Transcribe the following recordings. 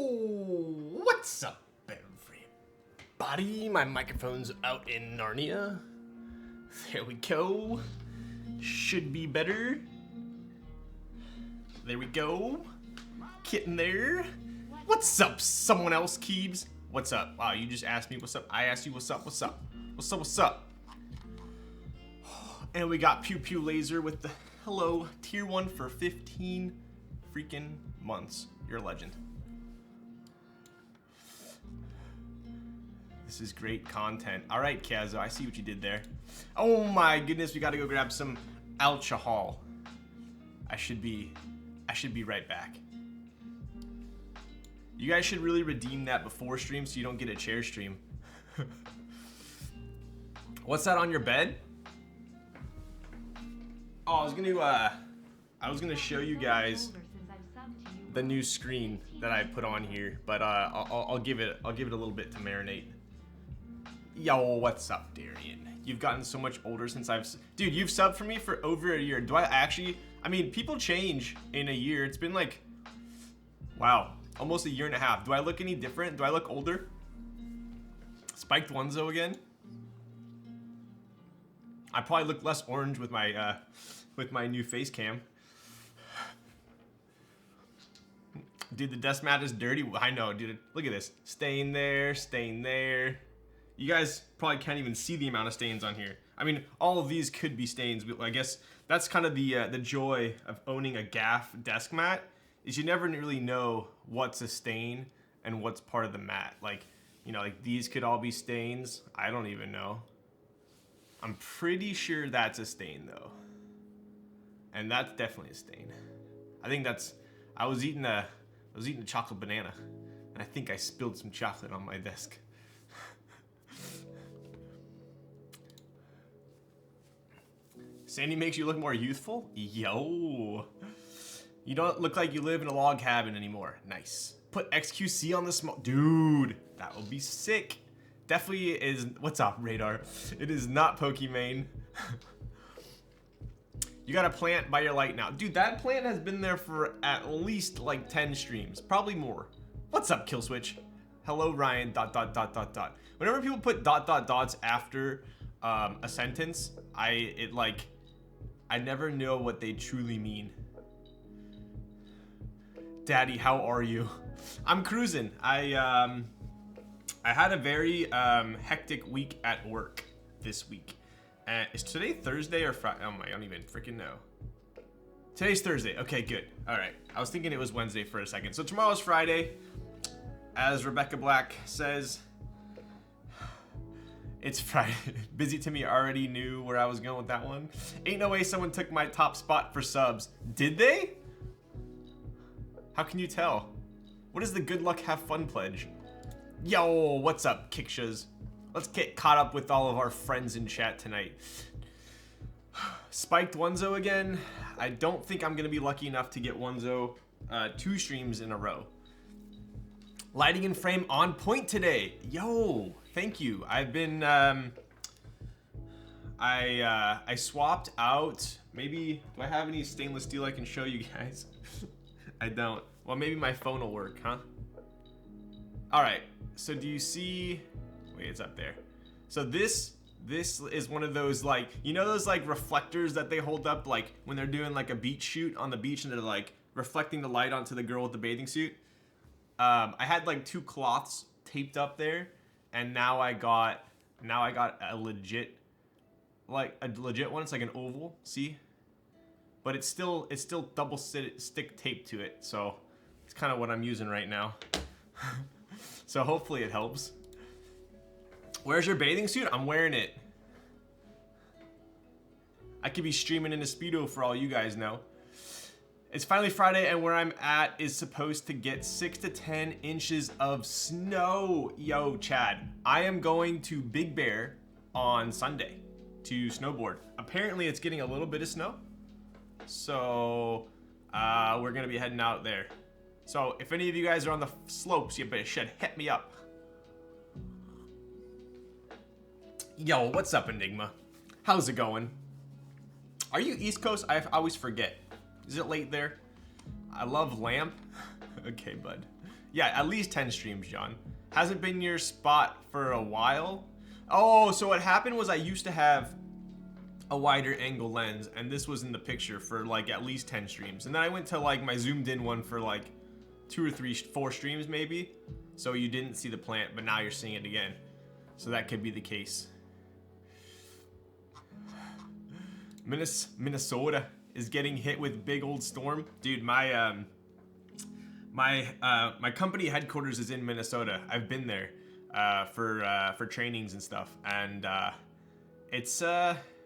Yo, what's up, everybody? My microphone's out in Narnia. There we go. Should be better. There we go. Getting there. What's up, someone else, Keebs? What's up? Wow, you just asked me what's up. I asked you what's up, what's up? What's up, what's up? And we got Pew Pew Laser with the hello, tier 1 for 15 freaking months. You're a legend. This is great content. All right, Kazo, I see what you did there. Oh my goodness, we gotta go grab some alcohol. I should be right back. You guys should really redeem that before stream so you don't get a chair stream. What's that on your bed? Oh, I was gonna show you guys the new screen that I put on here, but I'll give it a little bit to marinate. Yo, what's up, Darian? You've gotten so much older since dude, you've subbed for me for over a year. Do I actually? I mean, people change in a year. It's been like, wow, almost a year and a half. Do I look any different? Do I look older? Spiked Onezo again? I probably look less orange with my new face cam. Dude, the desk mat is dirty. I know, dude. Look at this. Stain there, stain there. You guys probably can't even see the amount of stains on here. I mean, all of these could be stains, but I guess that's kind of the joy of owning a gaff desk mat, is you never really know what's a stain and what's part of the mat. Like, you know, like these could all be stains. I don't even know. I'm pretty sure that's a stain though. And that's definitely a stain. I think that's, I was eating a chocolate banana, and I think I spilled some chocolate on my desk. Sandy makes you look more youthful? Yo. You don't look like you live in a log cabin anymore. Nice. Put XQC on the small, dude, that would be sick. Definitely is, what's up, Radar? It is not Pokimane. You got a plant by your light now. Dude, that plant has been there for at least like 10 streams, probably more. What's up, Killswitch? Hello, Ryan, ... Whenever people put ... after a sentence, I never know what they truly mean. Daddy, how are you? I'm cruising. I had a very hectic week at work this week. Is today Thursday or Friday? Oh my, I don't even freaking know. Today's Thursday. Okay, good. All right. I was thinking it was Wednesday for a second. So tomorrow's Friday. As Rebecca Black says, it's Friday. Busy Timmy already knew where I was going with that one. Ain't no way someone took my top spot for subs. Did they? How can you tell? What is the good luck have fun pledge? Yo, what's up, Kikshas? Let's get caught up with all of our friends in chat tonight. Spiked Onezo again. I don't think I'm gonna be lucky enough to get Onezo 2 streams in a row. Lighting and frame on point today. Yo, thank you. I've been I swapped out. Maybe do I have any stainless steel I can show you guys? I don't. Well, maybe my phone will work, huh? All right. So do you see? Wait, it's up there. So this is one of those, like, you know those like reflectors that they hold up like when they're doing like a beach shoot on the beach and they're like reflecting the light onto the girl with the bathing suit. I had like 2 cloths taped up there, and now I got a legit one. It's like an oval, see? But it's still double stick tape to it, so it's kind of what I'm using right now. So hopefully it helps. Where's your bathing suit? I'm wearing it. I could be streaming in a Speedo for all you guys know. It's finally Friday, and where I'm at is supposed to get 6 to 10 inches of snow. Yo, Chad, I am going to Big Bear on Sunday to snowboard. Apparently it's getting a little bit of snow. So we're gonna be heading out there. So if any of you guys are on the slopes, you should hit me up. Yo, what's up, Eniigma? How's it going? Are you East Coast? I always forget. Is it late there? I love lamp. Okay, bud. Yeah, at least 10 streams, John. Hasn't been your spot for a while. Oh, so what happened was I used to have a wider angle lens, and this was in the picture for like at least 10 streams. And then I went to like my zoomed in one for like 2 or 3, 4 streams maybe. So you didn't see the plant, but now you're seeing it again. So that could be the case. Minnesota is getting hit with big old storm. Dude, my company headquarters is in Minnesota. I've been there for trainings and stuff, and it's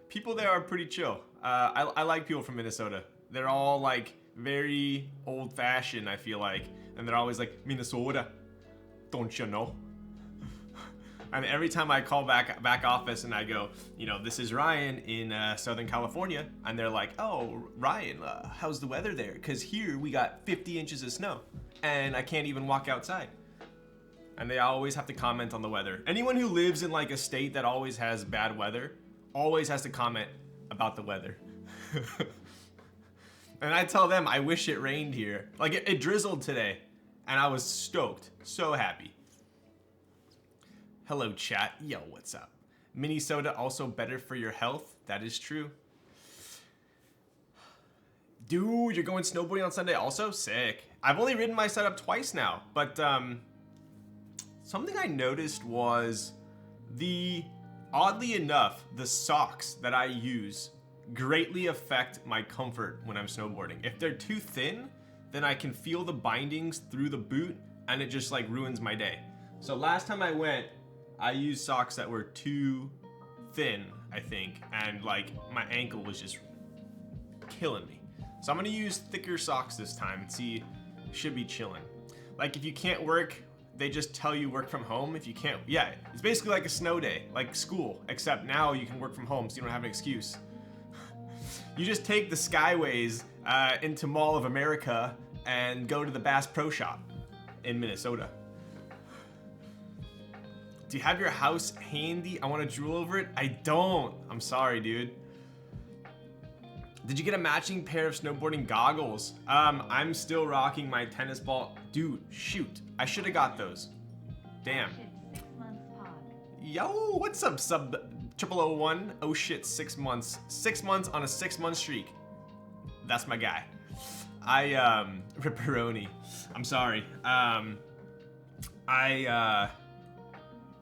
people there are pretty chill. I like people from Minnesota. They're all like very old-fashioned, I feel like, and they're always like, Minnesota, don't you know? And every time I call back office and I go, you know, this is Ryan in Southern California, and they're like, oh, Ryan, how's the weather there? Because here we got 50 inches of snow, and I can't even walk outside. And they always have to comment on the weather. Anyone who lives in like a state that always has bad weather always has to comment about the weather. And I tell them I wish it rained here. Like it drizzled today, and I was stoked, so happy. Hello chat, yo, what's up? Minnesota also better for your health, that is true. Dude, you're going snowboarding on Sunday also? Sick. I've only ridden my setup twice now, but something I noticed was oddly enough, the socks that I use greatly affect my comfort when I'm snowboarding. If they're too thin, then I can feel the bindings through the boot, and it just like ruins my day. So last time I went, I used socks that were too thin, I think, and like my ankle was just killing me. So I'm gonna use thicker socks this time and see, should be chilling. Like if you can't work, they just tell you work from home. If you can't, yeah, it's basically like a snow day, like school, except now you can work from home so you don't have an excuse. You just take the Skyways into Mall of America and go to the Bass Pro Shop in Minnesota. Do you have your house handy? I want to drool over it. I don't. I'm sorry, dude. Did you get a matching pair of snowboarding goggles? I'm still rocking my tennis ball. Dude, shoot. I should have got those. Damn. 6 months pod. Yo, what's up, sub 0001? Oh shit, 6 months. 6 months on a 6-month streak. That's my guy. Ripperoni. I'm sorry.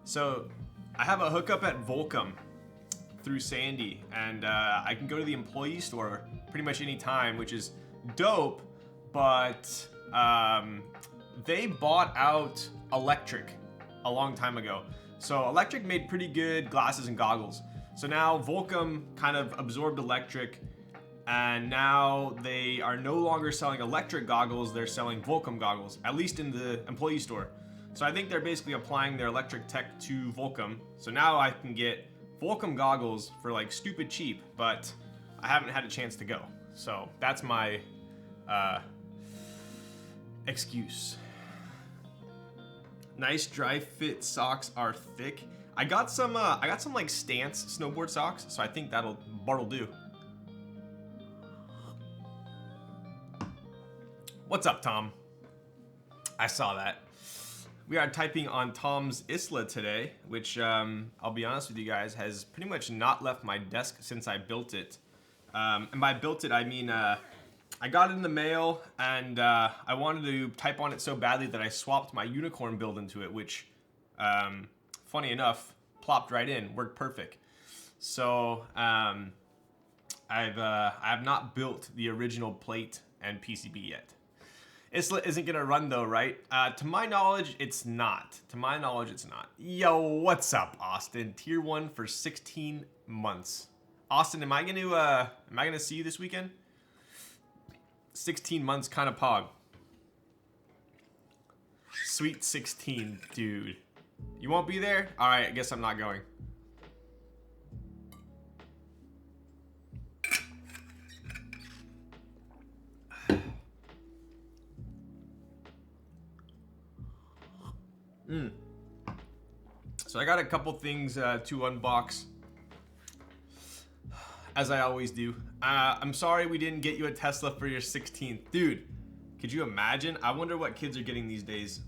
So I have a hookup at Volcom through Sandy, and I can go to the employee store pretty much any time, which is dope, but they bought out Electric a long time ago. So Electric made pretty good glasses and goggles. So now Volcom kind of absorbed Electric, and now they are no longer selling Electric goggles, they're selling Volcom goggles, at least in the employee store. So I think they're basically applying their Electric tech to Volcom. So now I can get Volcom goggles for like stupid cheap, but I haven't had a chance to go. So that's my excuse. Nice dry fit socks are thick. I got some like Stance snowboard socks, so I think that'll do. What's up, Tom? I saw that. We are typing on Tom's Isla today, which I'll be honest with you guys, has pretty much not left my desk since I built it. And by built it, I mean I got it in the mail, and I wanted to type on it so badly that I swapped my unicorn build into it, which, funny enough, plopped right in, worked perfect. So I have not built the original plate and PCB yet. Isla isn't gonna run though, right? To my knowledge, it's not. To my knowledge, it's not. Yo, what's up, Austin? Tier 1 for 16 months. Austin, am I gonna see you this weekend? 16 months, kind of pog. Sweet 16, dude. You won't be there? All right, I guess I'm not going. So I got a couple things to unbox, as I always do. I'm sorry we didn't get you a Tesla for your 16th. Dude, could you imagine? I wonder what kids are getting these days.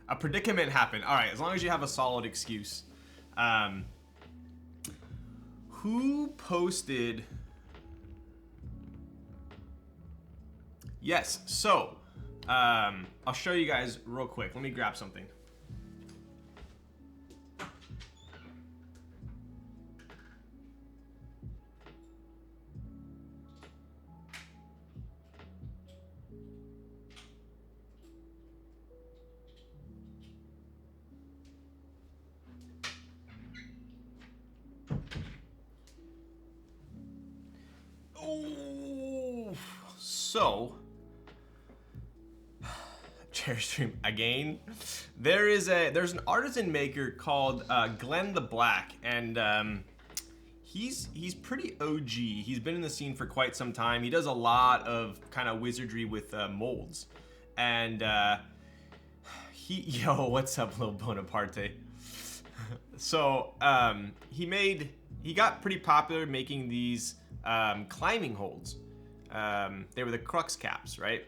A predicament happened. All right, as long as you have a solid excuse. Who posted? Yes, so I'll show you guys real quick. Let me grab something. Oh, so chair stream again. There's an artisan maker called Glenn the Black, and he's pretty OG. He's been in the scene for quite some time. He does a lot of kind of wizardry with molds, and yo, what's up, Lil Bonaparte? So he got pretty popular making these climbing holds. They were the crux caps, right?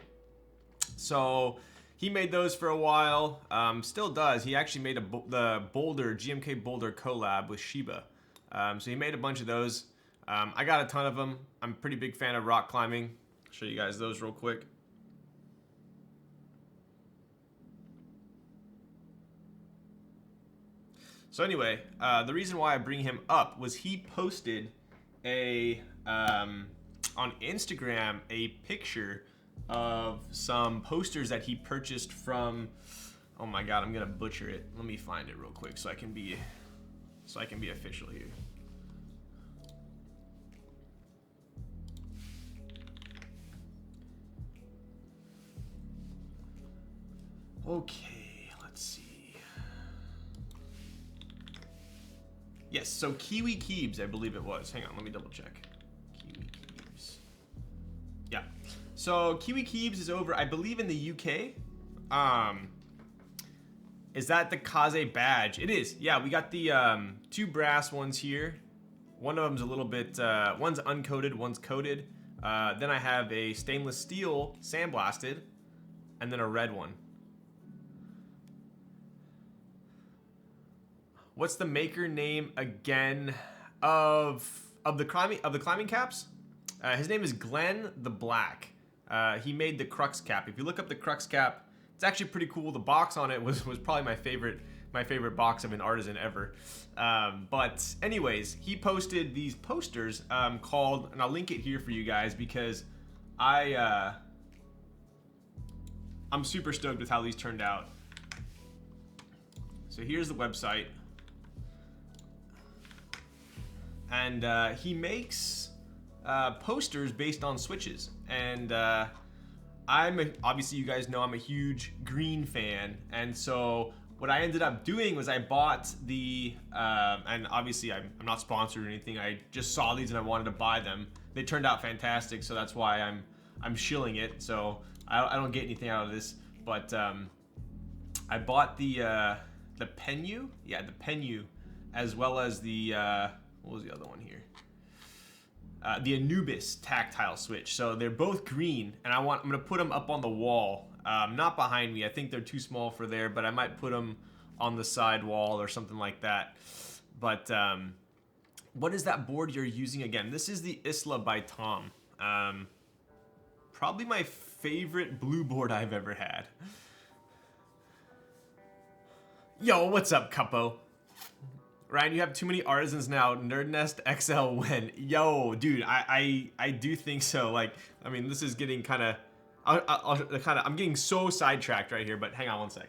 So he made those for a while, still does. He actually made the Boulder, GMK Boulder collab with Shiba. So he made a bunch of those. I got a ton of them. I'm a pretty big fan of rock climbing. I'll show you guys those real quick. So anyway, the reason why I bring him up was he posted on Instagram a picture of some posters that he purchased from, oh my god, I'm gonna butcher it. Let me find it real quick so I can be official here. Okay, let's see. Yes, so Kiwi Keebs, I believe it was. Hang on, let me double check. Kiwi Keebs. Yeah. So Kiwi Keebs is over, I believe, in the UK. Is that the Kaze badge? It is. Yeah, we got the two brass ones here. One of them's a little bit, one's uncoated, one's coated. Then I have a stainless steel sandblasted, and then a red one. What's the maker name again of the climbing caps? His name is Glenn the Black. He made the crux cap. If you look up the crux cap, it's actually pretty cool. The box on it was probably my favorite box of an artisan ever. But anyways, he posted these posters called, and I'll link it here for you guys because I'm super stoked with how these turned out. So here's the website. And he makes posters based on switches. And obviously you guys know I'm a huge green fan. And so what I ended up doing was I bought the, and obviously I'm not sponsored or anything. I just saw these and I wanted to buy them. They turned out fantastic, so that's why I'm shilling it. So I don't get anything out of this, but I bought the Penu, yeah, the Penu, as well as the what was the other one here? The Anubis tactile switch. So they're both green, and I'm gonna put them up on the wall, not behind me. I think they're too small for there, but I might put them on the side wall or something like that. But what is that board you're using again? This is the Isla by Tom. Probably my favorite blue board I've ever had. Yo, what's up, Cuppo? Ryan, you have too many artisans now. Nerd Nest XL when? Yo, dude, I do think so. Like, I mean, this is getting kind of, I'm getting so sidetracked right here. But hang on one sec.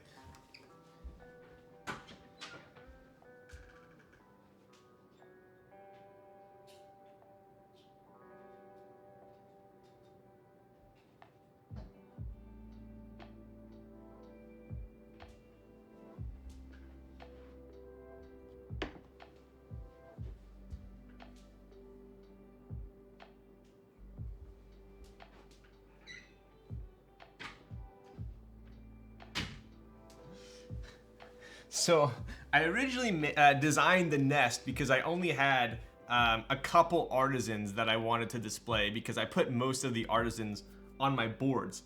So I originally designed the nest because I only had a couple artisans that I wanted to display because I put most of the artisans on my boards.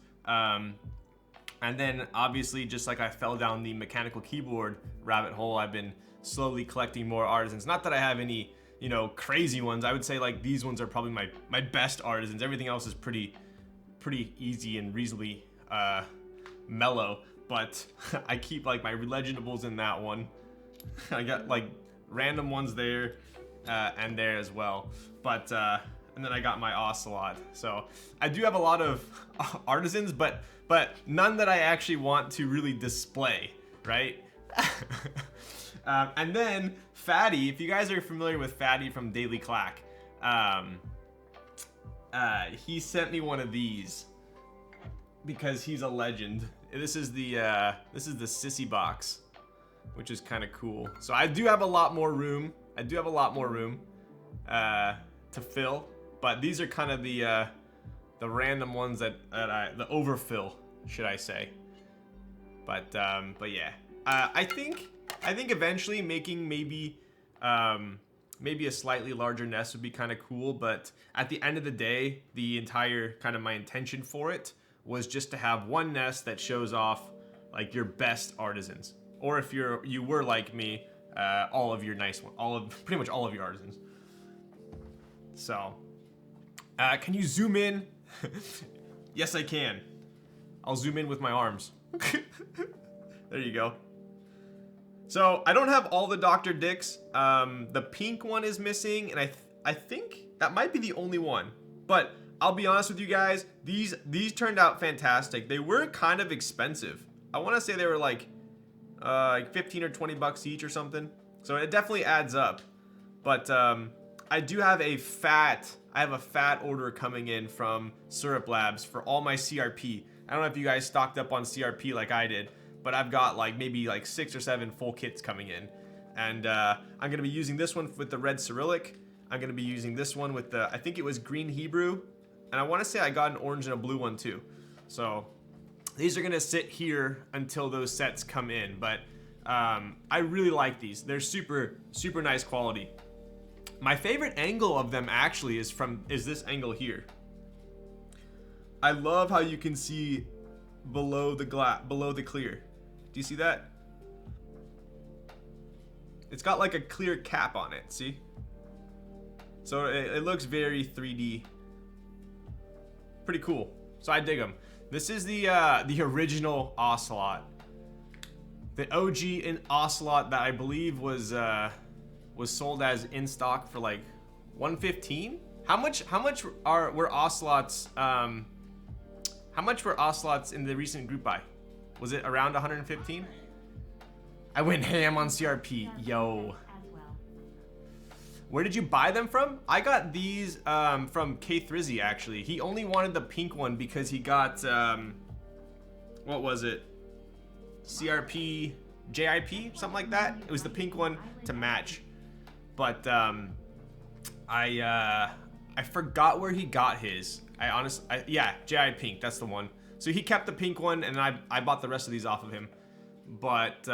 And then obviously, just like I fell down the mechanical keyboard rabbit hole, I've been slowly collecting more artisans. Not that I have any, you know, crazy ones. I would say like these ones are probably my best artisans. Everything else is pretty easy and reasonably mellow. But I keep like my legendables in that one. I got like random ones there and there as well. But and then I got my ocelot. So I do have a lot of artisans, but none that I actually want to really display, right? And then Fatty, if you guys are familiar with Fatty from Daily Clack, he sent me one of these because he's a legend. This is the sissy box, which is kind of cool. So I do have a lot more room. To fill, but these are kind of the random ones that the overfill, should I say? But yeah, I think eventually making maybe a slightly larger nest would be kind of cool. But at the end of the day, the entire kind of my intention for it was just to have one nest that shows off like your best artisans, or if you were like me, all of your nice one, pretty much all of your artisans. So, can you zoom in? Yes, I can. I'll zoom in with my arms. There you go. So, I don't have all the Dr. Dicks. The pink one is missing, and I think that might be the only one. But I'll be honest with you guys, these turned out fantastic. They were kind of expensive. I want to say they were like 15 or 20 bucks each or something. So it definitely adds up. But I do have a fat order coming in from Syrup Labs for all my CRP. I don't know if you guys stocked up on CRP like I did, but I've got like maybe like 6 or 7 full kits coming in. And I'm going to be using this one with the red Cyrillic. I'm going to be using this one with the, I think it was green Hebrew. And I want to say I got an orange and a blue one too. So these are going to sit here until those sets come in. But I really like these. They're super, super nice quality. My favorite angle of them actually is this angle here. I love how you can see below the clear. Do you see that? It's got like a clear cap on it, see? So it looks very 3D. Pretty cool. So I dig them. This is the original Ocelot. The OG in Ocelot that I believe was sold as in stock for like $115. How much were Ocelots? How much were Ocelots in the recent group buy? Was it around 115? I went ham on CRP, yo. Where did you buy them from? I got these from K3 actually. He only wanted the pink one because he got what was it? CRP, JIP, something like that. It was the pink one to match. But I forgot where he got his. Yeah, J.I. Pink, that's the one. So he kept the pink one, and I bought the rest of these off of him. But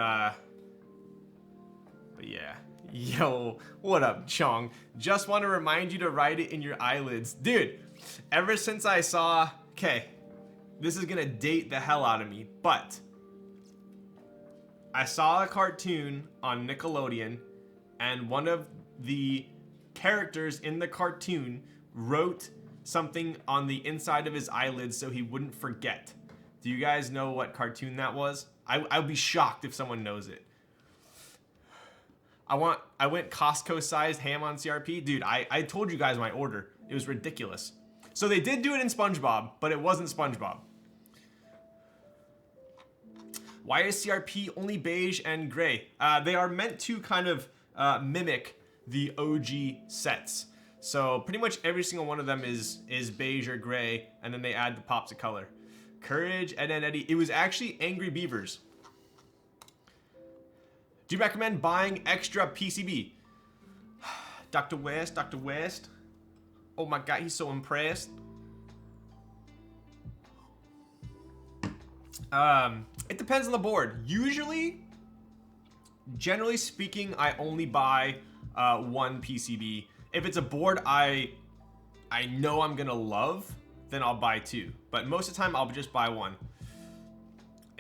yeah. Yo, what up, Chong? Just want to remind you to write it in your eyelids. Dude, ever since I saw... Okay, this is going to date the hell out of me, but... I saw a cartoon on Nickelodeon, and one of the characters in the cartoon wrote something on the inside of his eyelids so he wouldn't forget. Do you guys know what cartoon that was? I'd be shocked if someone knows it. I went Costco sized ham on CRP. Dude, I told you guys my order. It was ridiculous. So they did do it in SpongeBob, but it wasn't SpongeBob. Why is CRP only beige and gray? They are meant to kind of mimic the OG sets. So pretty much every single one of them is beige or gray, and then they add the pops of color. Courage, Ed and Eddie. It was actually Angry Beavers. Do you recommend buying extra PCB? Dr. West, Dr. West. Oh my God, he's so impressed. It depends on the board. Usually, generally speaking, I only buy one PCB. If it's a board I know I'm gonna love, then I'll buy two. But most of the time, I'll just buy one.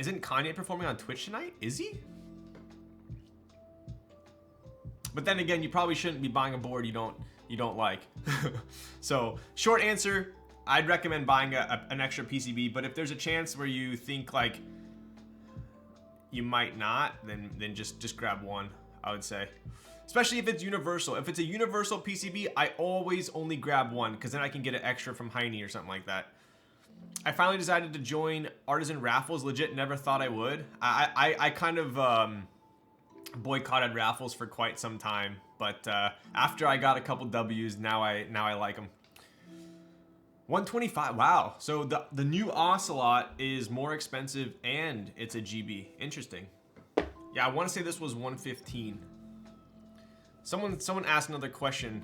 Isn't Kanye performing on Twitch tonight? Is he? But then again, you probably shouldn't be buying a board you don't like. So short answer, I'd recommend buying an extra PCB. But if there's a chance where you think like you might not, then just grab one, I would say. Especially if it's universal. If it's a universal PCB, I always only grab one because then I can get an extra from Heine or something like that. I finally decided to join Artisan raffles. Legit, never thought I would. I kind of boycotted raffles for quite some time, but after I got a couple W's, now I like them. 125. Wow. So the new Ocelot is more expensive and it's a GB. Interesting. Yeah, I want to say this was 115. Someone asked another question.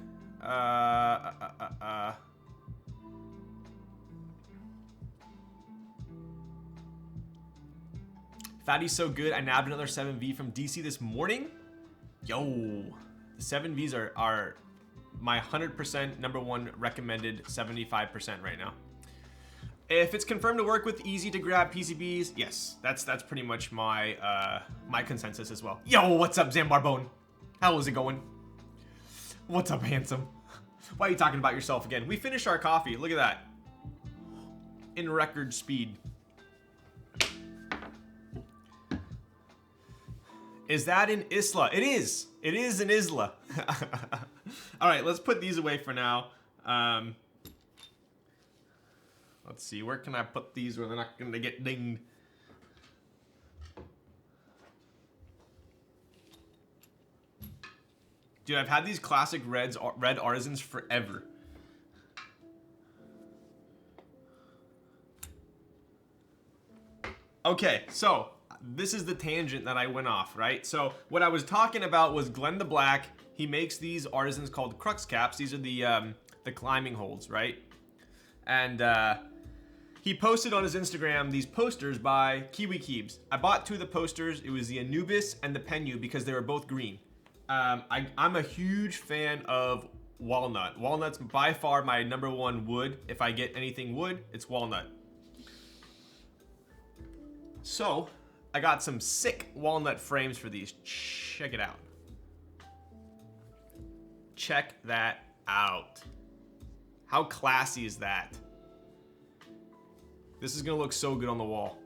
Fatty's so good. I nabbed another 7V from DC this morning. Yo, the 7Vs are my 100% #1 recommended 75% right now. If it's confirmed to work with easy to grab PCBs, yes, that's pretty much my my consensus as well. Yo, what's up, Zambarbone? How is it going? What's up, handsome? Why are you talking about yourself again? We finished our coffee. Look at that. In record speed. Is that in Isla? It is. It is in Isla. All right, let's put these away for now. Let's see. Where can I put these where they're not going to get dinged? Dude, I've had these classic red Artisans forever. Okay, so this is the tangent that I went off, right? So what I was talking about was Glenn the Black. He makes these Artisans called crux caps. These are the climbing holds, right? And he posted on his Instagram these posters by Keycaps. I bought 2 of the posters. It was the Anubis and the Penu because they were both green. I'm a huge fan of walnut. Walnut's by far my #1 wood. If I get anything wood, it's walnut. So I got some sick walnut frames for these. Check it out. Check that out. How classy is that? This is gonna look so good on the wall.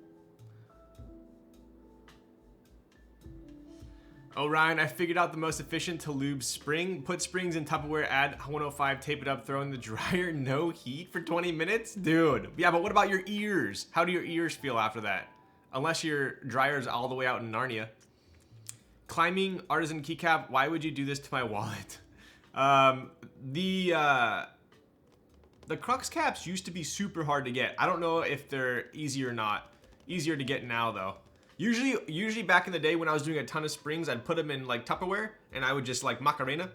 Oh, Ryan, I figured out the most efficient to lube spring. Put springs in Tupperware, add 105, tape it up, throw in the dryer, no heat for 20 minutes? Dude, yeah, but what about your ears? How do your ears feel after that? Unless your dryer's all the way out in Narnia. Climbing Artisan keycap, why would you do this to my wallet? The crux caps used to be super hard to get. I don't know if they're easy or not. Easier to get now, though. Usually back in the day when I was doing a ton of springs, I'd put them in like Tupperware and I would just like Macarena,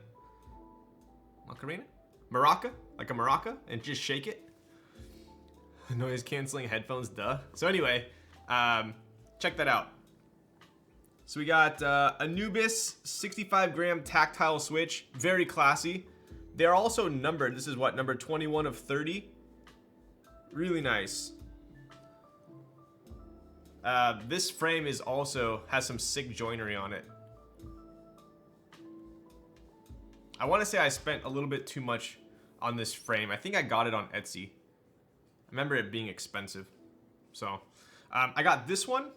like a maraca, and just shake it. Noise canceling headphones, duh. So anyway, check that out. So we got Anubis 65 gram tactile switch, very classy. They're also numbered. This is what, number 21 of 30. Really nice. This frame is also has some sick joinery on it. I want to say I spent a little bit too much on this frame. I think I got it on Etsy. I remember it being expensive. So, I got this one.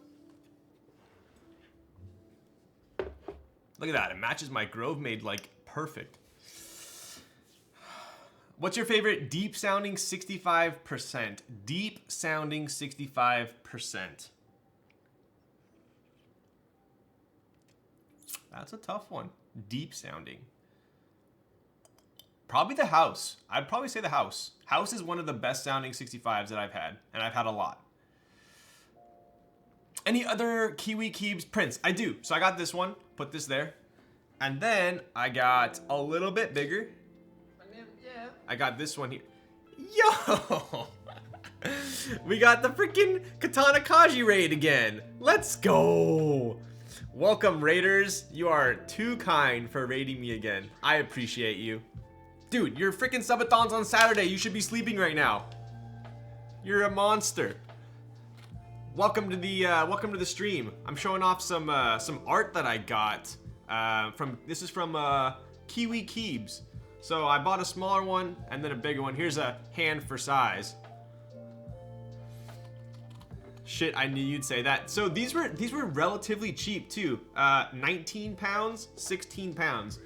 Look at that. It matches my Grove Made like perfect. What's your favorite deep sounding 65%? Deep sounding 65%. That's a tough one. Deep sounding. Probably the House. I'd probably say the House. House is one of the best sounding 65s that I've had, and I've had a lot. Any other Keycaps prints? I do. So I got this one. Put this there. And then I got a little bit bigger. Yeah. I got this one here. Yo! We got the freaking Katana Kaji raid again. Let's go! Welcome, raiders. You are too kind for raiding me again. I appreciate you. Dude, your freaking subathon's on Saturday. You should be sleeping right now. You're a monster. welcome to the stream. I'm showing off some art that I got this is from Kiwi Keebs. So I bought a smaller one and then a bigger one. Here's a hand for size. Shit, I knew you'd say that. So these were relatively cheap too. 19 pounds, 16 pounds.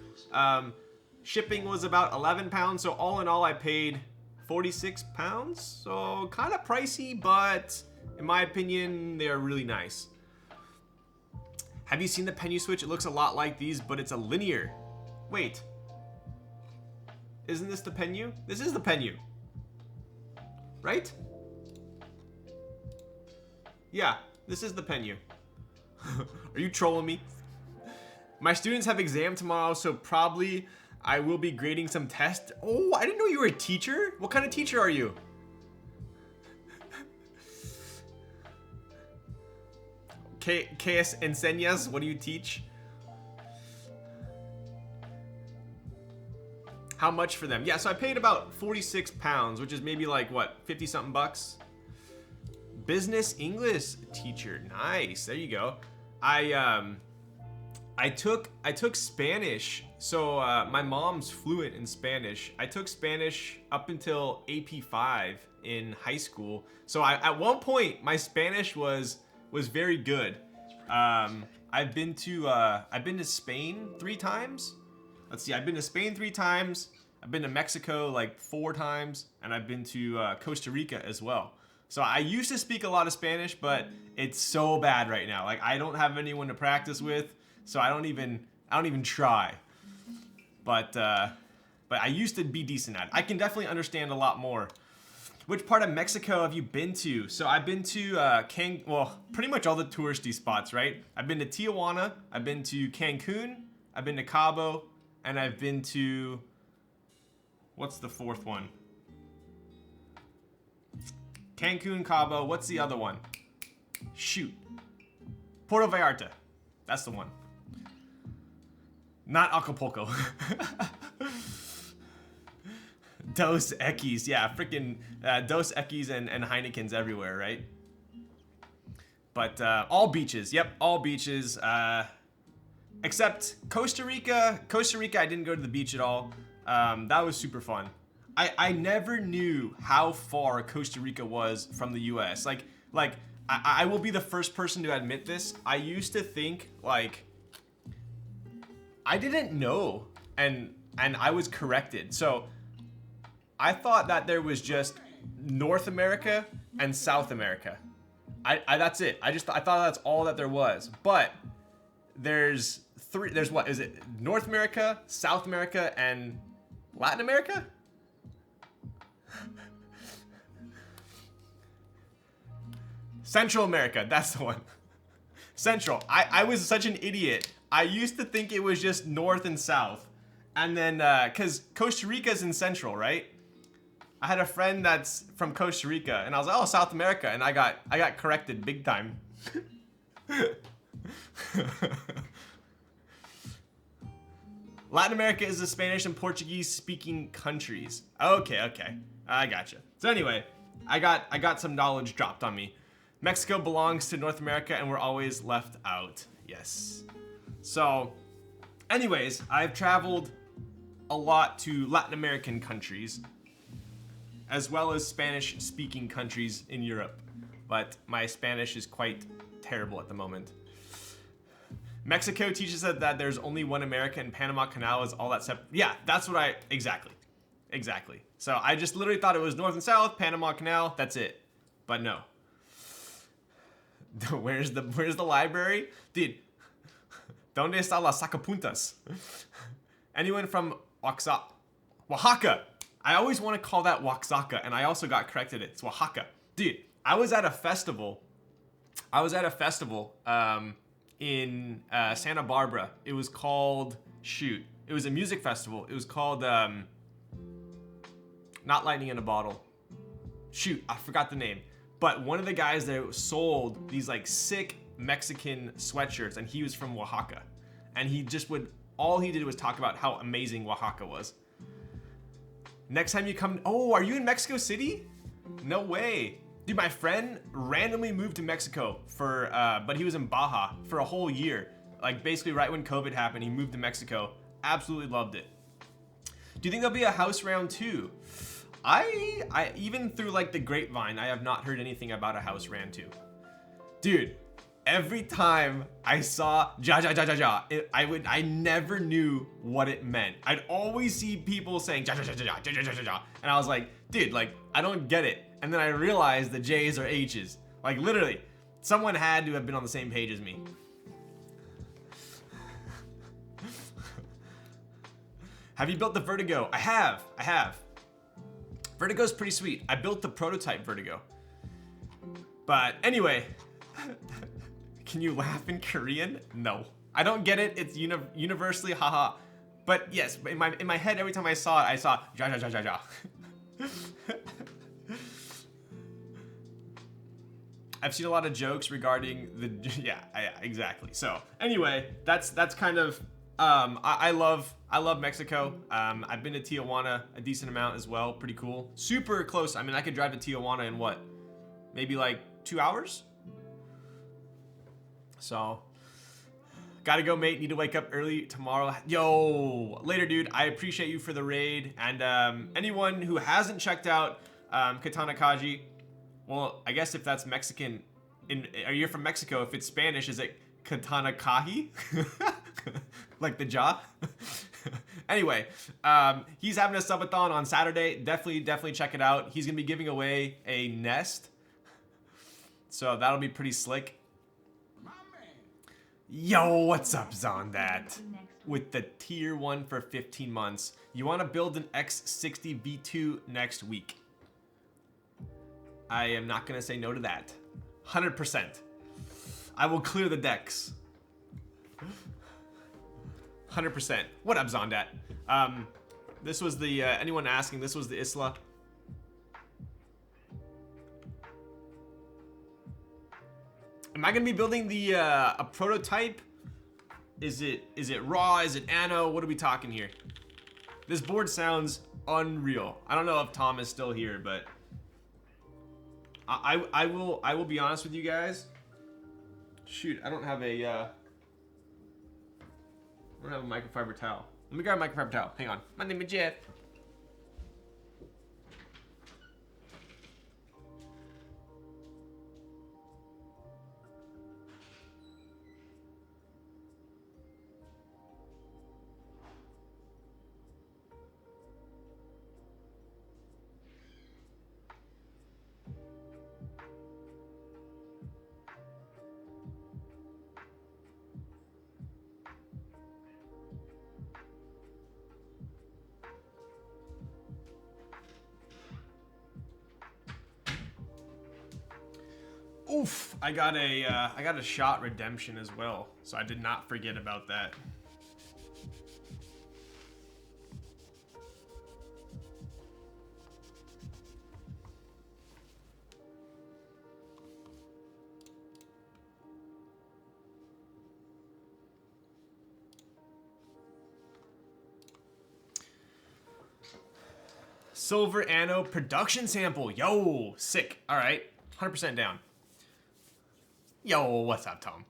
Shipping was about 11 pounds. So all in all, I paid 46 pounds. So kind of pricey, but in my opinion, they are really nice. Have you seen the Penny Switch? It looks a lot like these, but it's a linear. Wait. Isn't this the Penny? This is the Penny. Right? Yeah, this is the Penny. Are you trolling me? My students have exam tomorrow, so probably I will be grading some tests. Oh, I didn't know you were a teacher. What kind of teacher are you? KS enseñas? What do you teach? How much for them? Yeah, so I paid about 46 pounds, which is maybe like what, 50 something bucks? Business English teacher, nice. There you go. I took Spanish. So my mom's fluent in Spanish. I took Spanish up until AP5 in high school. So at one point my Spanish was very good. I've been to Spain 3 times. Let's see, I've been to Spain 3 times. I've been to Mexico like 4 times, and I've been to Costa Rica as well. So I used to speak a lot of Spanish, but it's so bad right now. Like I don't have anyone to practice with, so I don't even try. But I used to be decent at it. I can definitely understand a lot more. Which part of Mexico have you been to? So I've been to pretty much all the touristy spots, right? I've been to Tijuana, I've been to Cancun, I've been to Cabo, and I've been to, what's the 4th one? Cancun, Cabo, what's the other one? Shoot. Puerto Vallarta. That's the one. Not Acapulco. Dos Equis, yeah, freaking Dos Equis and Heineken's everywhere, right? But all beaches, yep, all beaches. Except Costa Rica. Costa Rica, I didn't go to the beach at all. That was super fun. I never knew how far Costa Rica was from the US. Like I will be the first person to admit this. I used to think like I didn't know, and I was corrected. So I thought that there was just North America and South America. That's it. I thought that's all that there was. But there's what is it? North America, South America, and Latin America? Central America, that's the one. Central. I was such an idiot. I used to think it was just North and South. And then, cause Costa Rica's in Central, right? I had a friend that's from Costa Rica, and I was like, oh, South America, and I got corrected big time. Latin America is the Spanish and Portuguese speaking countries. Okay, I gotcha. So anyway, I got some knowledge dropped on me. Mexico belongs to North America, and we're always left out. Yes. So, anyways, I've traveled a lot to Latin American countries, as well as Spanish-speaking countries in Europe. But my Spanish is quite terrible at the moment. Mexico teaches us that there's only one America, and Panama Canal is all that separate. Yeah, that's what exactly. So I just literally thought it was North and South, Panama Canal, that's it. But no. Where's the library? Dude, ¿dónde está las sacapuntas? Anyone from Oaxaca? I always want to call that Oaxaca, and I also got corrected. It's Oaxaca. Dude, I was at a festival in Santa Barbara. It was called, it was a music festival. It was called, not Lightning in a Bottle. I forgot the name. But one of the guys there sold these like sick Mexican sweatshirts, and he was from Oaxaca. And all he did was talk about how amazing Oaxaca was. Next time you come, oh, are you in Mexico City? No way. Dude, my friend randomly moved to Mexico for, but he was in Baja for a whole year. Like basically right when COVID happened, he moved to Mexico. Absolutely loved it. Do you think there'll be a house round 2? I even through like the grapevine, I have not heard anything about a house round 2. Dude, every time I saw I never knew what it meant. I'd always see people saying and I was like, dude, like I don't get it. And then I realized the J's are H's. Like literally, someone had to have been on the same page as me. Have you built the Vertigo? I have. Vertigo's pretty sweet. I built the prototype Vertigo. But anyway, can you laugh in Korean? No. I don't get it. It's universally haha. But yes, in my head, every time I saw it, I saw ja. I've seen a lot of jokes regarding the yeah, exactly. So anyway, that's kind of I love Mexico. I've been to Tijuana a decent amount as well. Pretty cool. Super close. I mean, I could drive to Tijuana in what? Maybe like 2 hours? So, gotta go, mate. Need to wake up early tomorrow. Yo, later, dude. I appreciate you for the raid. And anyone who hasn't checked out Katana Kaji, well, I guess if that's Mexican, are you from Mexico? If it's Spanish, is it Katana Kahi? Like the jaw? Anyway, he's having a subathon on Saturday. Definitely check it out. He's gonna be giving away a nest, so that'll be pretty slick. Yo, what's up, Zondat? With the tier 1 for 15 months. You want to build an X60 V2 next week? I am not gonna say no to that. 100%. I will clear the decks. 100%. What up, Zondat? This was the, anyone asking, this was the Isla. Am I gonna be building the, a prototype? Is it raw? Is it Anno? What are we talking here? This board sounds unreal. I don't know if Tom is still here, but I will be honest with you guys. Shoot, I don't have a microfiber towel. Let me grab a microfiber towel. Hang on. My name is Jeff. Oof, I got a shot redemption as well, so I did not forget about that. Silver Anno production sample. Yo, sick. All right, 100% down. Yo, what's up, Tom?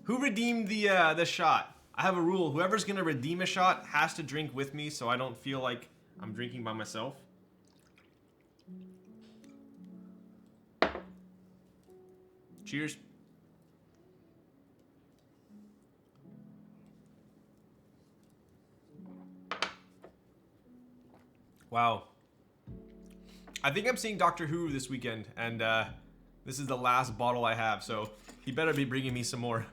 Who redeemed the shot? I have a rule. Whoever's gonna redeem a shot has to drink with me, so I don't feel like I'm drinking by myself. Cheers. Wow. I think I'm seeing Doctor Who this weekend, and this is the last bottle I have, so he better be bringing me some more.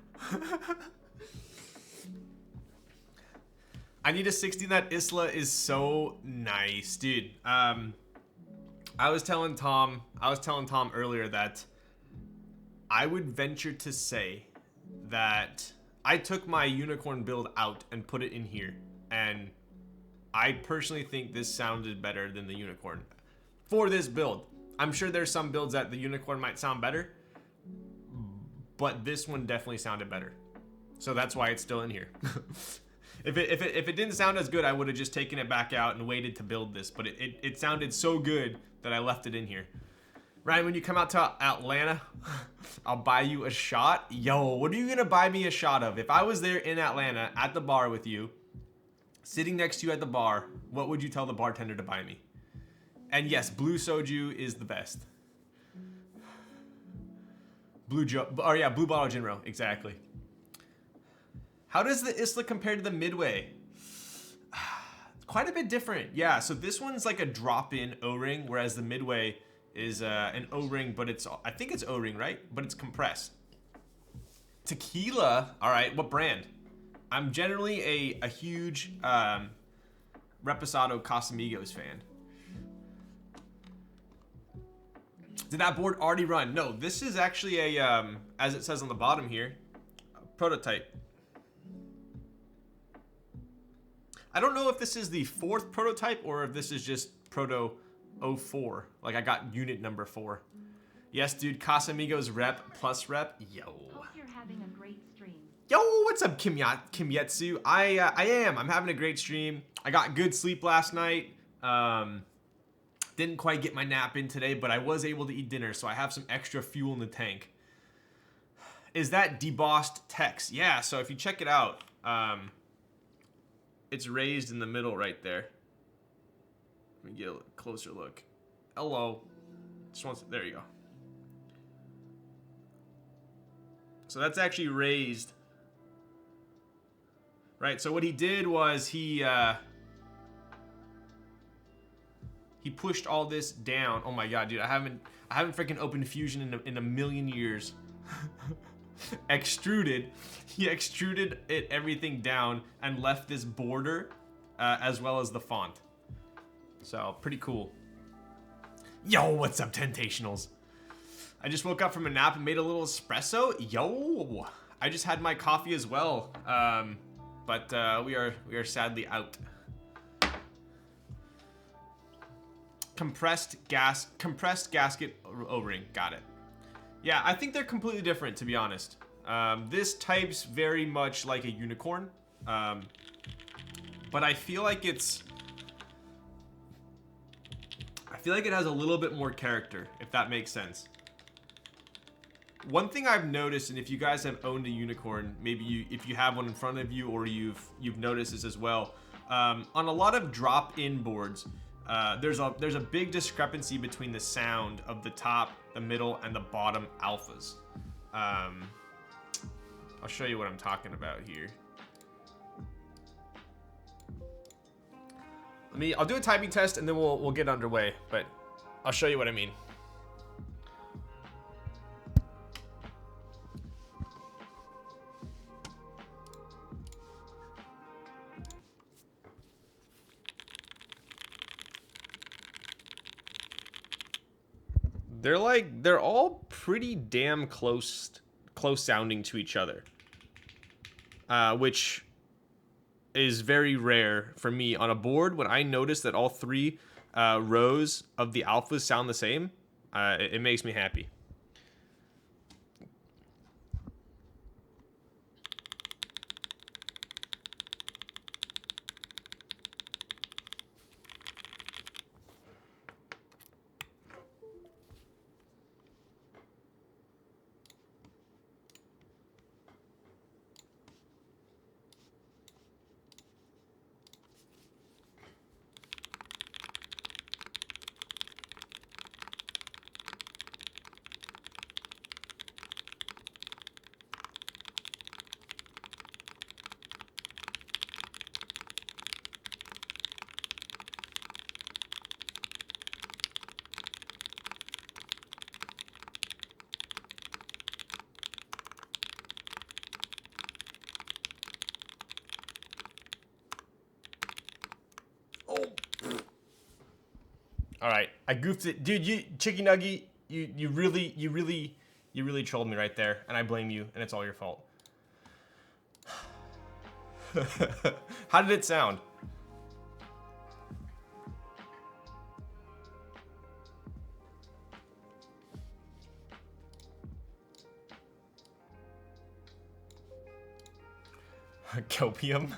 I need a 60. That Isla is so nice, dude. I was telling Tom earlier that I would venture to say that I took my unicorn build out and put it in here, and I personally think this sounded better than the unicorn for this build. I'm sure there's some builds that the unicorn might sound better, but this one definitely sounded better. So that's why it's still in here. If it didn't sound as good, I would have just taken it back out and waited to build this. But it sounded so good that I left it in here. Ryan, when you come out to Atlanta, I'll buy you a shot. Yo, what are you gonna buy me a shot of? If I was there in Atlanta at the bar with you, sitting next to you at the bar, what would you tell the bartender to buy me? And yes, blue soju is the best. Blue bottle Jinro, exactly. How does the Isla compare to the Midway? Quite a bit different. Yeah, so this one's like a drop-in O-ring, whereas the Midway is an O-ring, but I think it's O-ring, right? But it's compressed. Tequila, all right, what brand? I'm generally a huge Reposado Casamigos fan. Did that board already run? No, this is actually a, as it says on the bottom here, a prototype. I don't know if this is the 4th prototype or if this is just Proto 04. Like I got unit number 4. Yes, dude, Casamigos rep plus rep. Yo. Hope you're having a great stream. Yo, what's up, Kimyetsu? I am. I'm having a great stream. I got good sleep last night. Didn't quite get my nap in today, but I was able to eat dinner, so I have some extra fuel in the tank. Is that debossed text? Yeah, so if you check it out, it's raised in the middle right there. Let me get a closer look. Hello. There you go. So that's actually raised. Right, so what he did was he pushed all this down. Oh my god, dude, I haven't freaking opened Fusion in a million years. He extruded everything down and left this border as well as the font. So pretty cool. Yo, what's up, Tentationals? I just woke up from a nap and made a little espresso. Yo, I just had my coffee as well, but we are sadly out. Compressed gasket O-ring. Got it. Yeah, I think they're completely different, to be honest. This type's very much like a unicorn, but I feel like it has a little bit more character, if that makes sense. One thing I've noticed, and if you guys have owned a unicorn, maybe if you have one in front of you or you've noticed this as well, on a lot of drop-in boards, there's a big discrepancy between the sound of the top, the middle, and the bottom alphas. I'll show you what I'm talking about here. I'll do a typing test and then we'll get underway, but I'll show you what I mean. They're all pretty damn close sounding to each other, which is very rare for me on a board. When I notice that all 3 rows of the alphas sound the same, it makes me happy. All right, I goofed it, dude. You Chicky Nuggy, you really trolled me right there, and I blame you, and it's all your fault. How did it sound? Copium.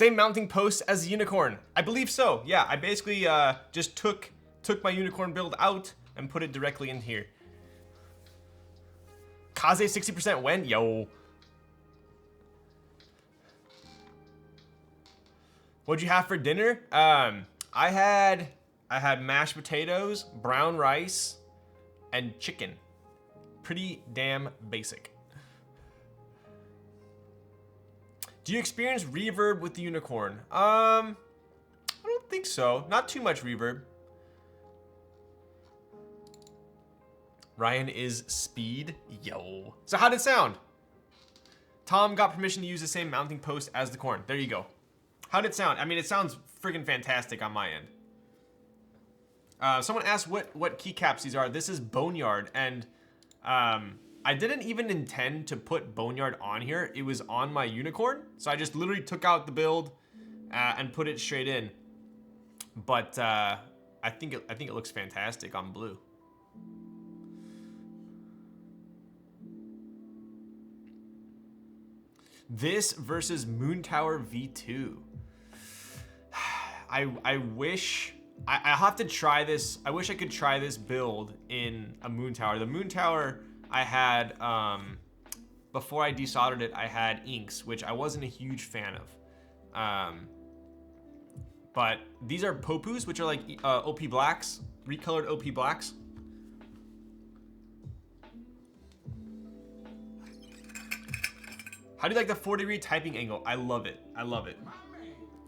Same mounting post as the unicorn. I believe so. Yeah, I basically just took my unicorn build out and put it directly in here. Kaze 60% when? Yo. What'd you have for dinner? I had mashed potatoes, brown rice, and chicken. Pretty damn basic. Do you experience reverb with the unicorn? I don't think so. Not too much reverb. Ryan is speed. Yo. So how'd it sound? Tom got permission to use the same mounting post as the corn. There you go. How'd it sound? I mean, it sounds friggin' fantastic on my end. Someone asked what keycaps these are. This is Boneyard, and I didn't even intend to put Boneyard on here. It was on my unicorn, so I just literally took out the build and put it straight in. But I think it looks fantastic on blue. This versus Moon Tower V2. I wish I'll have to try this. I wish I could try this build in a Moon Tower. The Moon Tower I had, before I desoldered it, I had inks, which I wasn't a huge fan of. But these are Popus, which are like OP blacks, recolored OP blacks. How do you like the 4-degree typing angle? I love it. I love it.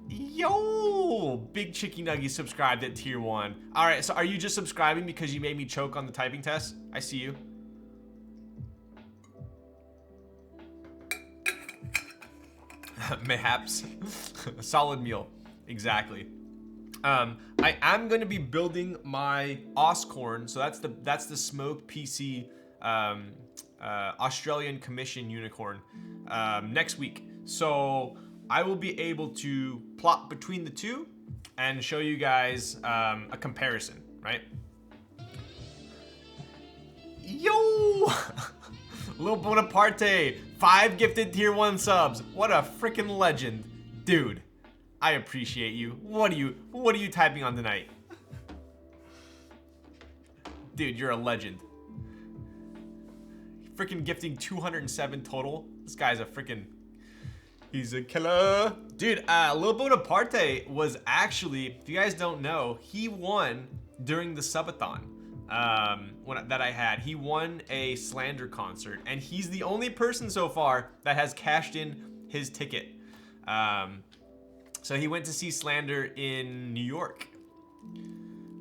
Yo, Big Chicky Nuggy subscribed at tier 1. All right, so are you just subscribing because you made me choke on the typing test? I see you. Mayhaps. Solid meal. Exactly. I am going to be building my Oscorn, so that's the smoked PC Australian Commission unicorn next week. So I will be able to plot between the two and show you guys a comparison, right? Yo! Lil Bonaparte, 5 gifted tier 1 subs. What a freaking legend. Dude, I appreciate you. What are you typing on tonight? Dude, you're a legend. Freaking gifting 207 total. This guy's a freaking, he's a killer. Dude, Lil Bonaparte was actually, if you guys don't know, he won during the subathon that I had. He won a Slander concert, and he's the only person so far that has cashed in his ticket. So he went to see Slander in New York,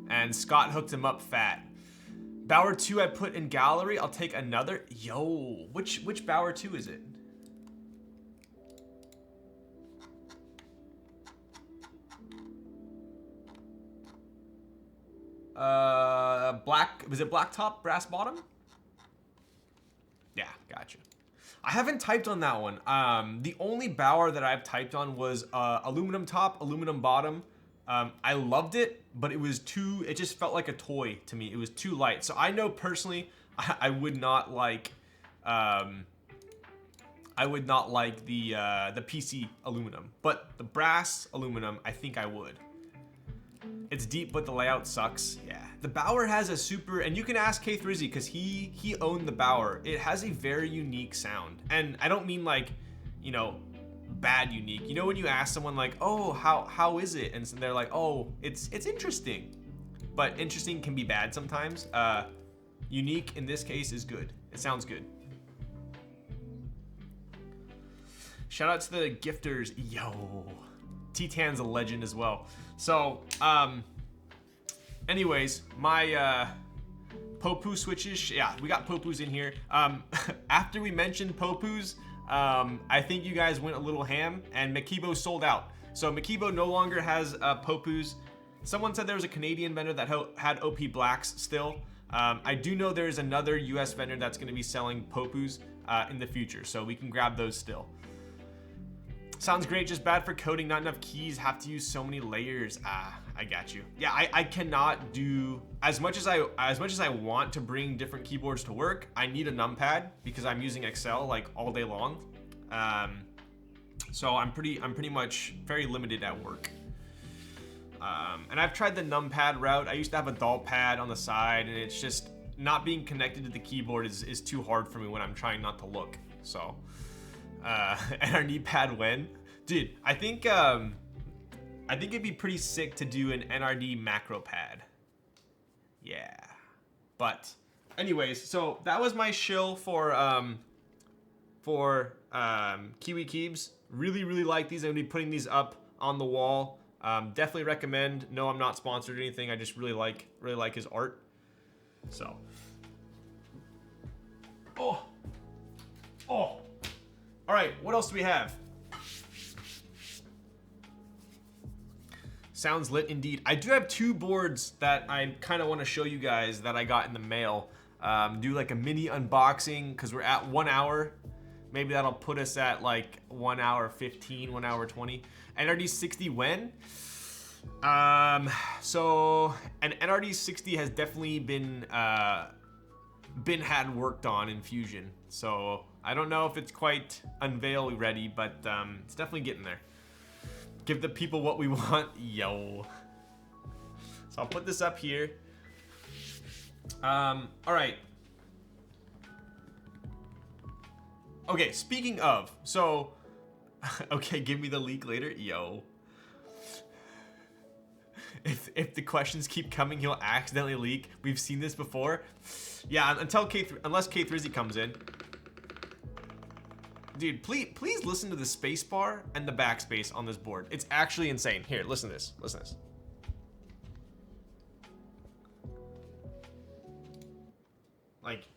and Scott hooked him up fat. Bower 2 I put in gallery. I'll take another. Yo, which Bower 2 is it? Was it black top, brass bottom? Yeah, gotcha. I haven't typed on that one. The only Bower that I've typed on was aluminum top, aluminum bottom. I loved it, but it just felt like a toy to me. It was too light. So I know personally, I would not like the PC aluminum, but the brass aluminum, I think I would. It's deep, but the layout sucks. Yeah, the Bower has a super, and you can ask K Thrizzy because he owned the Bower. It has a very unique sound, and I don't mean like, you know, bad unique. You know when you ask someone like, oh, how is it? And so they're like, oh, it's interesting. But interesting can be bad sometimes. Unique in this case is good. It sounds good. Shout out to the gifters. Yo. T-Tan's a legend as well. So, anyways, my Popu switches. Yeah, we got Popus in here. After we mentioned Popus, I think you guys went a little ham, and Makibo sold out. So Makibo no longer has Popus. Someone said there was a Canadian vendor that had OP blacks still. I do know there's another US vendor that's going to be selling Popus in the future, so we can grab those still. Sounds great, just bad for coding, not enough keys, have to use so many layers. I got you. Yeah, I cannot do, as much as I want to bring different keyboards to work, I need a numpad because I'm using Excel like all day long. So I'm pretty much very limited at work. And I've tried the numpad route. I used to have a doll pad on the side, and it's just not being connected to the keyboard is too hard for me when I'm trying not to look. So, and our knee pad when? Dude, I think it'd be pretty sick to do an NRD macro pad. Yeah. But anyways, so that was my shill for Kiwi Keebs. Really like these. I'm gonna be putting these up on the wall. Definitely recommend. No, I'm not sponsored or anything. I just really like his art. So. Oh. All right, what else do we have? Sounds lit indeed. I do have 2 boards that I kind of want to show you guys that I got in the mail. Do like a mini unboxing because we're at 1 hour. Maybe that'll put us at like 1 hour 15, 1 hour 20. NRD 60 when? So an NRD 60 has definitely been had worked on in Fusion. So I don't know if it's quite unveil ready, but it's definitely getting there. Give the people what we want, yo. So I'll put this up here. All right. Okay, speaking of, so, okay, give me the leak later, yo. If the questions keep coming, he'll accidentally leak. We've seen this before. Yeah, unless K3Z comes in. Dude, please listen to the space bar and the backspace on this board. It's actually insane. Here, listen to this. Listen to this. Like,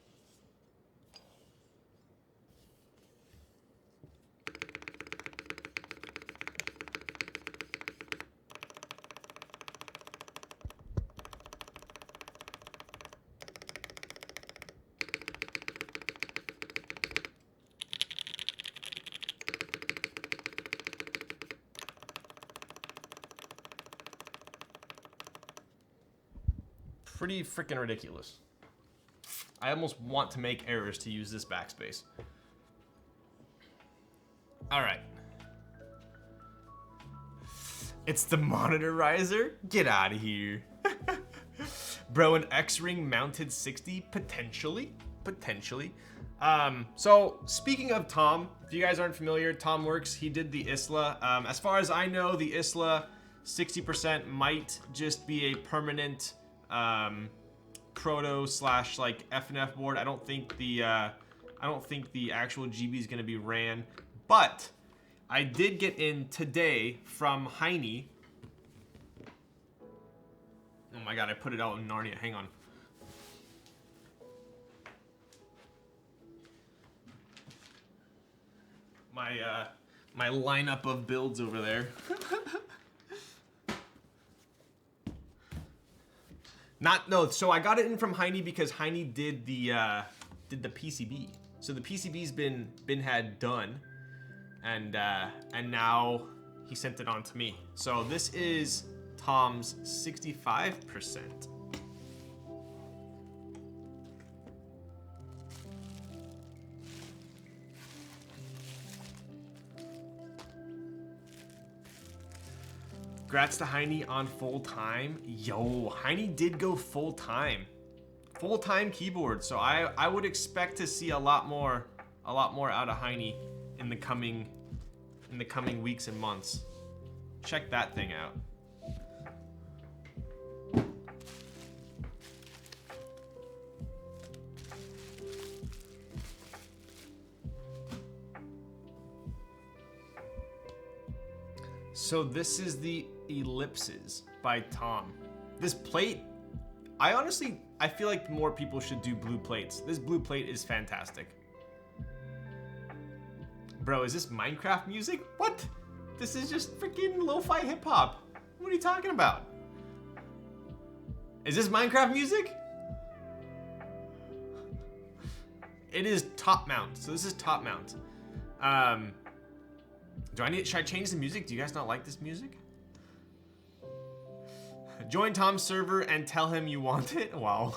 pretty freaking ridiculous. I almost want to make errors to use this backspace. All right. It's the monitor riser? Get out of here. Bro, an X-Ring mounted 60? Potentially. So speaking of Tom, if you guys aren't familiar, Tom Works, he did the Isla. As far as I know, the Isla 60% might just be a permanent proto / like FNF board. I don't think the actual GB is going to be ran, but I did get in today from Heine. Oh my god, I put it out in Narnia. Hang on. My lineup of builds over there. So I got it in from Heine because Heine did the PCB. So the PCB's been had done, and now he sent it on to me. So this is Tom's 65%. Congrats to Heine on full time. Yo, Heine did go full time keyboard. So I would expect to see a lot more out of Heine in the coming weeks and months. Check that thing out. So this is the Ellipses by Tom. This plate, I feel like more people should do blue plates. This blue plate is fantastic. Bro, is this Minecraft music? What? This is just freaking lo-fi hip hop. What are you talking about? Is this Minecraft music? It is top mount. So this is top mount. Should I change the music? Do you guys not like this music? Join Tom's server and tell him you want it. Wow.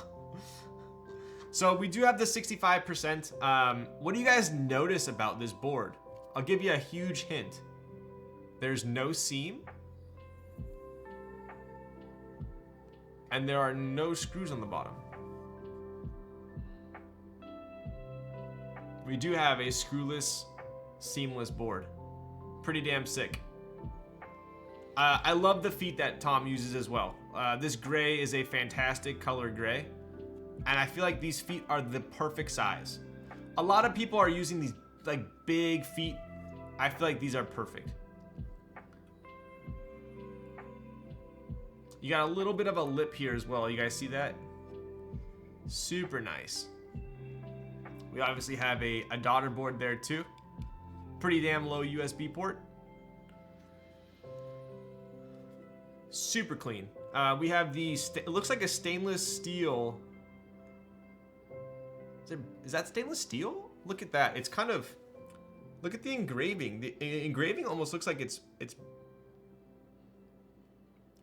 So we do have the 65%. What do you guys notice about this board? I'll give you a huge hint. There's no seam. And there are no screws on the bottom. We do have a screwless, seamless board. Pretty damn sick. I love the feet that Tom uses as well. This gray is a fantastic color gray. And I feel like these feet are the perfect size. A lot of people are using these like big feet. I feel like these are perfect. You got a little bit of a lip here as well. You guys see that? Super nice. We obviously have a daughter board there too. Pretty damn low USB port. Super clean. We have the, it looks like a stainless steel. Is that stainless steel? Look at that. It's kind of, look at the engraving. The engraving almost looks like it's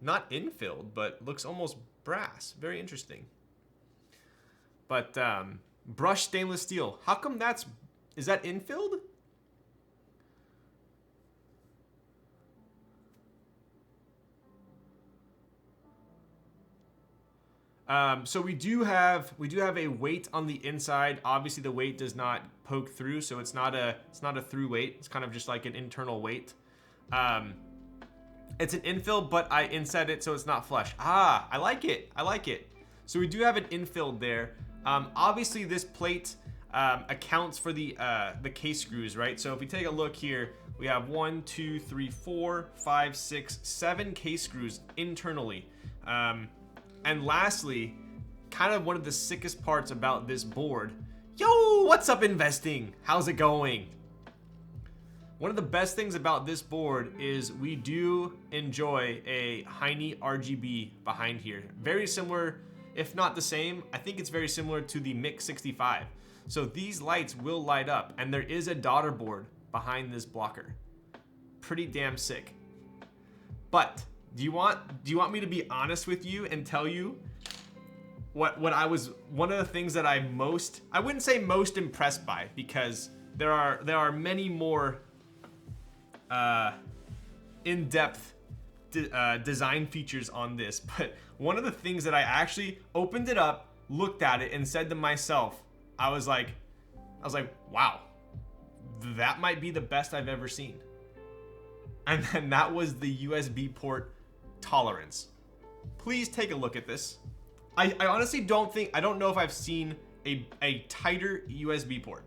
not infilled, but looks almost brass. Very interesting. But brushed stainless steel. How come is that infilled? So we do have a weight on the inside. Obviously the weight does not poke through, so it's not a through weight. It's kind of just like an internal weight. It's an infill, but I inset it so it's not flush. Ah, I like it. I like it. So we do have an infill there. Obviously this plate accounts for the case screws, right? So if we take a look here, we have 1, 2, 3, 4, 5, 6, 7 case screws internally. And lastly, kind of one of the sickest parts about this board. Yo, what's up investing? How's it going? One of the best things about this board is we do enjoy a Heine RGB behind here. Very similar, if not the same, I think it's very similar to the Mix 65. So these lights will light up, and there is a daughter board behind this blocker. Pretty damn sick. But do you want me to be honest with you and tell you what I was, one of the things that I wouldn't say most impressed by, because there are many more in-depth design features on this, but one of the things that I actually opened it up, looked at it, and said to myself, I was like, wow, that might be the best I've ever seen. And then that was the USB port tolerance. Please take a look at this. I honestly I don't know if I've seen a tighter USB port.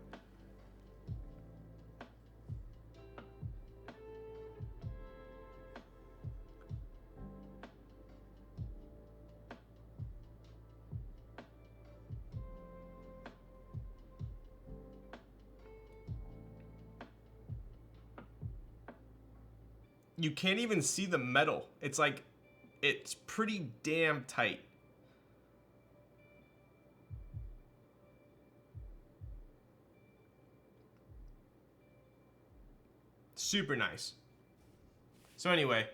You can't even see the metal. It's like, it's pretty damn tight. Super nice. So anyway,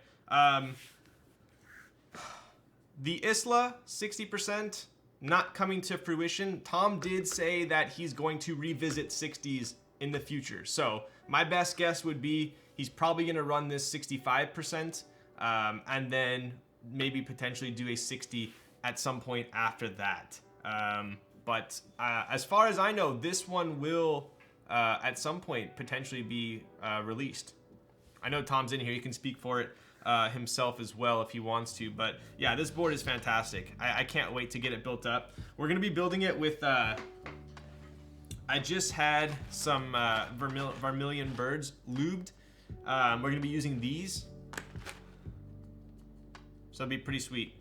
the Isla 60% not coming to fruition. Tom did say that he's going to revisit 60s in the future. So my best guess would be he's probably going to run this 65%, and then maybe potentially do a 60 at some point after that. But as far as I know, this one will at some point potentially be released. I know Tom's in here. He can speak for it himself as well if he wants to. But yeah, this board is fantastic. I can't wait to get it built up. We're going to be building it with... I just had some vermilion birds lubed. We're going to be using these. So that'll be pretty sweet.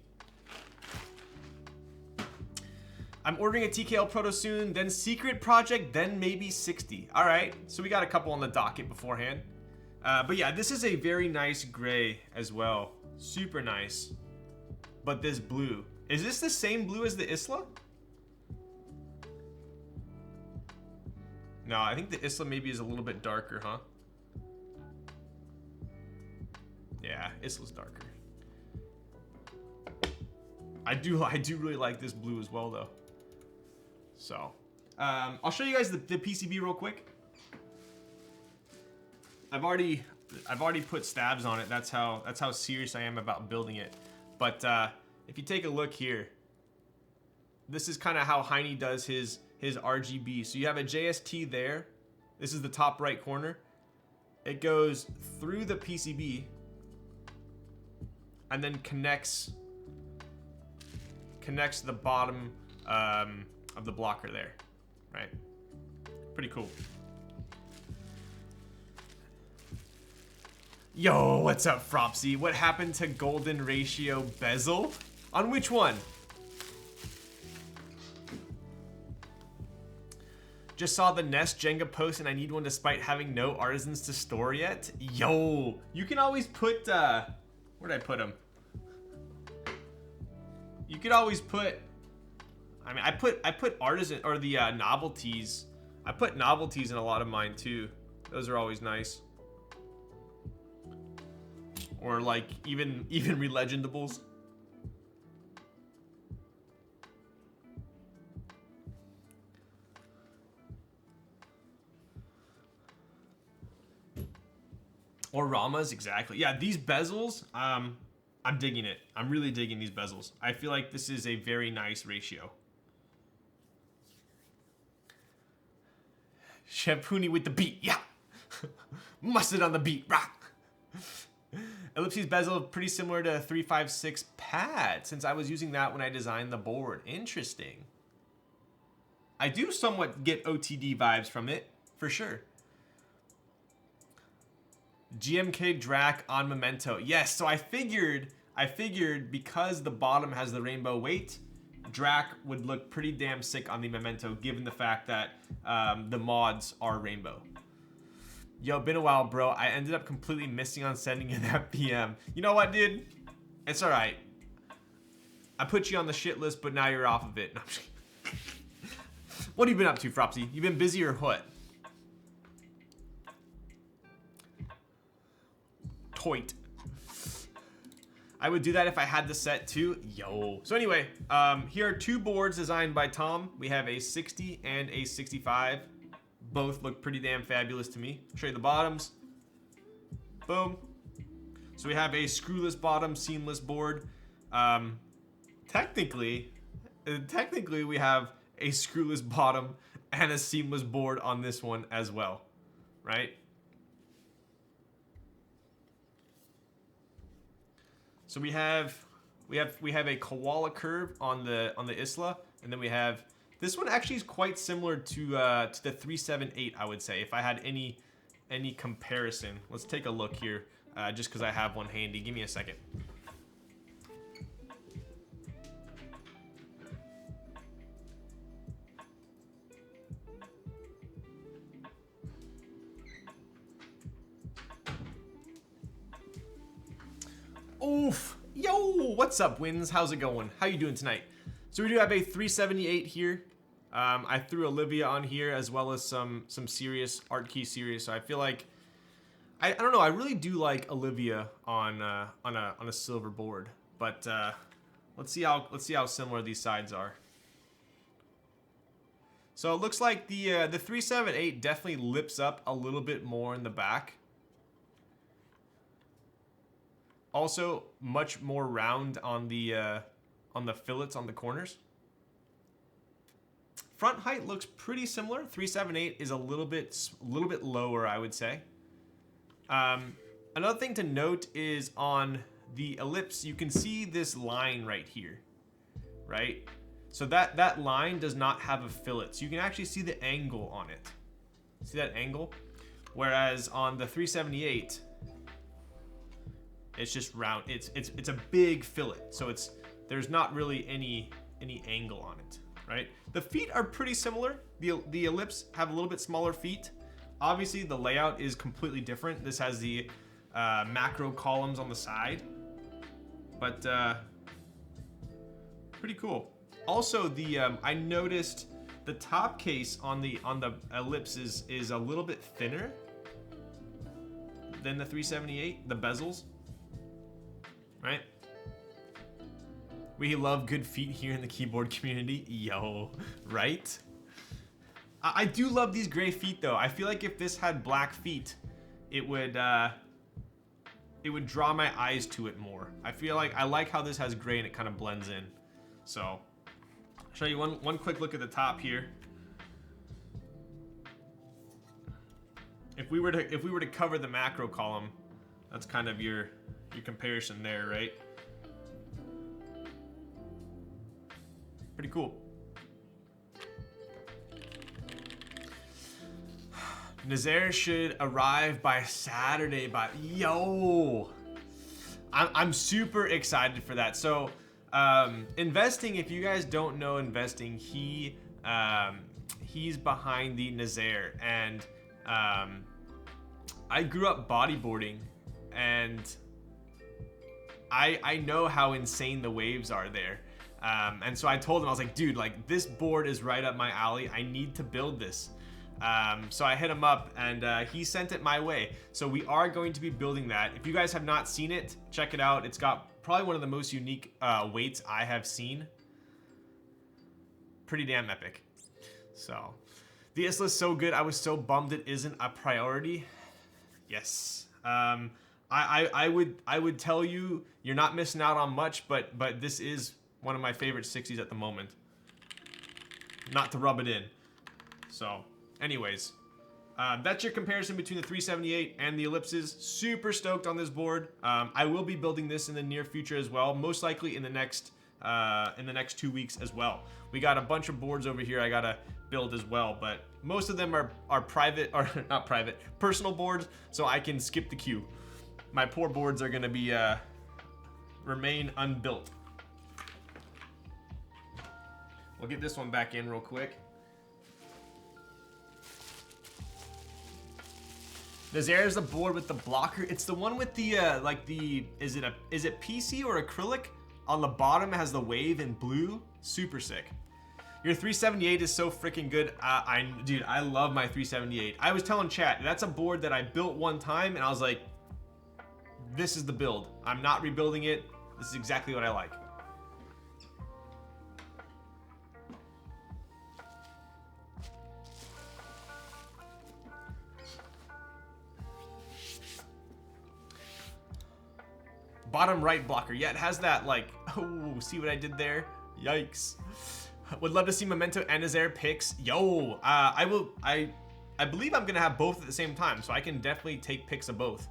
I'm ordering a TKL Proto soon, then Secret Project, then maybe 60. All right, so we got a couple on the docket beforehand. But yeah, this is a very nice gray as well. Super nice. But this blue. Is this the same blue as the Isla? No, I think the Isla maybe is a little bit darker, huh? Yeah, Isla's darker. I do really like this blue as well, though. So, I'll show you guys the PCB real quick. I've already put stabs on it. That's how serious I am about building it. But if you take a look here, this is kind of how Heine does his RGB. So you have a JST there. This is the top right corner. It goes through the PCB and then connects the bottom of the blocker there, right? Pretty cool. Yo, what's up, Fropsy? What happened to golden ratio bezel? On which one? Just saw the Nest Jenga post and I need one despite having no artisans to store yet. Yo, you can always put, where'd I put them? You could always put, I mean, I put artisan, or the novelties. I put novelties in a lot of mine too. Those are always nice. Or like even relegendables. Or Ramas, exactly. Yeah, these bezels, I'm digging it. I'm really digging these bezels. I feel like this is a very nice ratio. Shampoony with the beat, yeah. Mustard on the beat, rock. Ellipses bezel pretty similar to 356 pad, since I was using that when I designed the board. Interesting. I do somewhat get OTD vibes from it, for sure. GMK Drac on Memento. Yes, so I figured because the bottom has the rainbow weight, Drac would look pretty damn sick on the Memento, given the fact that the mods are rainbow. Yo, been a while, bro. I ended up completely missing on sending you that PM. You know what, dude? It's all right. I put you on the shit list, but now you're off of it. No, what have you been up to, Fropsy? You been busy or what? Toit. I would do that if I had the set too. Yo. So anyway, here are two boards designed by Tom. We have a 60 and a 65. Both look pretty damn fabulous to me. Show you the bottoms. Boom. So we have a screwless bottom, seamless board. Technically we have a screwless bottom and a seamless board on this one as well, right? So we have a koala curve on the Isla, and then we have this one actually is quite similar to the 378, I would say, if I had any comparison. Let's take a look here, just because I have one handy. Give me a second. Oof. Yo, what's up, Wins? How's it going? How you doing tonight? So we do have a 378 here. I threw Olivia on here as well as some serious art key series. So I feel like I don't know. I really do like Olivia on a silver board. But let's see how similar these sides are. So it looks like the 378 definitely lips up a little bit more in the back. Also, much more round on the fillets on the corners. Front height looks pretty similar. 378 is a little bit lower, I would say. Another thing to note is on the ellipse, you can see this line right here, right? So that line does not have a fillet, so you can actually see the angle on it. See that angle? Whereas on the 378, it's just round. It's a big fillet, so there's not really any angle on it, right? The feet are pretty similar. The ellipse have a little bit smaller feet. Obviously, the layout is completely different. This has the macro columns on the side, but pretty cool. Also, I noticed the top case on the ellipse is a little bit thinner than the 378. The bezels. Right? We love good feet here in the keyboard community. Yo, right? I do love these gray feet though. I feel like if this had black feet, it would draw my eyes to it more. I feel like I like how this has gray and it kind of blends in. So I'll show you one quick look at the top here. If we were to cover the macro column, that's kind of your comparison there, right? Pretty cool. Nazaire should arrive by Saturday. Yo, I'm super excited for that. So investing, if you guys don't know investing, he's behind the Nazaire, and I grew up bodyboarding, and I know how insane the waves are there. And so I told him, I was like, dude, like this board is right up my alley. I need to build this. So I hit him up, and he sent it my way. So we are going to be building that. If you guys have not seen it, check it out. It's got probably one of the most unique weights I have seen. Pretty damn epic. So the Isla is so good. I was so bummed it isn't a priority. Yes. I would tell you you're not missing out on much, but this is one of my favorite 60s at the moment. Not to rub it in. So anyways, that's your comparison between the 378 and the ellipses. Super stoked on this board. I will be building this in the near future as well, most likely in the next 2 weeks as well. We got a bunch of boards over here I gotta build as well, but most of them are private, or not private, personal boards, so I can skip the queue. My poor boards are gonna be remain unbuilt. We'll get this one back in real quick. Nazaire's the board with the blocker. It's the one with the is it PC or acrylic? On the bottom it has the wave in blue. Super sick. Your 378 is so freaking good. Dude, I love my 378. I was telling chat, that's a board that I built one time and I was like, this is the build. I'm not rebuilding it. This is exactly what I like. Bottom right blocker. Yeah, it has that like, oh, see what I did there? Yikes. Would love to see Memento and Nazaire picks. Yo, I believe I'm gonna have both at the same time, so I can definitely take pics of both.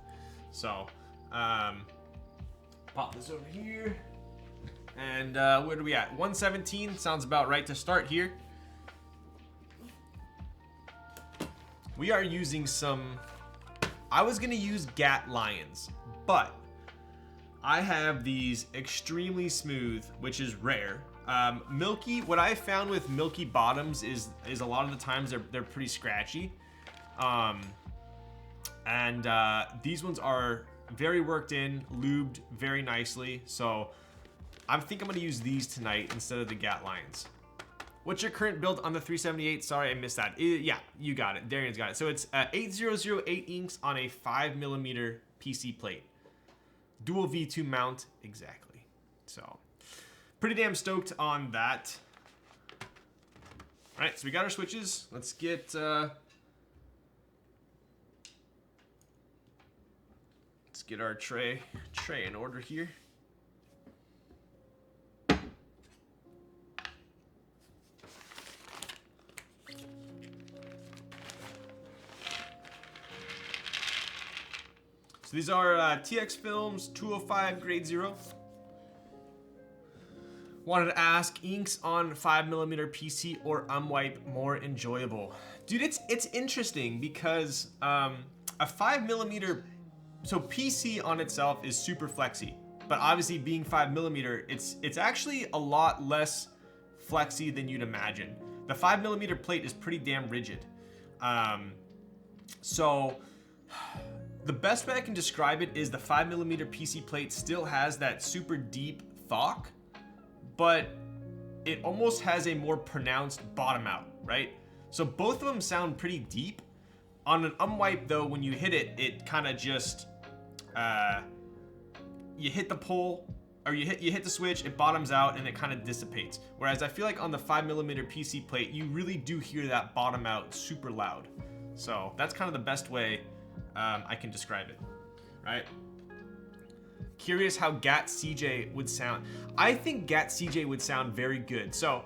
So, pop this over here. And where are we at? 117 sounds about right to start here. We are using some, I was gonna use Gat Lions, but I have these extremely smooth, which is rare. Milky, what I found with Milky bottoms is a lot of the times they're pretty scratchy. These ones are very worked in, lubed very nicely. So I think I'm gonna use these tonight instead of the Gat Lions. What's your current build on the 378? Sorry, I missed that. Yeah, you got it. Darian's got it. So it's 8008 inks on a 5mm PC plate. Dual V2 mount, exactly. So, pretty damn stoked on that. All right, so we got our switches. Let's get our tray in order here. So these are TX Films 205 grade 0. Wanted to ask, inks on 5mm PC or unwipe more enjoyable? Dude, it's interesting because a 5mm, so PC on itself is super flexy, but obviously being 5mm, it's actually a lot less flexy than you'd imagine. The 5mm plate is pretty damn rigid. So the best way I can describe it is the 5mm PC plate still has that super deep thock, but it almost has a more pronounced bottom out, right? So both of them sound pretty deep. On an unwipe though, when you hit it, it kind of just, you hit the pole, or you hit the switch, it bottoms out and it kind of dissipates. Whereas I feel like on the 5mm PC plate, you really do hear that bottom out super loud. So that's kind of the best way I can describe it, right? Curious how GAT CJ would sound. I think GAT CJ would sound very good. So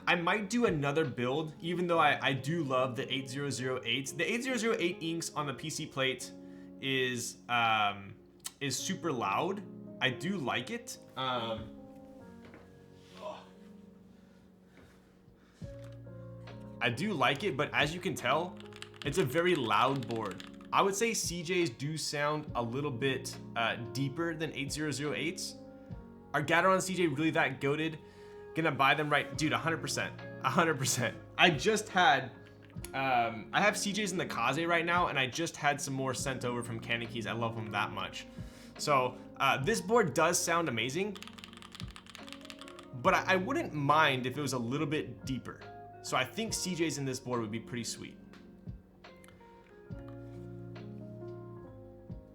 I might do another build, even though I do love the 8008. The 8008 inks on the PC plate is super loud. I do like it. I do like it, but as you can tell, it's a very loud board. I would say CJs do sound a little bit deeper than 8008s. Are Gateron CJ really that goated? Gonna buy them right? Dude, 100%. 100%. I just had, I have CJs in the Kaze right now, and I just had some more sent over from Candy Keys. I love them that much. So this board does sound amazing, but I wouldn't mind if it was a little bit deeper. So I think CJs in this board would be pretty sweet.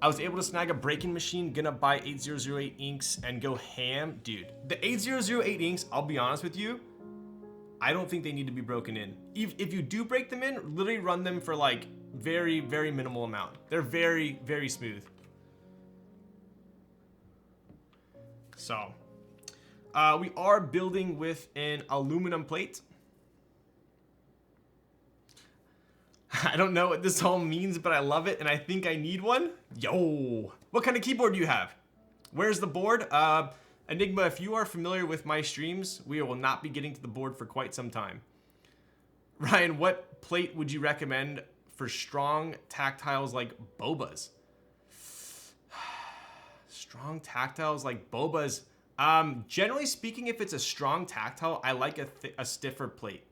I was able to snag a breaking machine, gonna buy 8008 inks and go ham. Dude, the 8008 inks, I'll be honest with you, I don't think they need to be broken in. If you do break them in, literally run them for like very, very minimal amount. They're very, very smooth. So, we are building with an aluminum plate. I don't know what this all means, but I love it, and I think I need one. Yo! What kind of keyboard do you have? Where's the board? Eniigma, if you are familiar with my streams, we will not be getting to the board for quite some time. Ryan, what plate would you recommend for strong tactiles like Boba's? Strong tactiles like Boba's. Generally speaking, if it's a strong tactile, I like a stiffer plate.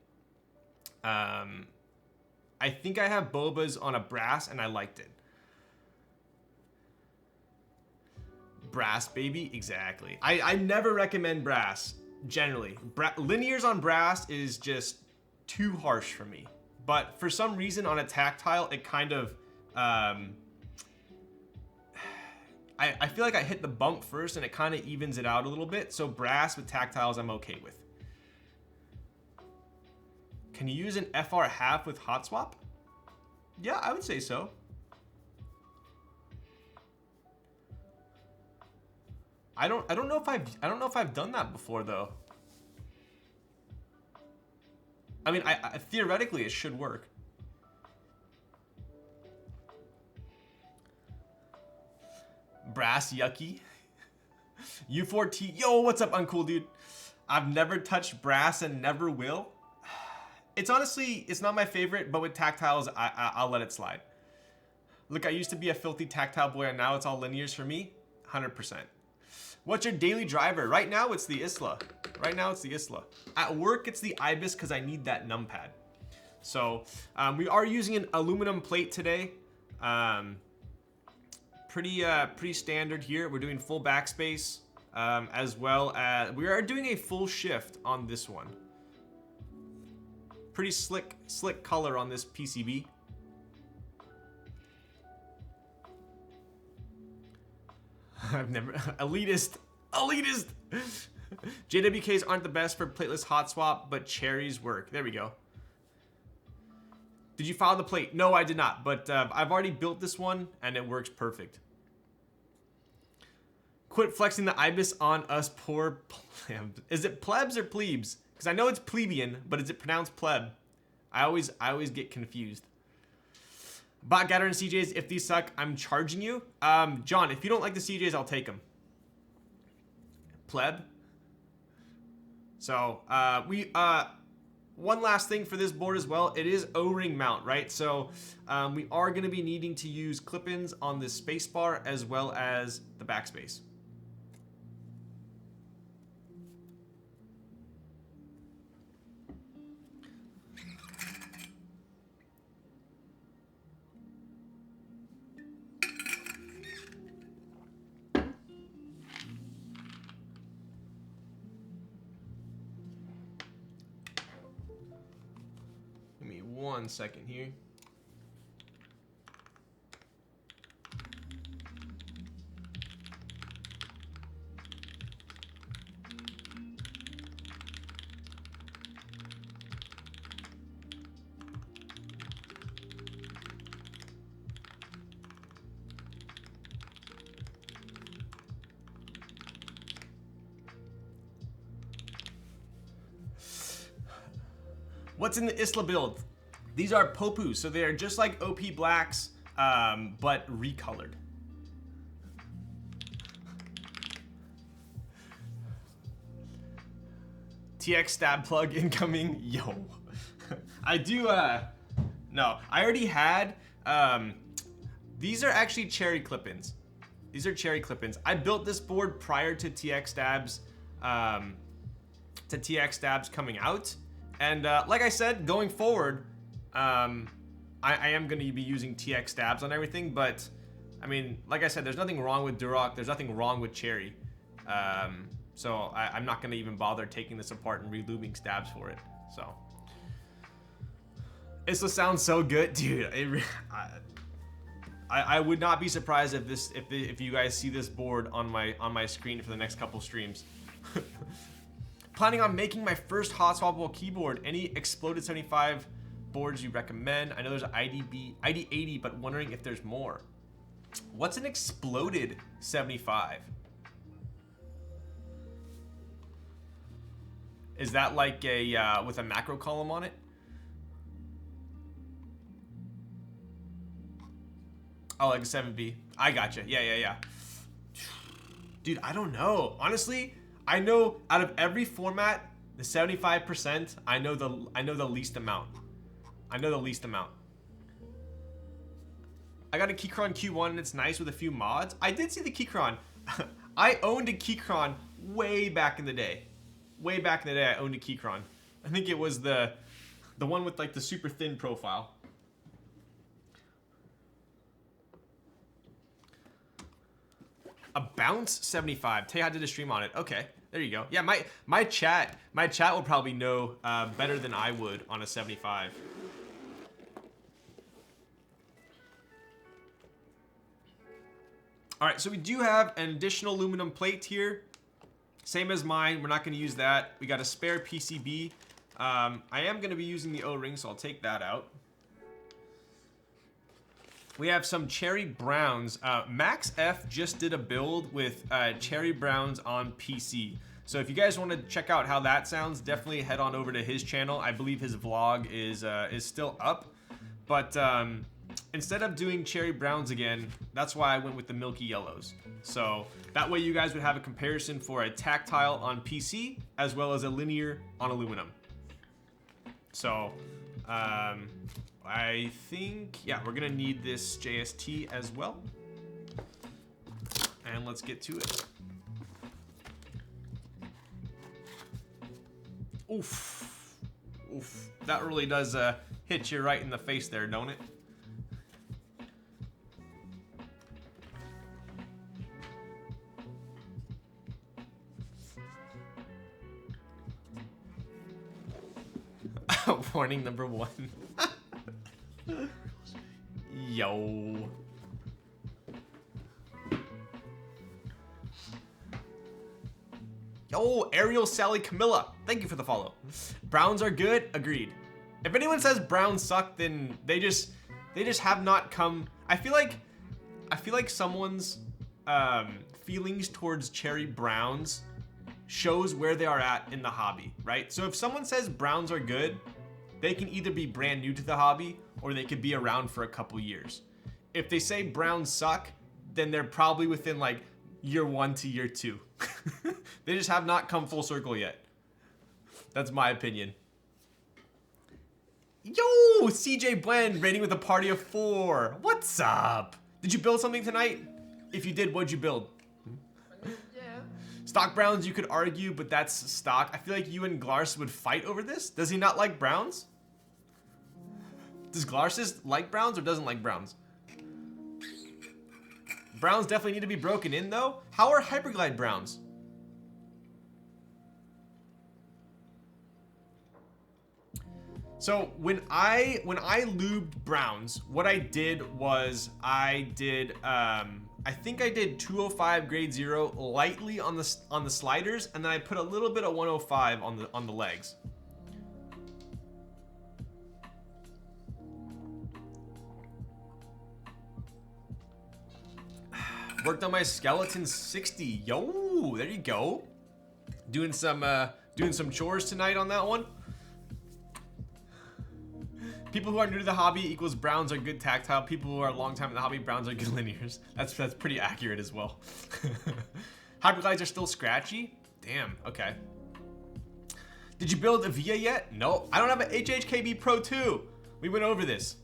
I think I have Boba's on a brass, and I liked it. Brass, baby, exactly. I never recommend brass, generally. Linears on brass is just too harsh for me. But for some reason on a tactile, it kind of, I feel like I hit the bump first, and it kind of evens it out a little bit. So brass with tactiles, I'm okay with. Can you use an FR half with hot swap? Yeah, I would say so. I don't know if I've done that before though. I mean, I theoretically it should work. Brass yucky. U4T. Yo, what's up, uncool dude? I've never touched brass and never will. It's honestly, it's not my favorite, but with tactiles, I'll let it slide. Look, I used to be a filthy tactile boy, and now it's all linears for me. 100%. What's your daily driver? Right now, it's the Isla. Right now, it's the Isla. At work, it's the Ibis because I need that numpad. So, we are using an aluminum plate today. Pretty standard here. We're doing full backspace, as well as we are doing a full shift on this one. Pretty slick color on this PCB. I've never elitist. JWKs aren't the best for plateless hot swap, but cherries work. There we go. Did you file the plate? No, I did not, but I've already built this one and it works perfect. Quit flexing the ibis on us poor plebs. Is it plebs or plebes? Because I know it's plebeian, but is it pronounced pleb? I always get confused. Bot Gateron CJs, if these suck, I'm charging you. John, if you don't like the CJs, I'll take them. Pleb. So, one last thing for this board as well. It is O-ring mount, right? So, we are going to be needing to use clip-ins on this spacebar as well as the backspace. Give me 1 second here. What's in the Isla build? These are Popus, so they are just like OP blacks, but recolored. TX stab plug incoming. Yo. I do, no, I already had, these are actually cherry clip-ins. These are cherry clip-ins. I built this board prior to TX stabs, coming out. And like I said, going forward, I am going to be using TX stabs on everything, but I mean, like I said, there's nothing wrong with Duroc. There's nothing wrong with cherry. So I'm not going to even bother taking this apart and relubing stabs for it. So Isla sounds so good, dude. I would not be surprised if you guys see this board on my screen for the next couple streams. Planning on making my first hot swappable keyboard. Any exploded 75 boards you recommend? I know there's ID80, but wondering if there's more. What's an exploded 75? Is that like a with a macro column on it? Oh, like a 7B. I gotcha. Yeah. Dude, I don't know. Honestly, I know out of every format, the 75%, I know the least amount. I know the least amount. I got a Keycron Q1 and it's nice with a few mods. I did see the Keycron. I owned a Keycron way back in the day. Way back in the day, I owned a Keycron. I think it was the one with like the super thin profile. A bounce 75. Teja did a stream on it. Okay, there you go. Yeah, my chat will probably know better than I would on a 75. All right, so we do have an additional aluminum plate here. Same as mine, we're not gonna use that. We got a spare PCB. I am gonna be using the O-ring, so I'll take that out. We have some cherry browns. Max F just did a build with cherry browns on PC. So if you guys want to check out how that sounds, definitely head on over to his channel. I believe his vlog is still up. But instead of doing cherry browns again, that's why I went with the Milky yellows. So that way you guys would have a comparison for a tactile on PC as well as a linear on aluminum. So I think, yeah, we're gonna need this JST as well. And let's get to it. Oof. Oof. That really does hit you right in the face there, don't it? Warning number 1. Yo. Yo, Ariel, Sally, Camilla. Thank you for the follow. Browns are good. Agreed. If anyone says browns suck, then they just have not come. I feel like someone's feelings towards cherry browns shows where they are at in the hobby, right? So if someone says browns are good, they can either be brand new to the hobby or they could be around for a couple years. If they say browns suck, then they're probably within like year 1 to year 2. They just have not come full circle yet. That's my opinion. Yo, CJ Blend raiding with a party of 4. What's up? Did you build something tonight? If you did, what'd you build? Stock browns, you could argue, but that's stock. I feel like you and Glars would fight over this. Does he not like browns? Does Glars like browns or doesn't like browns? Browns definitely need to be broken in though. How are Hyperglide browns? So when I lubed browns, what I did was I think I did 205 grade 0 lightly on the sliders, and then I put a little bit of 105 on the legs. Worked on my skeleton 60. Yo, there you go. Doing some chores tonight on that one. People who are new to the hobby equals browns are good tactile. People who are a long time in the hobby, browns are good linears. That's pretty accurate as well. Hyperglides are still scratchy? Damn, okay. Did you build a VIA yet? No, I don't have an HHKB Pro 2. We went over this.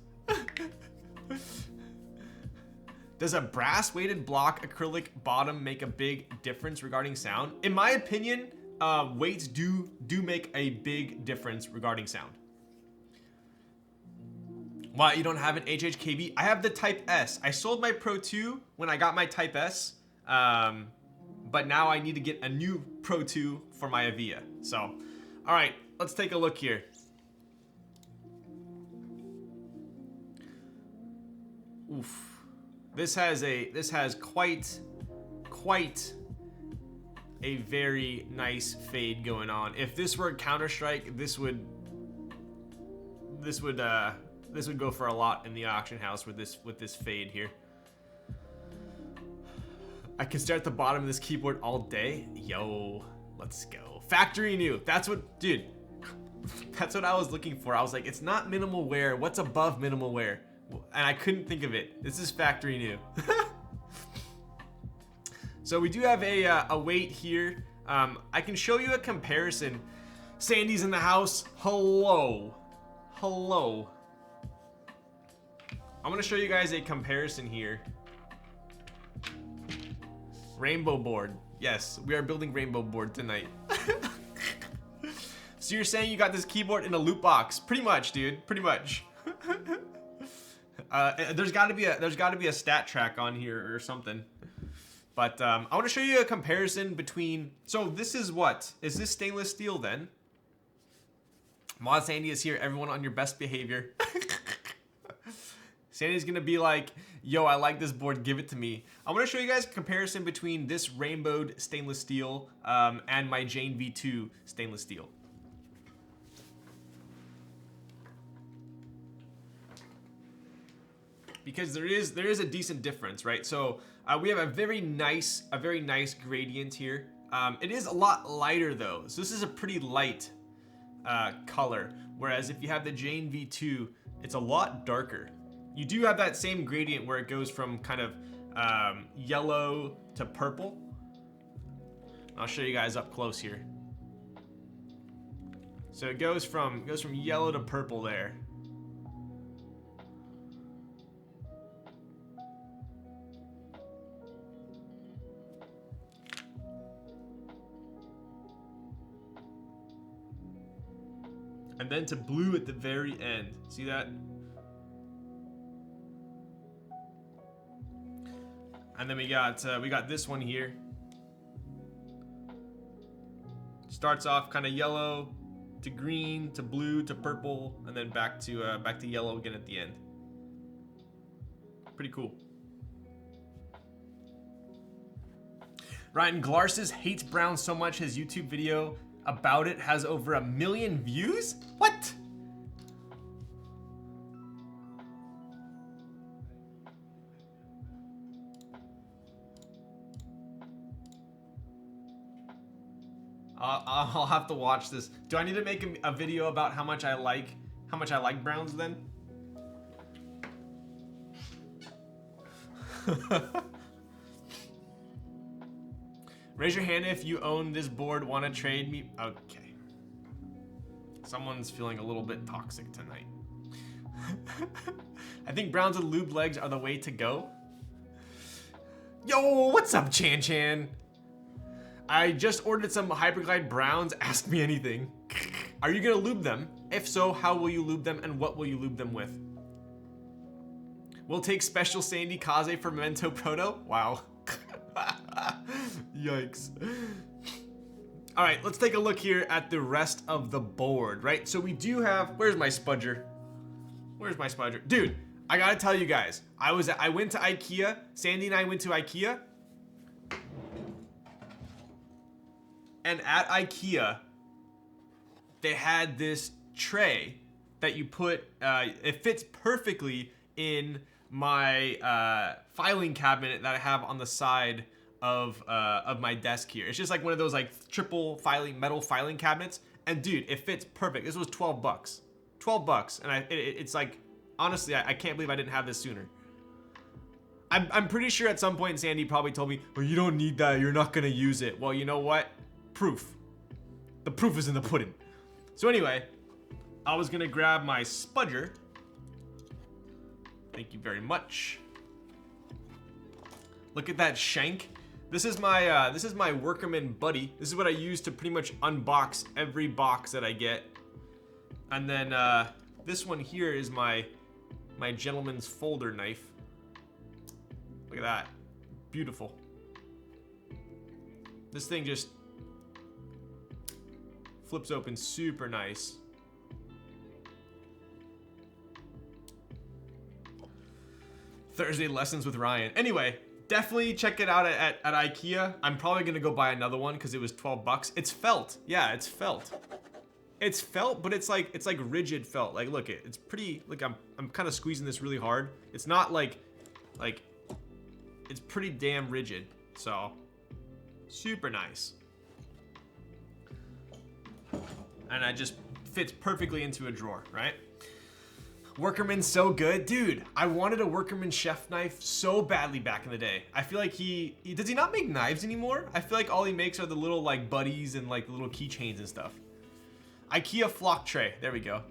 Does a brass weighted block acrylic bottom make a big difference regarding sound? In my opinion, weights do make a big difference regarding sound. Why you don't have an HHKB? I have the Type S. I sold my Pro 2 when I got my Type S, but now I need to get a new Pro 2 for my Avia. So, all right, let's take a look here. Oof. This has quite a very nice fade going on. If this were Counter-Strike, this would go for a lot in the auction house with this fade here. I can stare at the bottom of this keyboard all day. Yo, let's go. Factory new. That's what, dude. That's what I was looking for. I was like, it's not minimal wear. What's above minimal wear? And I couldn't think of it. This is factory new. So we do have a weight here. I can show you a comparison. Sandy's in the house. Hello. Hello. I'm gonna show you guys a comparison here. Rainbow board. Yes, we are building rainbow board tonight. So you're saying you got this keyboard in a loot box? Pretty much, dude. Pretty much. There's got to be a stat track on here or something. But I want to show you a comparison between. So this is what? Is this stainless steel then? Mod Sandy is here. Everyone on your best behavior. Sandy's gonna be like, yo, I like this board, give it to me. I'm gonna show you guys a comparison between this rainbowed stainless steel and my Jane V2 stainless steel. Because there is a decent difference, right? So we have a very nice gradient here. It is a lot lighter though, so this is a pretty light color. Whereas if you have the Jane V2, it's a lot darker. You do have that same gradient where it goes from kind of yellow to purple. I'll show you guys up close here. So it goes from yellow to purple there. And then to blue at the very end. See that? And then we got this one here. Starts off kind of yellow to green to blue to purple, and then back to yellow again at the end. Pretty cool. Ryan Glarses hates brown so much his YouTube video about it has over 1 million views? What? I'll have to watch this. Do I need to make a video about how much I like browns then? Raise your hand if you own this board, want to trade me. Okay. Someone's feeling a little bit toxic tonight. I think browns with lube legs are the way to go. Yo, what's up, Chan Chan? I just ordered some Hyperglide browns. Ask me anything. Are you gonna lube them? If so, how will you lube them and what will you lube them with? We'll take special Sandy Kaze for Memento Proto. Wow. Yikes. All right, let's take a look here at the rest of the board, right? So we do have, where's my spudger? Where's my spudger? Dude, I gotta tell you guys, I went to IKEA, Sandy and I went to IKEA, and at IKEA, they had this tray that you put, it fits perfectly in my filing cabinet that I have on the side of my desk here. It's just like one of those like triple metal filing cabinets. And dude, it fits perfect. This was 12 bucks. 12 bucks. And it's like, honestly, I can't believe I didn't have this sooner. I'm pretty sure at some point Sandy probably told me, well, you don't need that, you're not gonna use it. Well, you know what? Proof. The proof is in the pudding. So anyway, I was gonna grab my spudger. Thank you very much. Look at that shank. This is my Workerman buddy. This is what I use to pretty much unbox every box that I get. And then this one here is my gentleman's folder knife. Look at that. Beautiful. This thing just flips open super nice. Thursday lessons with Ryan. Anyway, definitely check it out at IKEA. I'm probably gonna go buy another one because it was 12 bucks. It's felt. Yeah, it's felt. It's felt, but it's like rigid felt. Like, look, it's pretty. Look, I'm kind of squeezing this really hard. It's not like it's pretty damn rigid. So super nice. And it just fits perfectly into a drawer, right? Workerman's so good. Dude, I wanted a Workerman chef knife so badly back in the day. I feel like does he not make knives anymore? I feel like all he makes are the little like buddies and like little keychains and stuff. IKEA flock tray. There we go.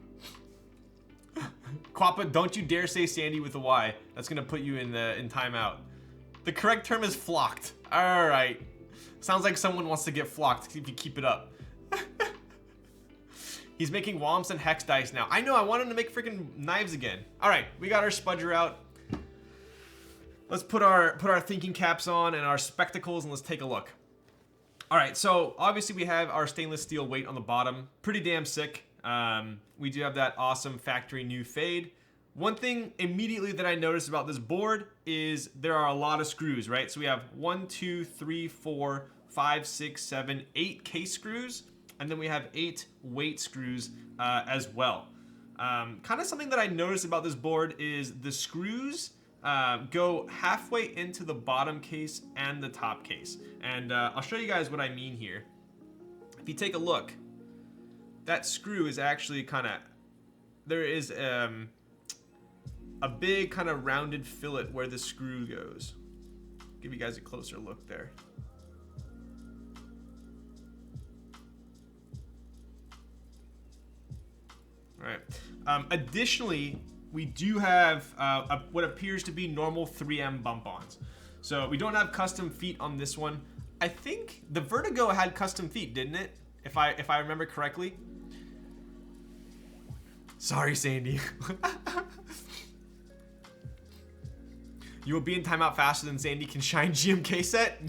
Quappa, don't you dare say Sandy with a Y. That's gonna put you in timeout. The correct term is flocked. All right. Sounds like someone wants to get flocked if you keep it up. He's making Womps and Hex dice now. I know, I want him to make freaking knives again. All right, we got our spudger out. Let's put our thinking caps on and our spectacles and let's take a look. All right, so obviously we have our stainless steel weight on the bottom. Pretty damn sick. We do have that awesome factory new fade. One thing immediately that I noticed about this board is there are a lot of screws, right? So we have 1, 2, 3, 4, 5, 6, 7, 8 case screws. And then we have 8 weight screws as well. Kind of something that I noticed about this board is the screws go halfway into the bottom case and the top case. And I'll show you guys what I mean here. If you take a look, that screw is actually kind of, there is a big kind of rounded fillet where the screw goes. Give you guys a closer look there. All right. Additionally, we do have what appears to be normal 3M bump-ons. So we don't have custom feet on this one. I think the Vertigo had custom feet, didn't it? If I remember correctly. Sorry, Sandy. You will be in timeout faster than Sandy can shine GMK set?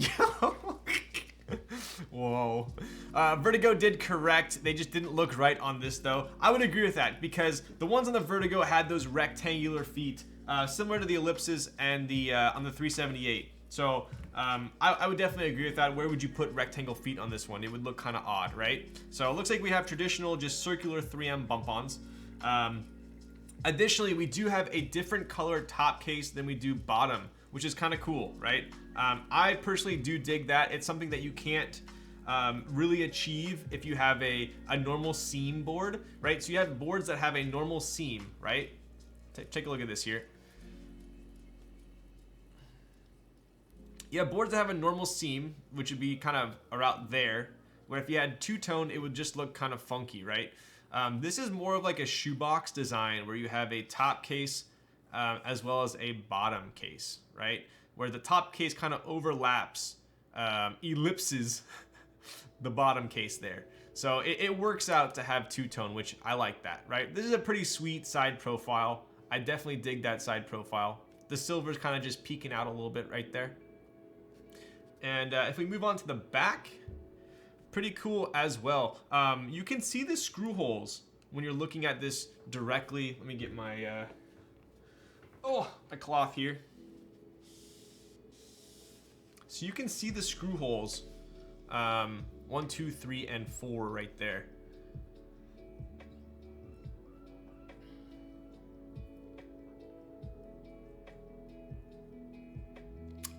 Whoa. Vertigo did correct. They just didn't look right on this though. I would agree with that because the ones on the Vertigo had those rectangular feet, similar to the ellipses and the on the 378. So I would definitely agree with that. Where would you put rectangle feet on this one? It would look kind of odd, right? So it looks like we have traditional, just circular 3M bump-ons. Additionally, we do have a different color top case than we do bottom, which is kind of cool, right? I personally do dig that. It's something that you can't really achieve if you have a normal seam board, right? So you have boards that have a normal seam, right? Take a look at this here. You have boards that have a normal seam, which would be kind of around there, where if you had two-tone, it would just look kind of funky, right? This is more of like a shoebox design where you have a top case as well as a bottom case, right? Where the top case kind of overlaps, ellipses the bottom case there. So it works out to have two-tone, which I like that, right? This is a pretty sweet side profile. I definitely dig that side profile. The silver's kind of just peeking out a little bit right there. And if we move on to the back, pretty cool as well. You can see the screw holes when you're looking at this directly. Let me get my my cloth here. So you can see the screw holes, 1, 2, 3, and 4 right there.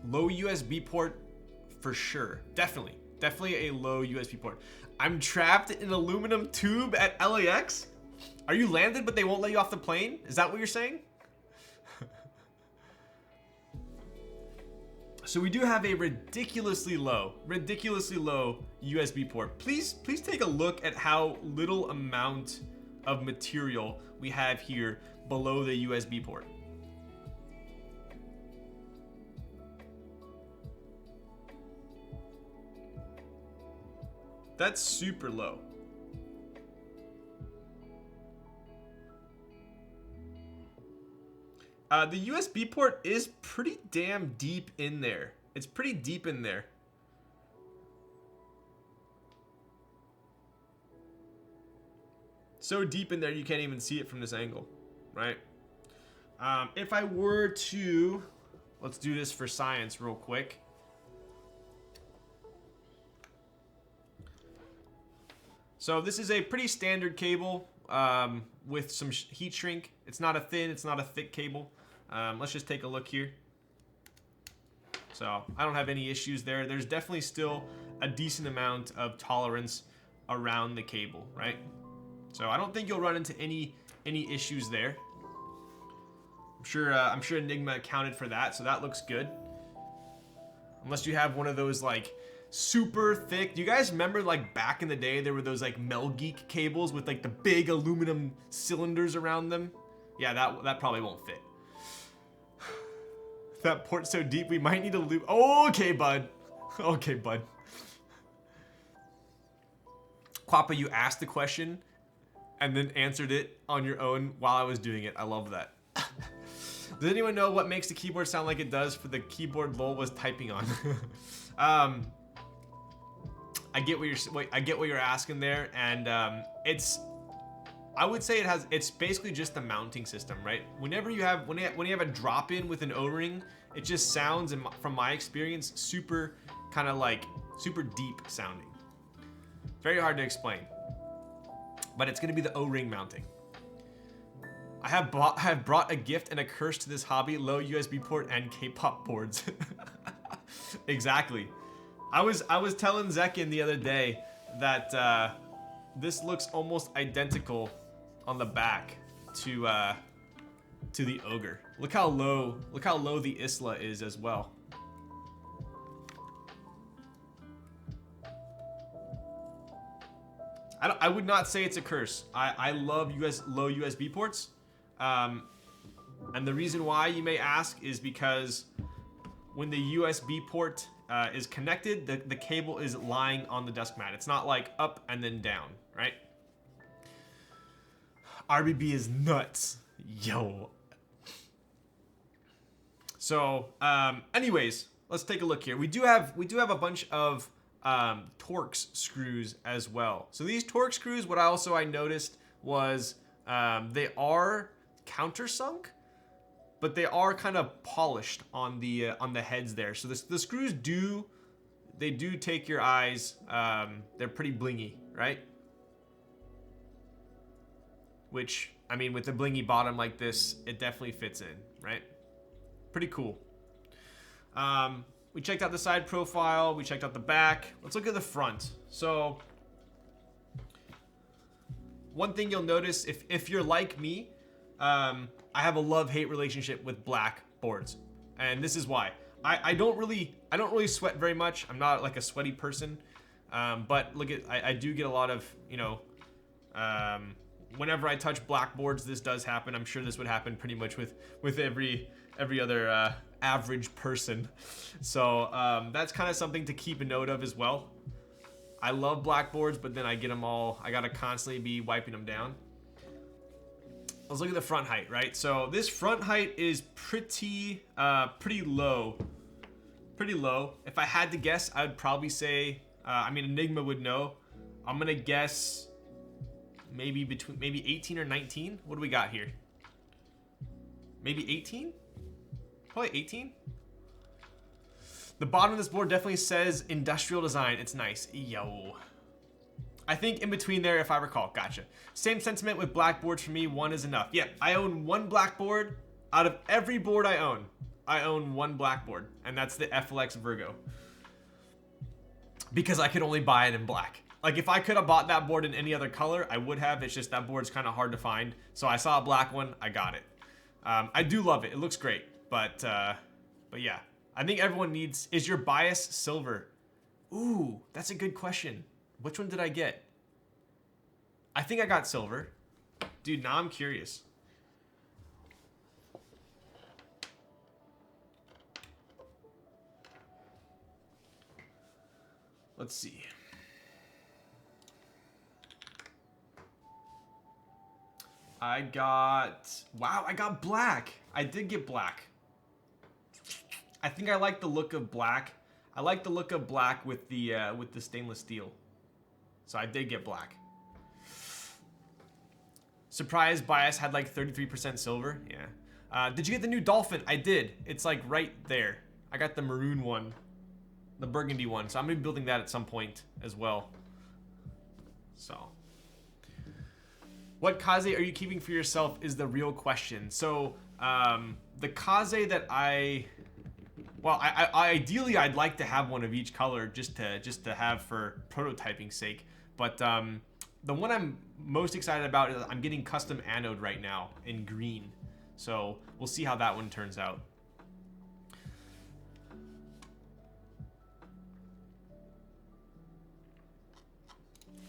Low USB port for sure. Definitely a low USB port. I'm trapped in aluminum tube at LAX. Are you landed but they won't let you off the plane? Is that what you're saying? So we do have a ridiculously low USB port. Please take a look at how little amount of material we have here below the USB port. That's super low. The USB port is pretty damn deep in there. It's pretty deep in there. So deep in there you can't even see it from this angle, right? If I were to, let's do this for science real quick. So this is a pretty standard cable with some heat shrink. It's not a thin, it's not a thick cable. Let's just take a look here. So I don't have any issues there. There's definitely still a decent amount of tolerance around the cable, right? So I don't think you'll run into any issues there. I'm sure Eniigma accounted for that, so that looks good. Unless you have one of those like super thick. Do you guys remember like back in the day there were those like Milky cables with like the big aluminum cylinders around them? Yeah, that probably won't fit. That port's so deep we might need a loop. Oh, okay, bud. Okay, bud. Quappa, you asked the question and then answered it on your own while I was doing it. I love that. Does anyone know what makes the keyboard sound like it does for the keyboard Lol was typing on? I get what you're asking there, and I would say it's basically just the mounting system, right? Whenever you have when you have a drop in with an O-ring, it just sounds, from my experience, super kind of like super deep sounding. Very hard to explain, but it's gonna be the O-ring mounting. I have brought a gift and a curse to this hobby: low USB port and K-pop boards. Exactly. I was telling Zekin the other day that this looks almost identical on the back to the Ogre. Look how low the Isla is as well. I would not say it's a curse. I love low USB ports. And the reason why, you may ask, is because when the USB port is connected, the cable is lying on the desk mat. It's not like up and then down, right? RBB is nuts. Yo. So, anyways, let's take a look here. We do have a bunch of Torx screws as well. So these Torx screws, what I noticed was they are countersunk, but they are kind of polished on the heads there. So the screws do take your eyes. They're pretty blingy, right? Which, I mean, with a blingy bottom like this, it definitely fits in, right? Pretty cool. We checked out the side profile. We checked out the back. Let's look at the front. So one thing you'll notice, if you're like me, I have a love-hate relationship with black boards, and this is why. I don't really sweat very much. I'm not like a sweaty person, but look at, I do get a lot of, you know, whenever I touch black boards, this does happen. I'm sure this would happen pretty much with every other average person. So that's kind of something to keep a note of as well. I love black boards, but then I get them all, I gotta constantly be wiping them down. Let's look at the front height, right? So this front height is pretty low. Pretty low. If I had to guess, I would probably say, I mean, Eniigma would know. I'm gonna guess maybe 18 or 19. What do we got here? Maybe 18? Probably 18. The bottom of this board definitely says industrial design. It's nice. Yo. I think in between there, if I recall. Gotcha. Same sentiment with black boards for me. One is enough. Yeah, I own one black board. Out of every board I own one black board, and that's the FLX Virgo. Because I could only buy it in black. Like if I could have bought that board in any other color, I would have. It's just that board's kind of hard to find. So I saw a black one, I got it. I do love it. It looks great. But yeah, I think everyone needs. Is your bias silver? Ooh, that's a good question. Which one did I get? I think I got silver. Dude, now I'm curious. Let's see. I got, wow, I got black. I did get black. I think I like the look of black. I like the look of black with the stainless steel. So I did get black. Surprise bias had like 33% silver. Yeah. Did you get the new dolphin? I did. It's like right there. I got the maroon one. The burgundy one. So I'm going to be building that at some point as well. So. What kaze are you keeping for yourself is the real question. So the kaze that I ideally I'd like to have one of each color just to have for prototyping sake. But the one I'm most excited about is I'm getting custom anode right now in green. So we'll see how that one turns out.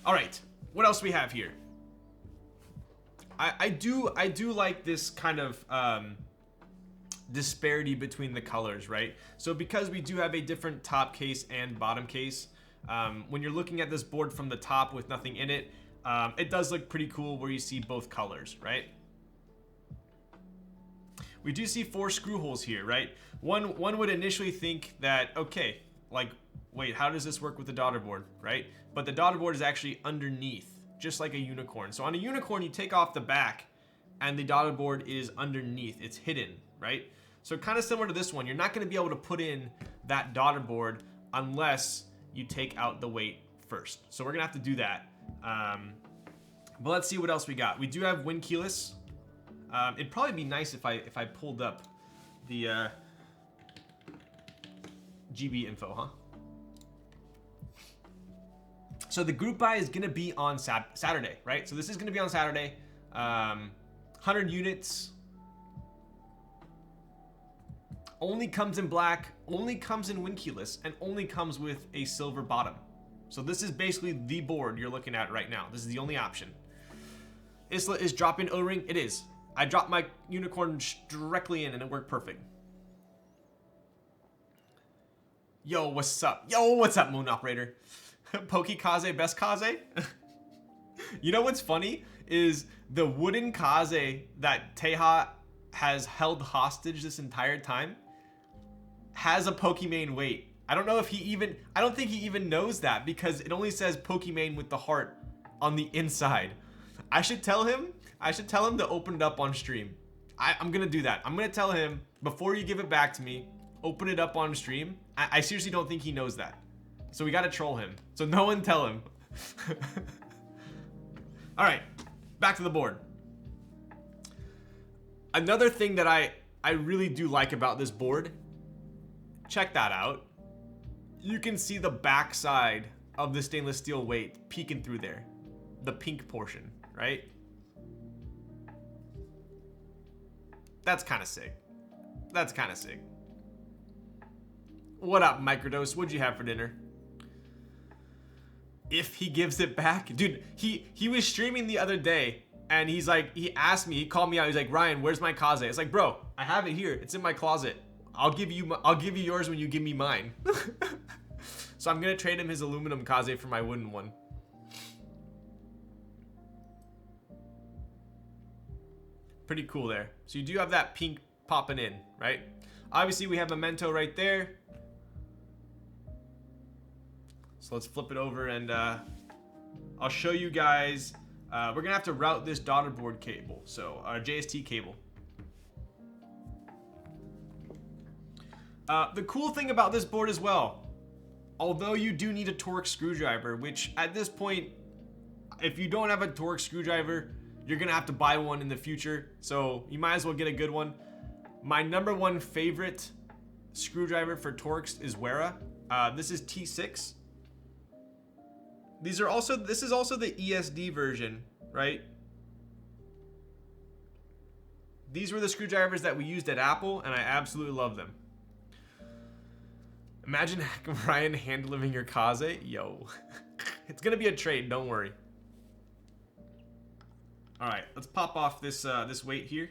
All right, what else we have here? I do like this kind of disparity between the colors, right? So because we do have a different top case and bottom case, when you're looking at this board from the top with nothing in it, it does look pretty cool where you see both colors, right? We do see 4 screw holes here, right? One would initially think that, okay, like, wait, how does this work with the daughter board, right? But the daughter board is actually underneath, just like a unicorn. So on a unicorn, you take off the back and the daughter board is underneath. It's hidden, right? So kind of similar to this one, you're not gonna be able to put in that daughter board unless you take out the weight first. So we're gonna have to do that. But let's see what else we got. We do have wind keyless. It'd probably be nice if I pulled up the GB info, huh? So the group buy is gonna be on Saturday, right? So this is gonna be on Saturday. 100 units. Only comes in black, only comes in wind keyless, and only comes with a silver bottom. So this is basically the board you're looking at right now. This is the only option. Isla is drop-in O-ring. It is. I dropped my unicorn directly in and it worked perfect. Yo, what's up? Yo, what's up, Moon Operator? Poke Kaze, best Kaze? You know what's funny is the wooden Kaze that Teha has held hostage this entire time has a Pokimane weight. I don't know if I don't think he even knows that because it only says Pokimane with the heart on the inside. I should tell him to open it up on stream. I'm gonna do that. I'm gonna tell him, before you give it back to me, open it up on stream. I seriously don't think he knows that. So we gotta troll him. So no one tell him. All right, back to the board. Another thing that I really do like about this board, check that out. You can see the back side of the stainless steel weight peeking through there. The pink portion, right? That's kind of sick. That's kind of sick. What up, Microdose? What'd you have for dinner? If he gives it back, dude, he was streaming the other day and he's like, he asked me, he called me out, he's like, Ryan, where's my Kaze? It's like, bro, I have it here. It's in my closet. I'll give you yours when you give me mine. So I'm gonna trade him his aluminum Kaze for my wooden one. Pretty cool there. So you do have that pink popping in, right? Obviously we have Memento right there. So let's flip it over and I'll show you guys. We're gonna have to route this daughter board cable, so our JST cable. The cool thing about this board as well, although you do need a Torx screwdriver, which at this point, if you don't have a Torx screwdriver, you're gonna have to buy one in the future, so you might as well get a good one. My #1 favorite screwdriver for Torx is Wera. This is T6. These are also, this is also the ESD version, right? These were the screwdrivers that we used at Apple, and I absolutely love them. Imagine Ryan hand-delivering your Kaze. Yo. It's gonna be a trade, don't worry. Alright, let's pop off this this weight here.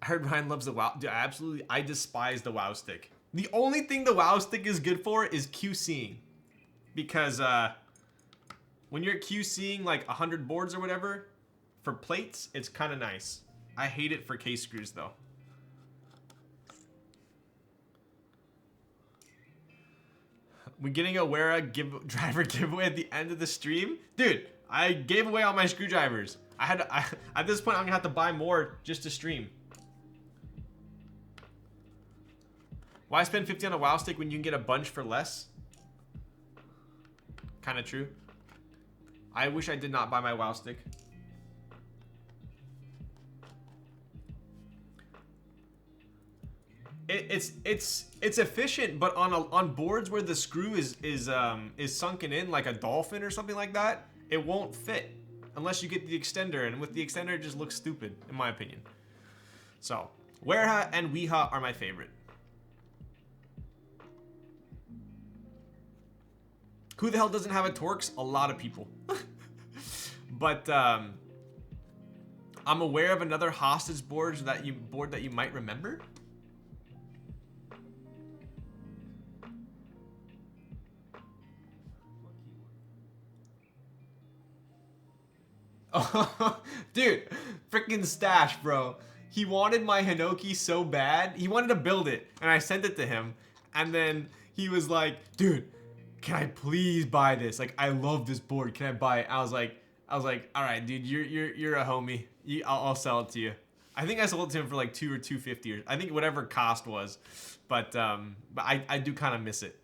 I heard Ryan loves the WoW. Dude, I despise the WoW stick. The only thing the WoW stick is good for is QCing. Because when you're QCing like 100 boards or whatever, for plates, it's kind of nice. I hate it for case screws though. We getting a Wera driver giveaway at the end of the stream? Dude, I gave away all my screwdrivers. At this point, I'm gonna have to buy more just to stream. Why spend 50 on a WoW stick when you can get a bunch for less? Kind of true. I wish I did not buy my WoW stick. It's efficient, but on boards where the screw is sunken in like a dolphin or something like that, it won't fit unless you get the extender, and with the extender it just looks stupid in my opinion. So Wera and Weha are my favorite. Who the hell doesn't have a Torx? A lot of people. But I'm aware of another hostage board that you might remember. Oh, dude, freaking Stash, bro. He wanted my Hinoki so bad. He wanted to build it, and I sent it to him. And then he was like, dude, can I please buy this? Like, I love this board. Can I buy it? I was like, all right, dude, you're a homie. I'll sell it to you. I think I sold it to him for like $2 or $2.50, or I think whatever cost was. But I do kind of miss it.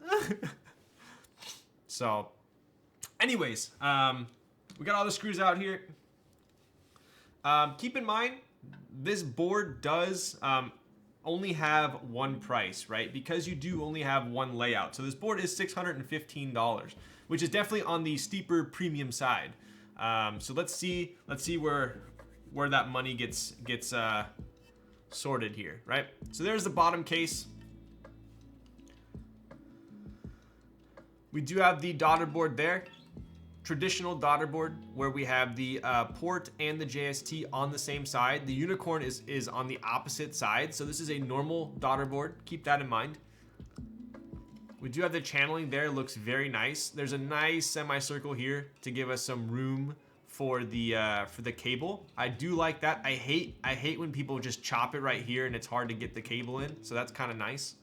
So, anyways, we got all the screws out here. Keep in mind, this board does only have one price, right? Because you do only have one layout. So this board is $615, which is definitely on the steeper premium side. So let's see where that money gets sorted here, right? So there's the bottom case. We do have the daughter board there. Traditional daughter board where we have the port and the JST on the same side. The unicorn is on the opposite side. So this is a normal daughter board. Keep that in mind. We do have the channeling there. Looks very nice. There's a nice semicircle here to give us some room for the cable. I do like that. I hate when people just chop it right here and it's hard to get the cable in. So that's kind of nice.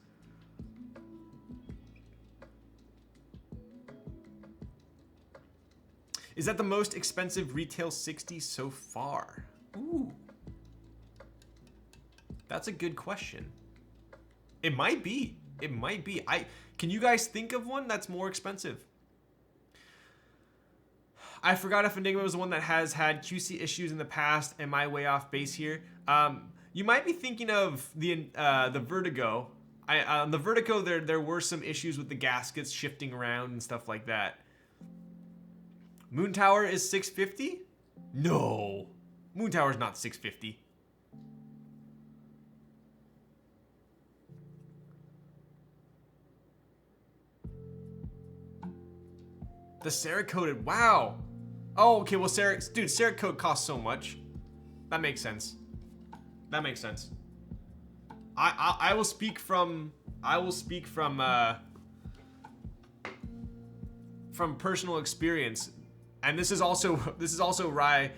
Is that the most expensive retail 60 so far? Ooh. That's a good question. It might be. It might be. Can you guys think of one that's more expensive? I forgot if Eniigma was the one that has had QC issues in the past. Am I way off base here? You might be thinking of the Vertigo. The Vertigo, there were some issues with the gaskets shifting around and stuff like that. Moon Tower is $650? No. Moon Tower's not $650. The Cerakoted, wow. Oh, okay, well, Cerakote costs so much. That makes sense. That makes sense. I will speak from personal experience. And this is also why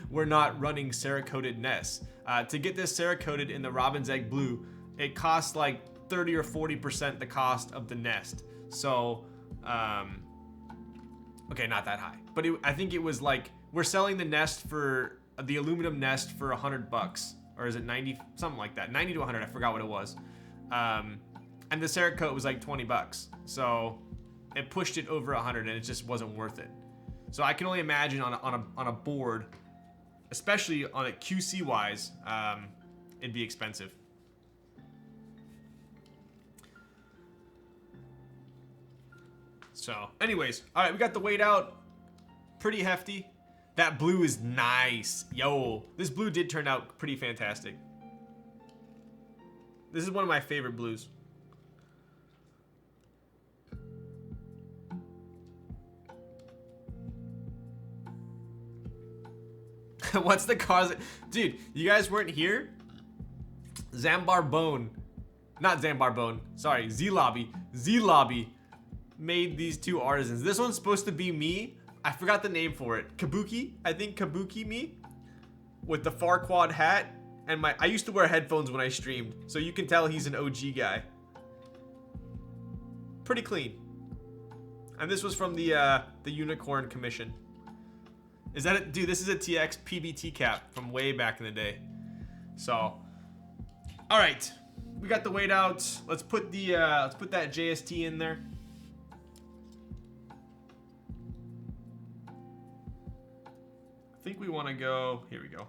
we're not running Cerakoted nests. To get this Cerakoted in the Robin's Egg Blue, it costs like 30 or 40% the cost of the nest. So, okay, not that high, but I think it was like we're selling the nest for the aluminum nest for $100, or is it 90, something like that, 90 to 100. I forgot what it was. And the Cerakote was like $20. So. It pushed it over 100 and it just wasn't worth it. So I can only imagine on a board, especially on a QC wise, it'd be expensive. So, anyways, all right, we got the weight out. Pretty hefty. That blue is nice. Yo, this blue did turn out pretty fantastic. This is one of my favorite blues. What's the cause? Dude, you guys weren't here? Zambar Bone. Not Zambar Bone. Sorry, Z-Lobby. Z-Lobby made these two artisans. This one's supposed to be me. I forgot the name for it. Kabuki? I think Kabuki me. With the Farquad hat. And I used to wear headphones when I streamed. So you can tell he's an OG guy. Pretty clean. And this was from the Unicorn Commission. Is that it? Dude, this is a TX PBT cap from way back in the day. So, all right, we got the weight out. Let's put that JST in there. I think we want to go. Here we go.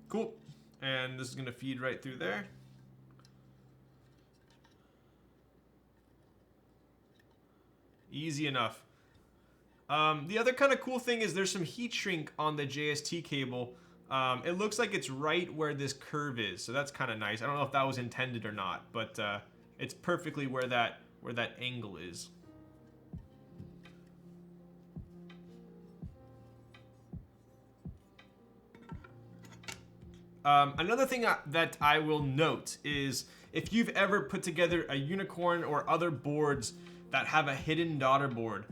Cool. And this is gonna feed right through there. Easy enough. The other kind of cool thing is there's some heat shrink on the JST cable. It looks like it's right where this curve is, so that's kind of nice. I don't know if that was intended or not, but it's perfectly where that angle is. Another thing that I will note is if you've ever put together a unicorn or other boards that have a hidden daughter board,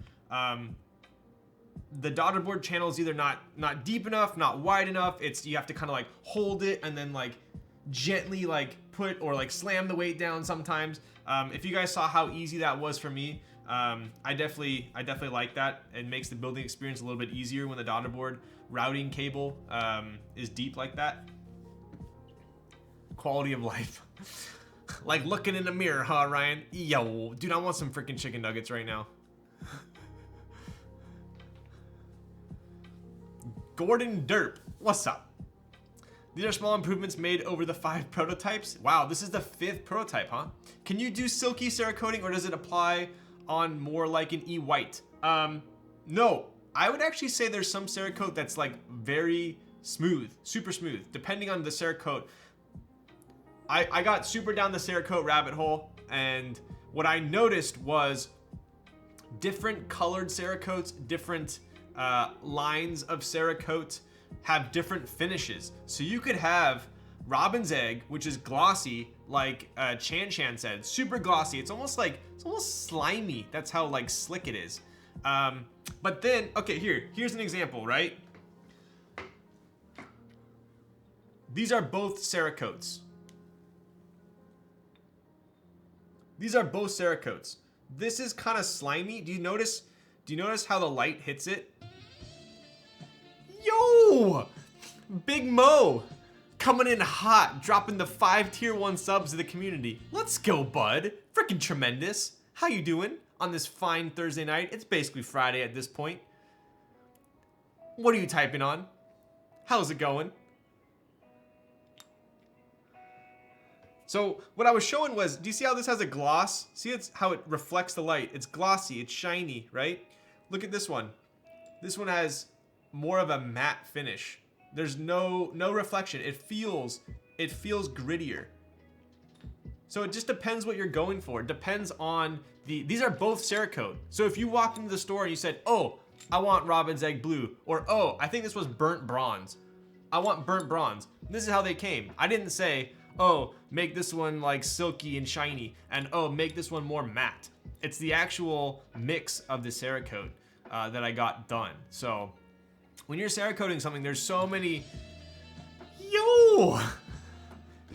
the daughter board channel is either not deep enough, not wide enough. You have to kind of like hold it and then like gently like put or like slam the weight down sometimes. If you guys saw how easy that was for me, I definitely like that. It makes the building experience a little bit easier when the daughter board routing cable is deep like that. Quality of life. Like looking in the mirror, huh, Ryan? Yo, dude, I want some freaking chicken nuggets right now. Gordon Derp, what's up? These are small improvements made over the 5 prototypes. Wow, this is the 5th prototype, huh? Can you do silky Cerakoting or does it apply on more like an E-white? No, I would actually say there's some Cerakote that's like very smooth, super smooth, depending on the Cerakote. I got super down the Cerakote rabbit hole, and what I noticed was different colored Cerakotes, different lines of Cerakote have different finishes. So you could have Robin's Egg, which is glossy, like Chan Chan said, super glossy. It's almost slimy. That's how like slick it is. But then, okay, here's an example, right? These are both Cerakotes. These are both Cerakotes. This is kind of slimy. Do you notice how the light hits it? Yo! Big Mo coming in hot, dropping the 5 tier 1 subs to the community. Let's go, bud. Freaking tremendous. How you doing on this fine Thursday night? It's basically Friday at this point. What are you typing on? How's it going? So what I was showing was, do you see how this has a gloss? See how it reflects the light? It's glossy, it's shiny, right? Look at this one. This one has more of a matte finish. There's no reflection. It feels grittier. So it just depends what you're going for. It depends on these are both Cerakote. So if you walked into the store and you said, oh, I want Robin's Egg Blue, or oh, I think this was burnt bronze. I want burnt bronze. This is how they came. I didn't say, oh, make this one like silky and shiny, and oh, make this one more matte. It's the actual mix of the Cerakote that I got done. So when you're Cerakoting something, there's so many. Yo!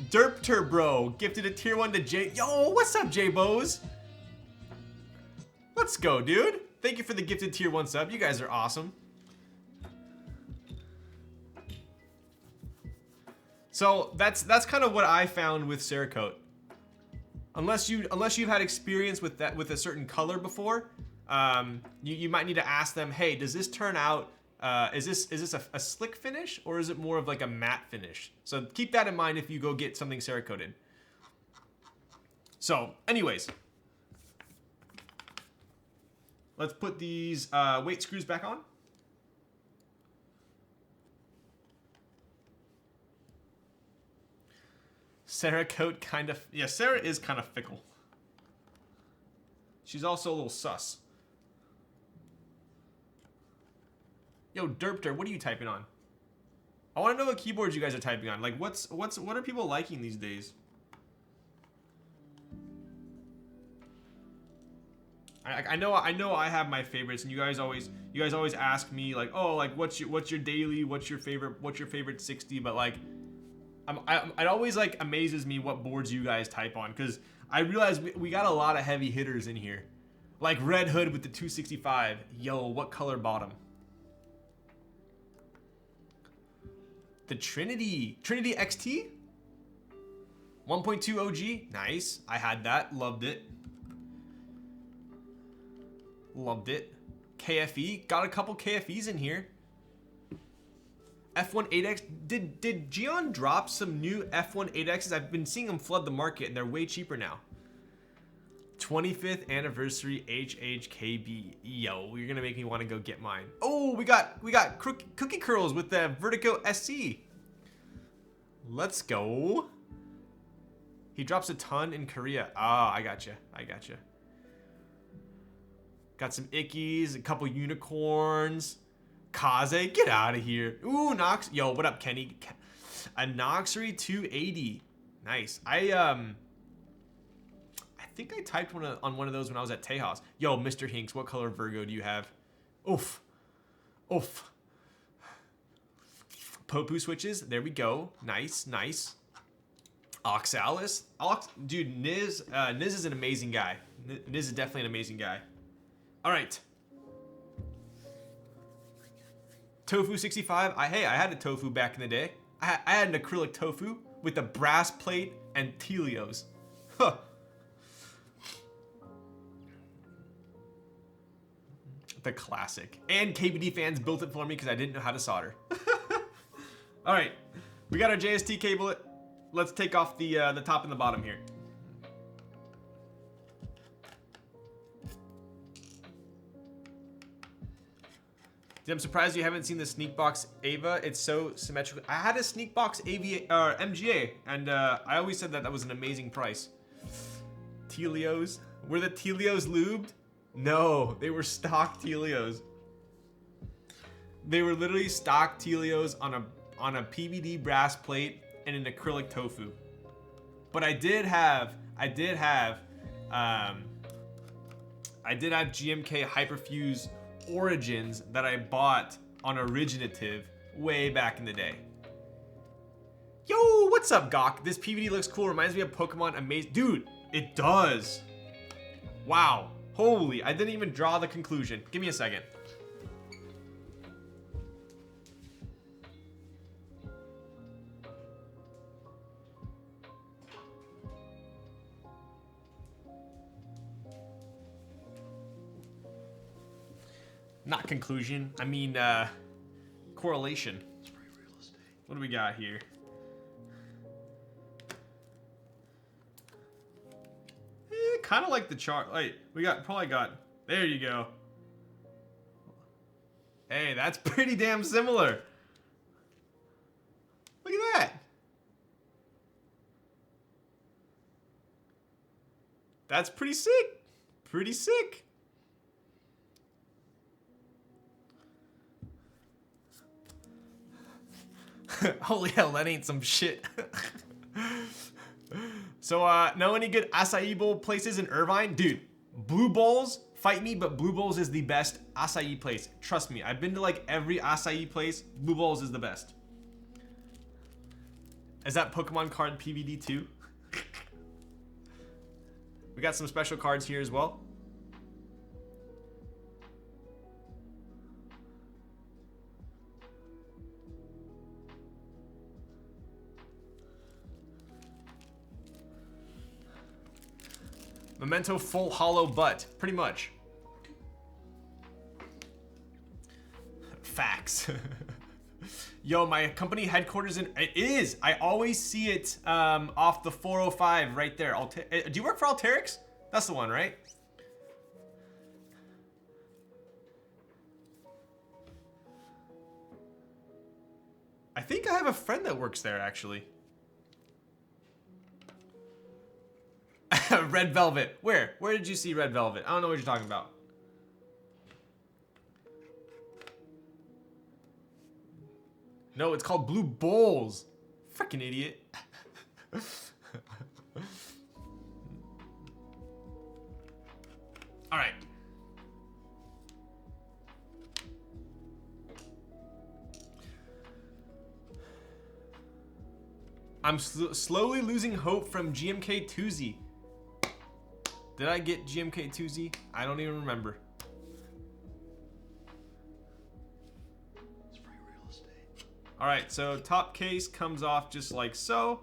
Derpter bro gifted a tier 1 to J. Yo, what's up, J-Bos? Let's go, dude. Thank you for the gifted tier 1 sub. You guys are awesome. So that's kind of what I found with Cerakote. Unless you've had experience with that with a certain color before, you might need to ask them, hey, does this turn out Is this a slick finish or is it more of like a matte finish? So keep that in mind if you go get something Cerakoted. So, anyways, let's put these weight screws back on. Cerakote kind of, yeah, Sarah is kind of fickle. She's also a little sus. Yo, Derpter, what are you typing on? I want to know what keyboards you guys are typing on. Like, what are people liking these days? I know I have my favorites, and you guys always ask me like, oh, like what's your daily, what's your favorite 60, but like it always like amazes me what boards you guys type on, because I realize we got a lot of heavy hitters in here, like Red Hood with the 265. Yo, what color bottom? The Trinity XT 1.2 OG, nice. I had that, loved it. Loved it. KFE, got a couple KFEs in here. F1 8X, did Gion drop some new F1 8Xs? I've been seeing them flood the market and they're way cheaper now. 25th anniversary HHKB. Yo, you're gonna make me want to go get mine. Oh, we got cookie curls with the Vertigo SC. Let's go. He drops a ton in Korea. Ah, I gotcha. Got some Ickies, a couple unicorns. Kaze, get out of here. Ooh, Nox. Yo, what up, Kenny? A Noxery 280. Nice. I think I typed on one of those when I was at Tejas. Yo, Mr. Hinks, what color Virgo do you have? Oof. Popu switches. There we go. Nice. Oxalis. Dude, Niz is an amazing guy. Niz is definitely an amazing guy. All right. Tofu 65. I had a Tofu back in the day. I had an acrylic Tofu with a brass plate and Telios. Huh. The classic. And KBD fans built it for me because I didn't know how to solder. All right, we got our JST cable. Let's take off the top and the bottom here. Dude, I'm surprised you haven't seen the Sneakbox Ava. It's so symmetrical. I had a Sneakbox MGA, and I always said that was an amazing price. Telios. Were the Telios lubed? No, they were stock Telios. They were literally stock Telios on a PVD brass plate and an acrylic Tofu. But I did have GMK Hyperfuse Origins that I bought on Originative way back in the day. Yo, what's up, Gawk? This PVD looks cool. Reminds me of Pokemon Amazing. Dude, it does. Wow. Holy, I didn't even draw the conclusion. Give me a second. Not conclusion, I mean correlation. What do we got here? Kind of like the chart. Wait, we probably got. There you go. Hey, that's pretty damn similar. Look at that. That's pretty sick. Pretty sick. Holy hell, that ain't some shit. So, know any good acai bowl places in Irvine? Dude, Blue Bowls, fight me, but Blue Bowls is the best acai place. Trust me, I've been to like every acai place. Blue Bowls is the best. Is that Pokemon card PVD too? We got some special cards here as well. Memento full hollow butt, pretty much. Facts. Yo, my company headquarters in it is. I always see it off the 405 right there. Do you work for Alteryx? That's the one, right? I think I have a friend that works there actually. Red Velvet. Where? Where did you see Red Velvet? I don't know what you're talking about. No, it's called Blue Bowls. Freaking idiot. All right. I'm slowly losing hope from GMK 2Z. Did I get GMK 2Z? I don't even remember. It's free real estate. All right, so top case comes off just like so.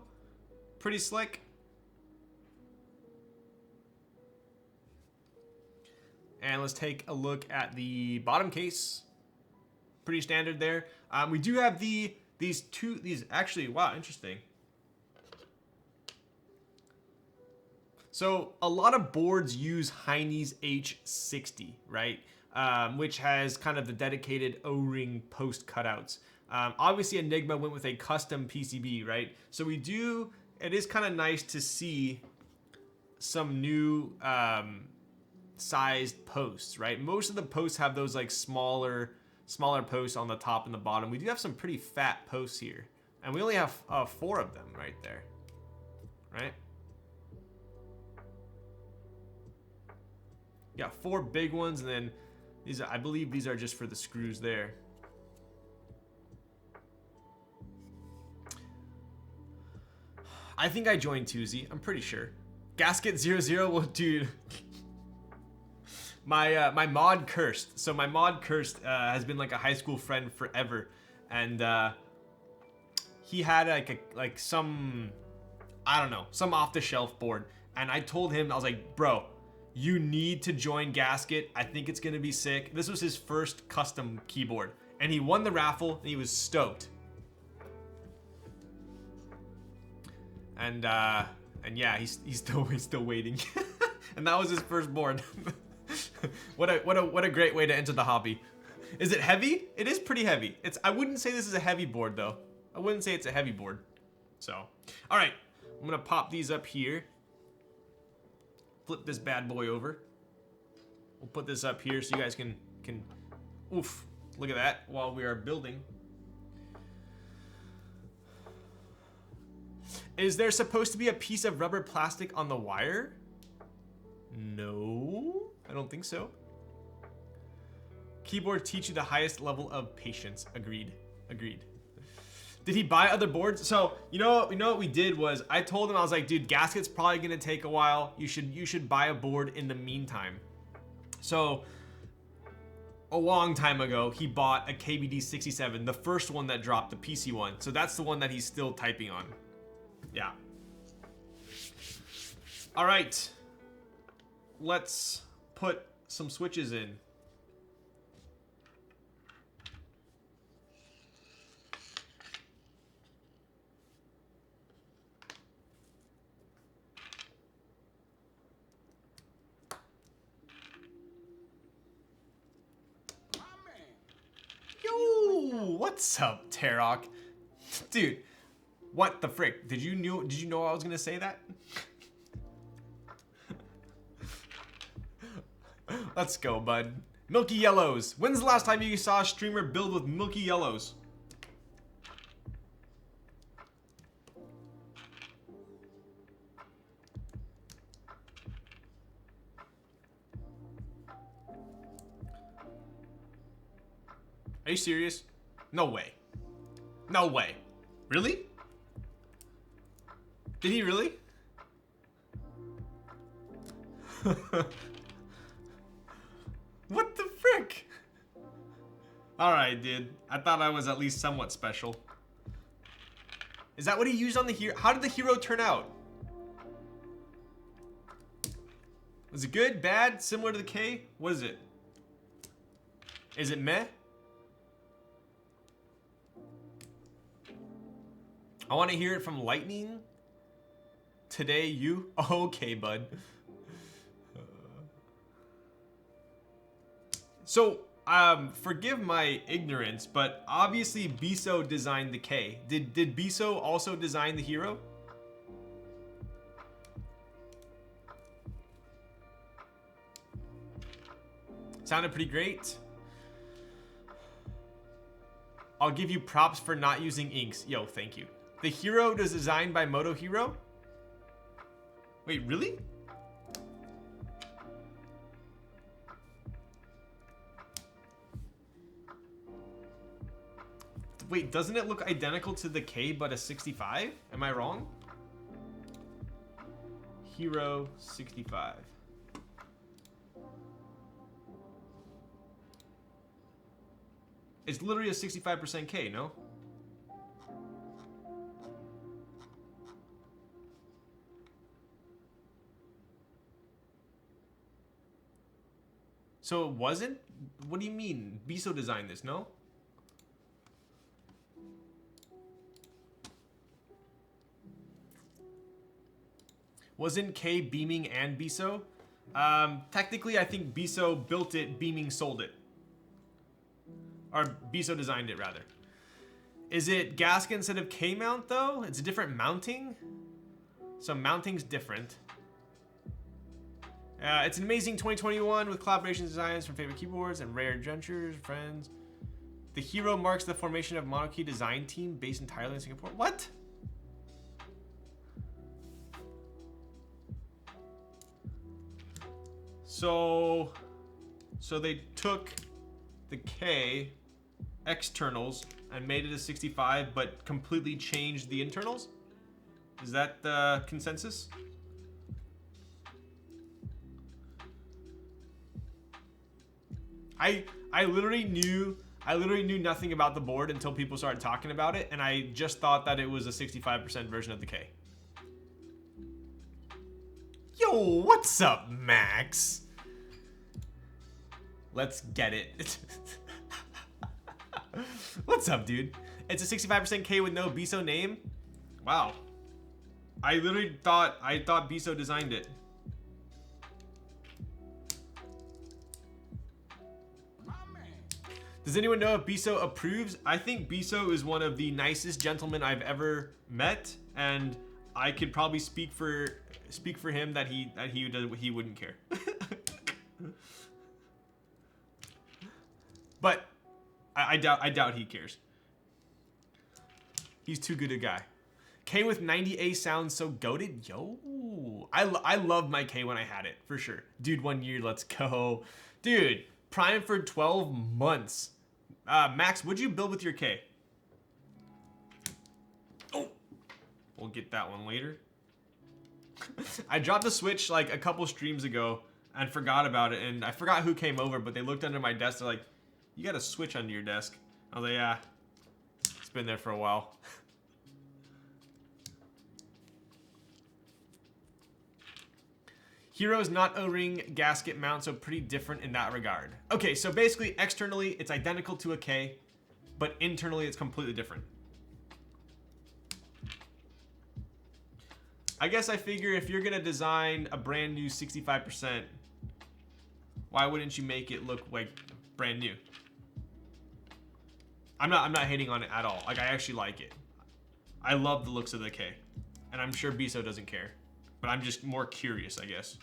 Pretty slick. And let's take a look at the bottom case. Pretty standard there. We do have these actually, wow, interesting. So a lot of boards use Heine's H60, right? Which has kind of the dedicated O-ring post cutouts. Obviously Eniigma went with a custom PCB, right? So it is kind of nice to see some new sized posts, right? Most of the posts have those like smaller posts on the top and the bottom. We do have some pretty fat posts here. And we only have 4 of them right there, right? Yeah, 4 big ones, and then these I believe these are just for the screws there. I think I joined Tuesday. I'm pretty sure. Gasket 00. Well, dude, my mod Cursed. So my mod Cursed has been like a high school friend forever, and he had like some, I don't know, some off the shelf board, and I told him, I was like, bro, you need to join Gasket. I think it's gonna be sick. This was his first custom keyboard, and he won the raffle, and he was stoked. And yeah, he's still waiting. And that was his first board. What a great way to enter the hobby. Is it heavy? It is pretty heavy. I wouldn't say this is a heavy board though. I wouldn't say it's a heavy board. So, all right, I'm gonna pop these up here. Flip this bad boy over. We'll put this up here so you guys can oof, look at that while we are building. Is there supposed to be a piece of rubber plastic on the wire? No, I don't think so. Keyboard teach you the highest level of patience. Agreed. Did he buy other boards? So you know what we did was I told him, I was like, dude, Gasket's probably gonna take a while. You should buy a board in the meantime. So a long time ago, he bought a KBD 67, the first one that dropped, the PC one. So that's the one that he's still typing on. Yeah. All right. Let's put some switches in. Yo, what's up, Tarok? Dude, what the frick? Did you know I was gonna say that? Let's go, bud. Milky yellows. When's the last time you saw a streamer build with milky yellows? Are you serious? No way. No way. Really? Did he really? What the frick? Alright, dude. I thought I was at least somewhat special. Is that what he used on the hero? How did the hero turn out? Was it good? Bad? Similar to the K? What is it? Is it meh? I want to hear it from Lightning. Today, you? Okay, bud. So, forgive my ignorance, but obviously Biso designed the K. Did Biso also design the hero? Sounded pretty great. I'll give you props for not using inks. Yo, thank you. The hero is designed by Moto Hero? Wait, really? Wait, doesn't it look identical to the K but a 65? Am I wrong? Hero 65. It's literally a 65% K, no? So it wasn't? What do you mean? Biso designed this, no? Wasn't K beaming and Biso? Technically, I think Biso built it, beaming sold it. Or Biso designed it, rather. Is it gasket instead of K mount, though? It's a different mounting? So mounting's different. It's an amazing 2021 with collaboration designs from favorite keyboards and rare adventures, friends. The hero marks the formation of Monarchy design team based entirely in Singapore. What? So they took the K externals and made it a 65, but completely changed the internals? Is that the consensus? I literally knew nothing about the board until people started talking about it, and I just thought that it was a 65% version of the K. Yo, what's up, Max? Let's get it. What's up, dude? It's a 65% K with no Biso name? Wow. I literally thought Biso designed it. Does anyone know if Biso approves? I think Biso is one of the nicest gentlemen I've ever met, and I could probably speak for him that he wouldn't care. But I doubt he cares. He's too good a guy. K with 90A sounds so goated. Yo, I love my K when I had it, for sure. Dude, 1 year, let's go. Dude, Prime for 12 months. Max, what'd you build with your K? Oh, we'll get that one later. I dropped the Switch like a couple streams ago and forgot about it, and I forgot who came over, but they looked under my desk. They're like, you got a Switch under your desk. I was like, yeah, it's been there for a while. Hero's not O-ring gasket mount, so pretty different in that regard. Okay, so basically, externally, it's identical to a K, but internally, it's completely different. I guess I figure if you're gonna design a brand new 65%, why wouldn't you make it look like brand new? I'm not hating on it at all. Like, I actually like it. I love the looks of the K, and I'm sure Biso doesn't care. But I'm just more curious, I guess.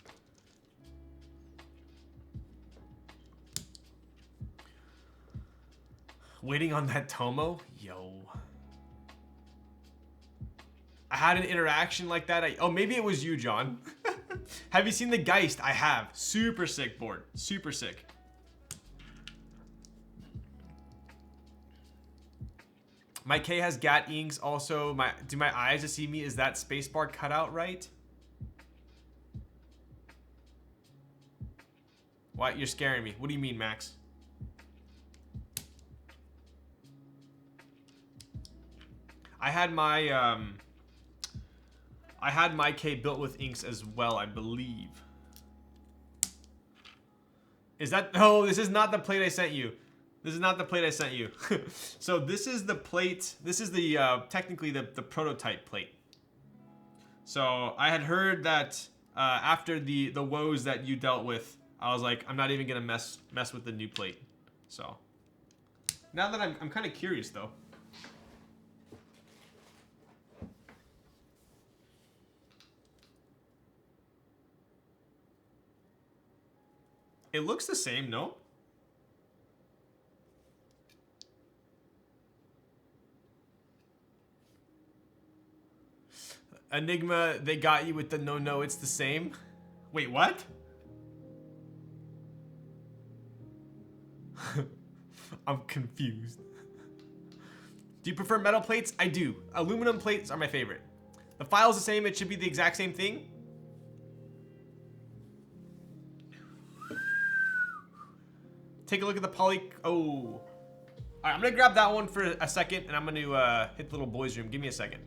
Waiting on that Tomo? Yo. I had an interaction like that. Oh, maybe it was you, John. Have you seen the Geist? I have. Super sick board. Super sick. My K has Gat inks. Also, do my eyes deceive me? Is that spacebar cut out right? What? You're scaring me. What do you mean, Max? I had my K built with inks as well, I believe. Is that? No, this is not the plate I sent you. This is not the plate I sent you. So this is the plate. This is the technically the prototype plate. So I had heard that after the woes that you dealt with, I was like, I'm not even gonna mess with the new plate. So now that I'm kind of curious though. It looks the same, no? Eniigma, they got you with the no, it's the same. Wait, what? I'm confused. Do you prefer metal plates? I do. Aluminum plates are my favorite. The file's the same, it should be the exact same thing. Take a look at the poly. Oh. All right, I'm gonna grab that one for a second, and I'm gonna hit the little boys' room. Give me a second.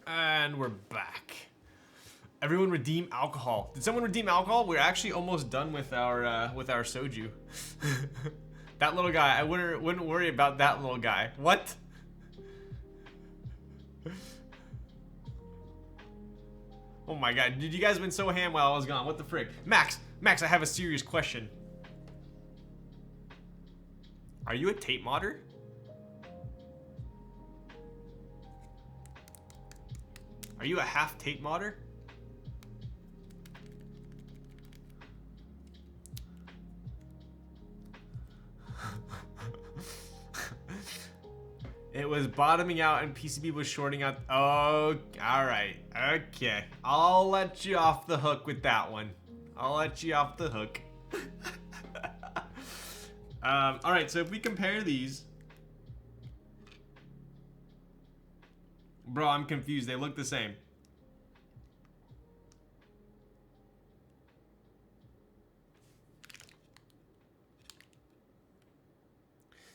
And we're back. Everyone redeem alcohol. Did someone redeem alcohol? We're actually almost done with our soju. That little guy. I wouldn't worry about that little guy. What? Oh my god, dude, you guys have been so ham while I was gone. What the frick? Max, I have a serious question. Are you a tape modder? Are you a half tape modder? It was bottoming out and PCB was shorting out. Oh, all right. Okay. I'll let you off the hook with that one. I'll let you off the hook. All right, so if we compare these. Bro, I'm confused. They look the same.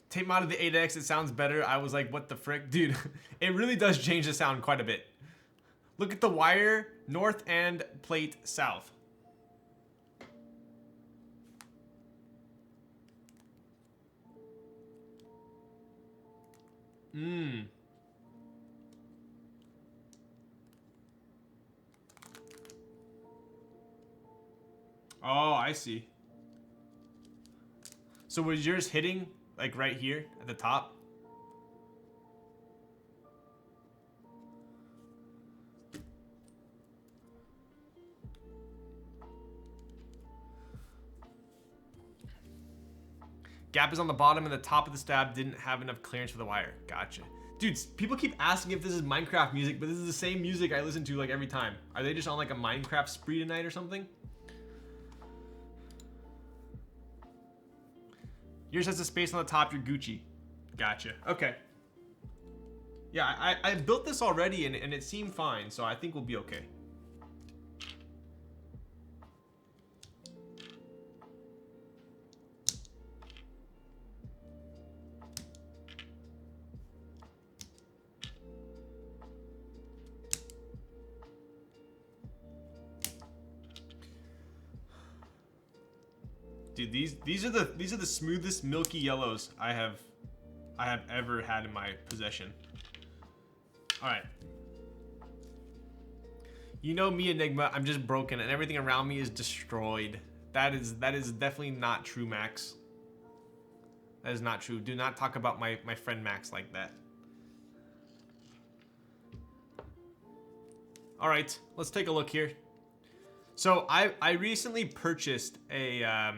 Tape modded the 8X, it sounds better. I was like, what the frick? Dude, it really does change the sound quite a bit. Look at the wire, north and plate south. Oh, I see. So was yours hitting like right here at the top? Gap is on the bottom and the top of the stab didn't have enough clearance for the wire. Gotcha. Dude, people keep asking if this is Minecraft music, but this is the same music I listen to like every time. Are they just on like a Minecraft spree tonight or something? Yours has a space on the top, you're Gucci. Gotcha. Okay. Yeah, I built this already and it seemed fine, so I think we'll be okay. dude. These are the smoothest milky yellows I have ever had in my possession. All right. You know me, Eniigma. I'm just broken, and everything around me is destroyed. That is definitely not true, Max. That is not true. Do not talk about my friend Max like that. All right, let's take a look here. So I recently purchased a.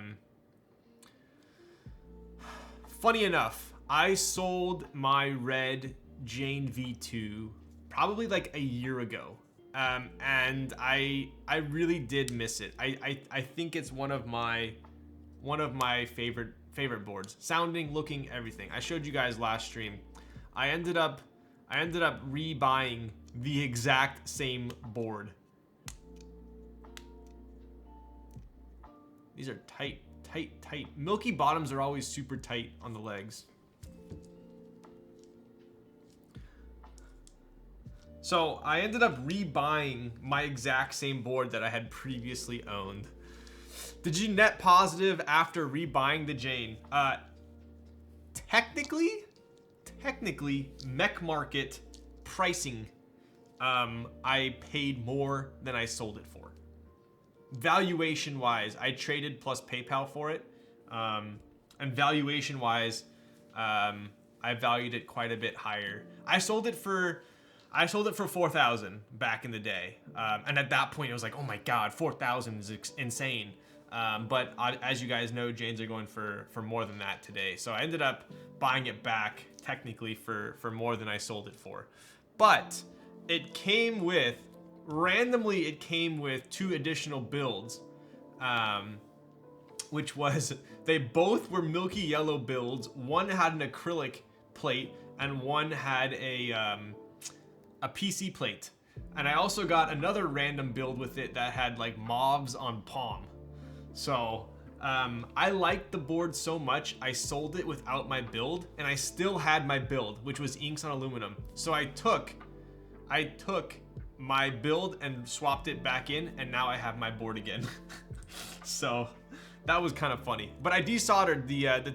Funny enough, I sold my red Jane V2 probably like a year ago. And I really did miss it. I think it's one of my favorite boards. Sounding, looking, everything. I showed you guys last stream. I ended up rebuying the exact same board. These are tight. Milky bottoms are always super tight on the legs. So I ended up rebuying my exact same board that I had previously owned. Did you net positive after rebuying the Jane? Technically, mech market pricing, I paid more than I sold it for. Valuation wise, I traded plus PayPal for it. And valuation wise, I valued it quite a bit higher. I sold it for 4,000 back in the day, and at that point it was like, oh my god, 4,000 is insane. But as you guys know, Janes are going for more than that today. So I ended up buying it back technically for more than I sold it for. But it came with, randomly it came with 2 additional builds, which was, they both were milky yellow builds. One had an acrylic plate and one had a PC plate. And I also got another random build with it that had like mauves on palm. So I liked the board so much, I sold it without my build, and I still had my build, which was inks on aluminum. So I took my build and swapped it back in, and now I have my board again. So that was kind of funny. But I desoldered the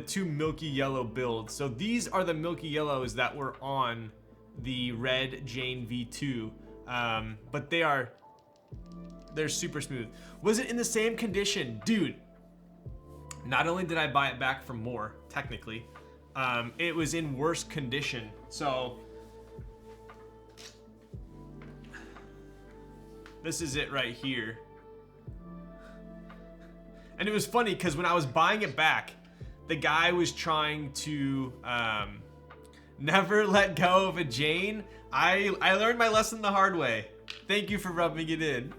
two milky yellow builds. So these are the milky yellows that were on the red Jane V2, but they're super smooth. Was it in the same condition? Dude, not only did I buy it back for more, technically, it was in worse condition. So this is it right here. And it was funny because when I was buying it back, the guy was trying to never let go of a Jane. I learned my lesson the hard way. Thank you for rubbing it in.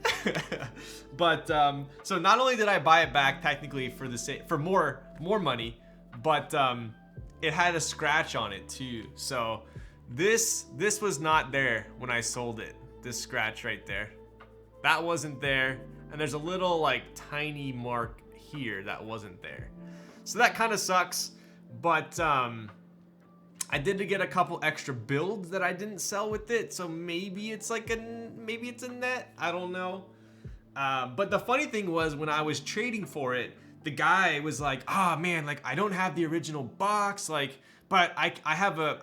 But so not only did I buy it back technically for more money, but it had a scratch on it too. So this was not there when I sold it. This scratch right there, that wasn't there, and there's a little like tiny mark here that wasn't there. So that kind of sucks, but I did get a couple extra builds that I didn't sell with it, so maybe it's like maybe it's a net, I don't know. But the funny thing was, when I was trading for it, the guy was like, "Ah, man, like I don't have the original box, like, but I have a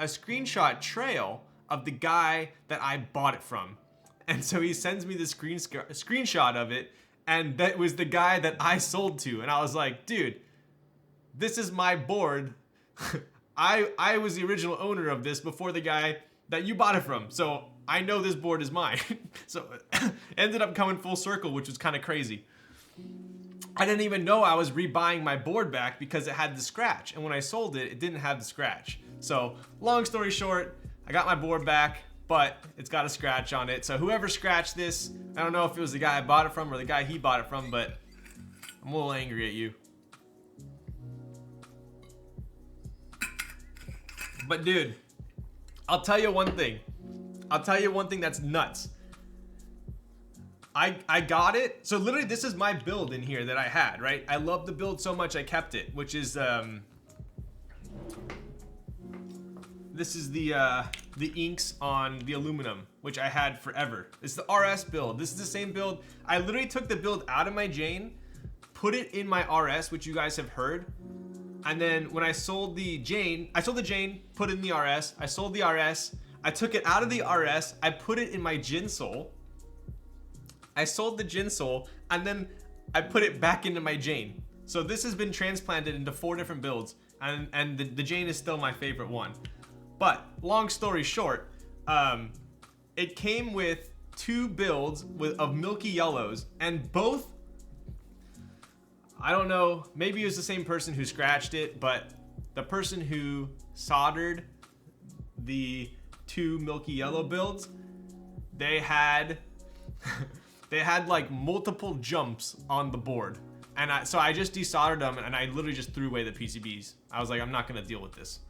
screenshot trail of the guy that I bought it from," and so he sends me the screenshot of it, and that was the guy that I sold to, and I was like, "Dude, this is my board." I was the original owner of this before the guy that you bought it from, so I know this board is mine. So it ended up coming full circle, which was kind of crazy. I didn't even know I was rebuying my board back because it had the scratch, and when I sold it, it didn't have the scratch. So long story short, I got my board back, but it's got a scratch on it. So whoever scratched this, I don't know if it was the guy I bought it from or the guy he bought it from, but I'm a little angry at you. But dude, I'll tell you one thing. I'll tell you one thing that's nuts. I got it. So literally this is my build in here that I had, right? I love the build so much I kept it, which is this is the inks on the aluminum, which I had forever. It's the RS build. This is the same build. I literally took the build out of my Jane, put it in my RS, which you guys have heard. And then when I sold the Jane, put it in the RS. I sold the RS. I took it out of the RS. I put it in my Jinsole. I sold the Jinsole, and then I put it back into my Jane. So this has been transplanted into 4 different builds, and the Jane is still my favorite one. But long story short, it came with 2 builds of Milky Yellows, and both, I don't know, maybe it was the same person who scratched it, but the person who soldered the 2 Milky Yellow builds, they had they had like multiple jumps on the board. And so I just desoldered them, and I literally just threw away the PCBs. I was like, I'm not gonna deal with this.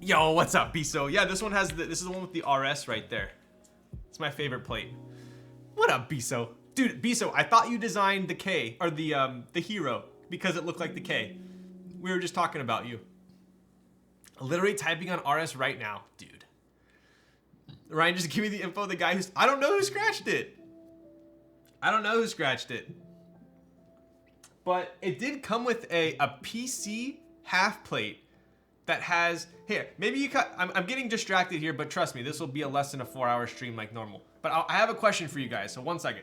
Yo, what's up, Biso? Yeah, this one has this is the one with the RS right there. It's my favorite plate. What up, Biso? Dude, Biso, I thought you designed the K, or the hero, because it looked like the K. We were just talking about you. Literally typing on RS right now, dude. Ryan, just give me the info of the guy who's, I don't know who scratched it. I don't know who scratched it. But it did come with a PC half plate that has, here, maybe you cut, I'm getting distracted here, but trust me, this will be a less than a 4-hour stream like normal. But I have a question for you guys, so 1 second.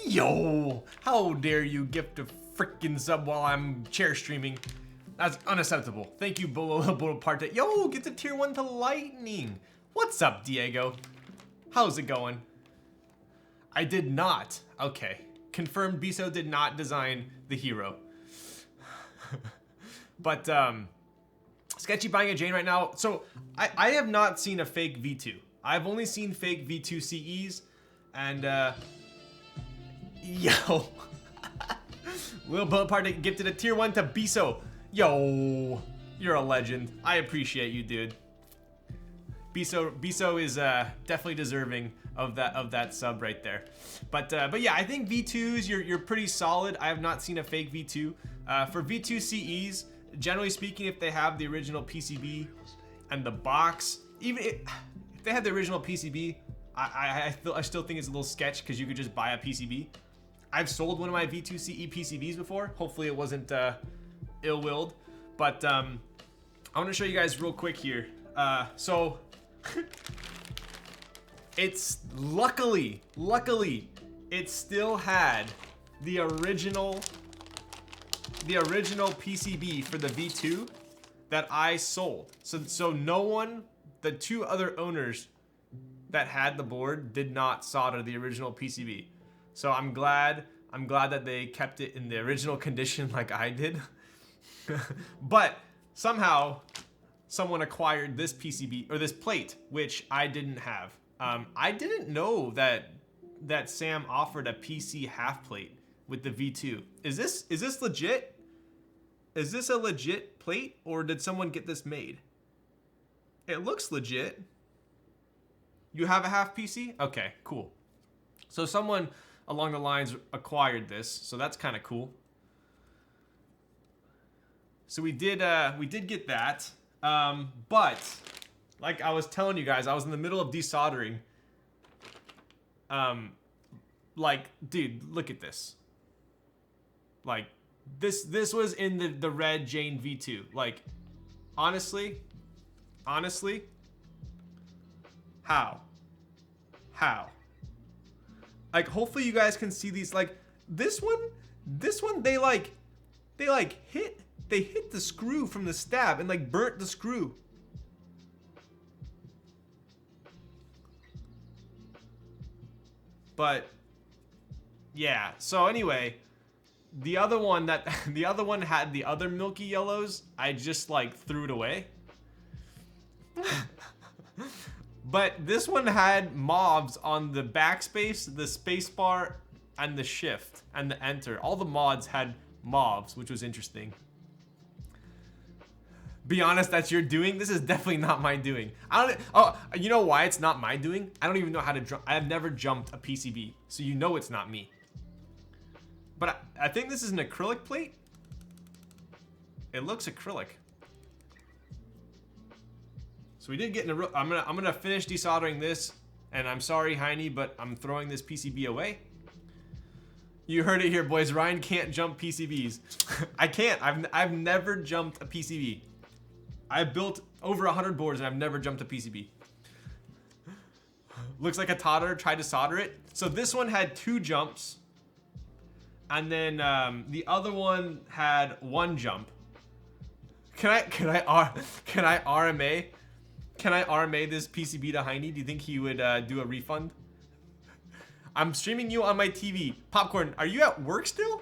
Yo, how dare you gift a freaking sub while I'm chair streaming? That's unacceptable. Thank you, Bonaparte. Yo, get the tier 1 to lightning. What's up, Diego? How's it going? I did not. Okay. Confirmed Biso did not design the hero. But, sketchy buying a Jane right now. So, I have not seen a fake V2. I've only seen fake V2 CEs, and, yo. Lil Bonaparte gifted a tier 1 to Biso. Yo, you're a legend. I appreciate you, dude. Biso is definitely deserving of that sub right there. But yeah, I think V2s you're pretty solid. I have not seen a fake V2. For V2 CEs, generally speaking, if they have the original PCB and the box, even if they had the original PCB, I still think it's a little sketch because you could just buy a PCB. I've sold one of my V2 CE PCBs before. Hopefully it wasn't ill-willed, but I want to show you guys real quick here. So it's luckily it still had the original PCB for the V2 that I sold. So no one, the 2 other owners that had the board did not solder the original PCB. So I'm glad that they kept it in the original condition like I did. But somehow someone acquired this PCB or this plate, which I didn't have. I didn't know that Sam offered a PC half plate with the V2. Is this legit? Is this a legit plate, or did someone get this made? It looks legit. You have a half PC? Okay, cool. So someone along the lines acquired this, so that's kind of cool. So we did get that, but like I was telling you guys, I was in the middle of desoldering. Like, dude, look at this. Like, this was in the red Jane V2. Like, honestly, how? Like, hopefully you guys can see these. Like, this one, they hit the screw from the stab and like burnt the screw. but yeah. So anyway, the other one had the other milky yellows. I just like threw it away. But this one had mobs on the backspace, the spacebar, and the shift and the enter. All the mods had mobs, which was interesting. Be honest, that's your doing. This is definitely not my doing. Oh, you know why it's not my doing? I don't even know how to jump. I have never jumped a PCB, so you know it's not me. But I think this is an acrylic plate. It looks acrylic. So we did get in a. I'm gonna finish desoldering this, and I'm sorry, Heine, but I'm throwing this PCB away. You heard it here, boys. Ryan can't jump PCBs. I can't. I've never jumped a PCB. I've built over 100 boards and I've never jumped a PCB. Looks like a toddler tried to solder it. So this one had 2 jumps, and then the other one had 1 jump. Can I RMA? Can I RMA this PCB to Heine? Do you think he would do a refund? I'm streaming you on my TV. Popcorn, are you at work still?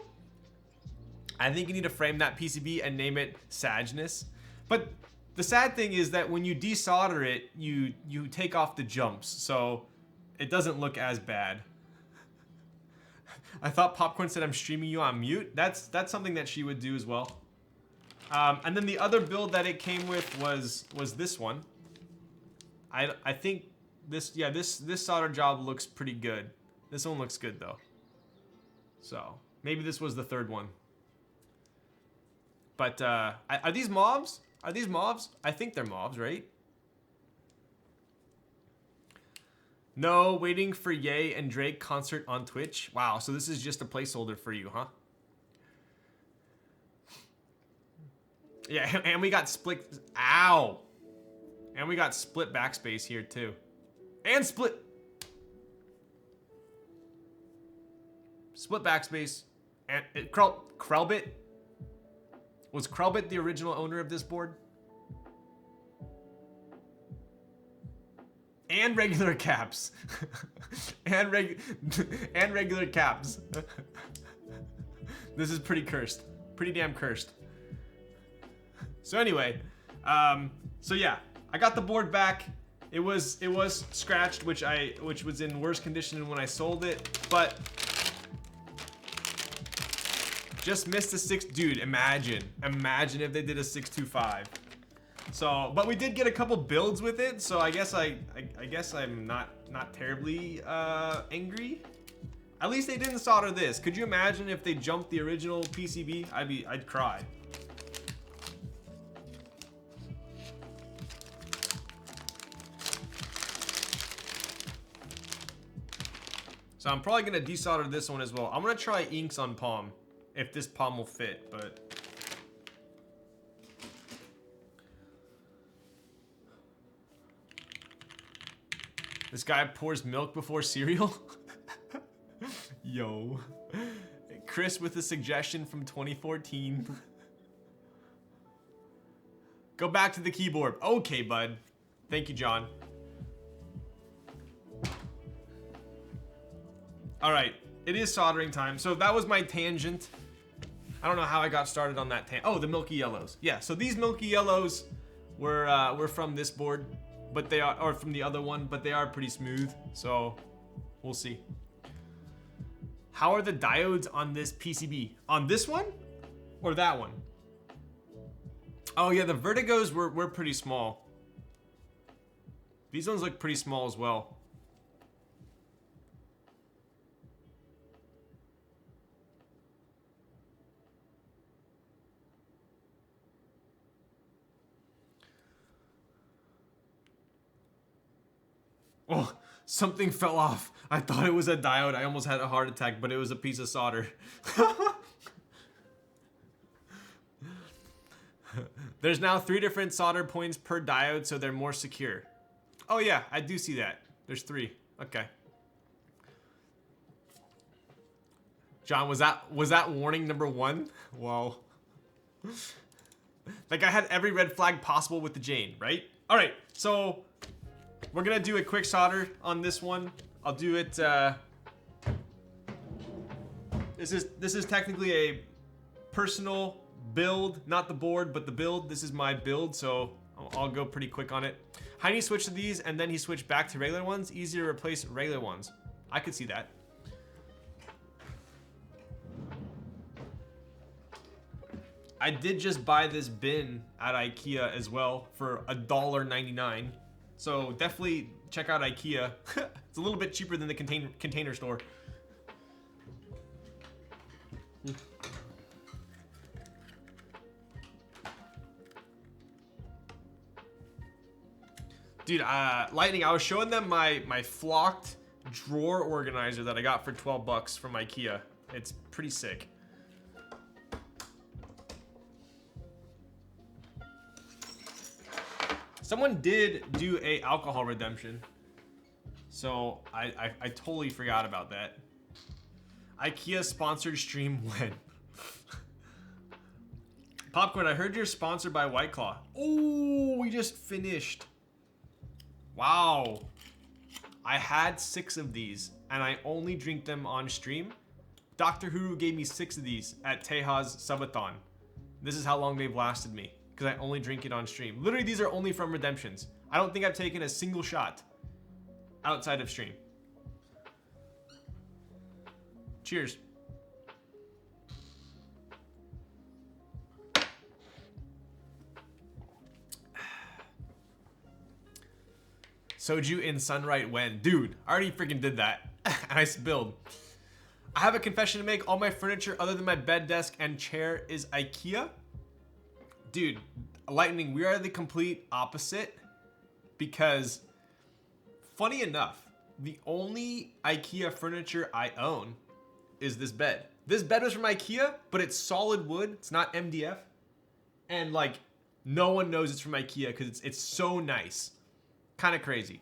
I think you need to frame that PCB and name it Sadness. But the sad thing is that when you desolder it, you take off the jumps, so it doesn't look as bad. I thought Popcorn said I'm streaming you on mute. That's something that she would do as well. And then the other build that it came with was this one. I think this solder job looks pretty good. This one looks good though. So maybe this was the 3rd one. But are these mobs? Are these mobs? I think they're mobs, right? No, waiting for Ye and Drake concert on Twitch. Wow, so this is just a placeholder for you, huh? Yeah, and we got split. Ow! And we got split backspace here too. And split backspace. And Krelbit. Was Krelbit the original owner of this board? And regular caps. and regular caps. This is pretty cursed. Pretty damn cursed. So anyway, so yeah, I got the board back. It was scratched, which was in worse condition than when I sold it, but just missed a 6. Dude, imagine if they did a 625. So, but we did get a couple builds with it, so I guess I'm not terribly angry. At least they didn't solder this. Could you imagine if they jumped the original PCB? I'd cry. So I'm probably gonna desolder this one as well. I'm gonna try inks on palm, if this palm will fit, but. This guy pours milk before cereal? Yo. Chris with a suggestion from 2014. Go back to the keyboard. Okay, bud. Thank you, John. All right, it is soldering time. So that was my tangent. I don't know how I got started on that tangent. Oh, the milky yellows. Yeah, so these milky yellows were from this board, but they are, or from the other one, but they are pretty smooth. So we'll see. How are the diodes on this PCB? On this one or that one? Oh yeah, the vertigos were pretty small. These ones look pretty small as well. Oh, something fell off. I thought it was a diode. I almost had a heart attack, but it was a piece of solder. There's now 3 different solder points per diode, so they're more secure. Oh yeah, I do see that. There's 3. Okay. John, was that warning number 1? Whoa. Like I had every red flag possible with the Jane, right? All right, so we're gonna do a quick solder on this one. I'll do it This is technically a personal build, not the board, but the build. This is my build, so I'll go pretty quick on it. Heiny switched to these, and then he switched back to regular ones. Easier to replace regular ones. I could see that. I did just buy this bin at IKEA as well for $1.99. So definitely check out IKEA. It's a little bit cheaper than the container store. Dude, Lightning, I was showing them my flocked drawer organizer that I got for 12 bucks from IKEA. It's pretty sick. Someone did do a alcohol redemption, so I totally forgot about that. IKEA sponsored stream when? Popcorn, I heard you're sponsored by White Claw. Oh, we just finished. Wow. I had 6 of these, and I only drink them on stream. Dr. Who gave me 6 of these at Teja's Subathon. This is how long they've lasted me, because I only drink it on stream. Literally, these are only from redemptions. I don't think I've taken a single shot outside of stream. Cheers. Soju in Sunright when? Dude, I already freaking did that. And I spilled. I have a confession to make. All my furniture other than my bed, desk, and chair is IKEA. Dude, Lightning, we are the complete opposite. Because, funny enough, the only IKEA furniture I own is this bed. This bed was from IKEA, but it's solid wood. It's not MDF. And like, no one knows it's from IKEA because it's so nice. Kind of crazy.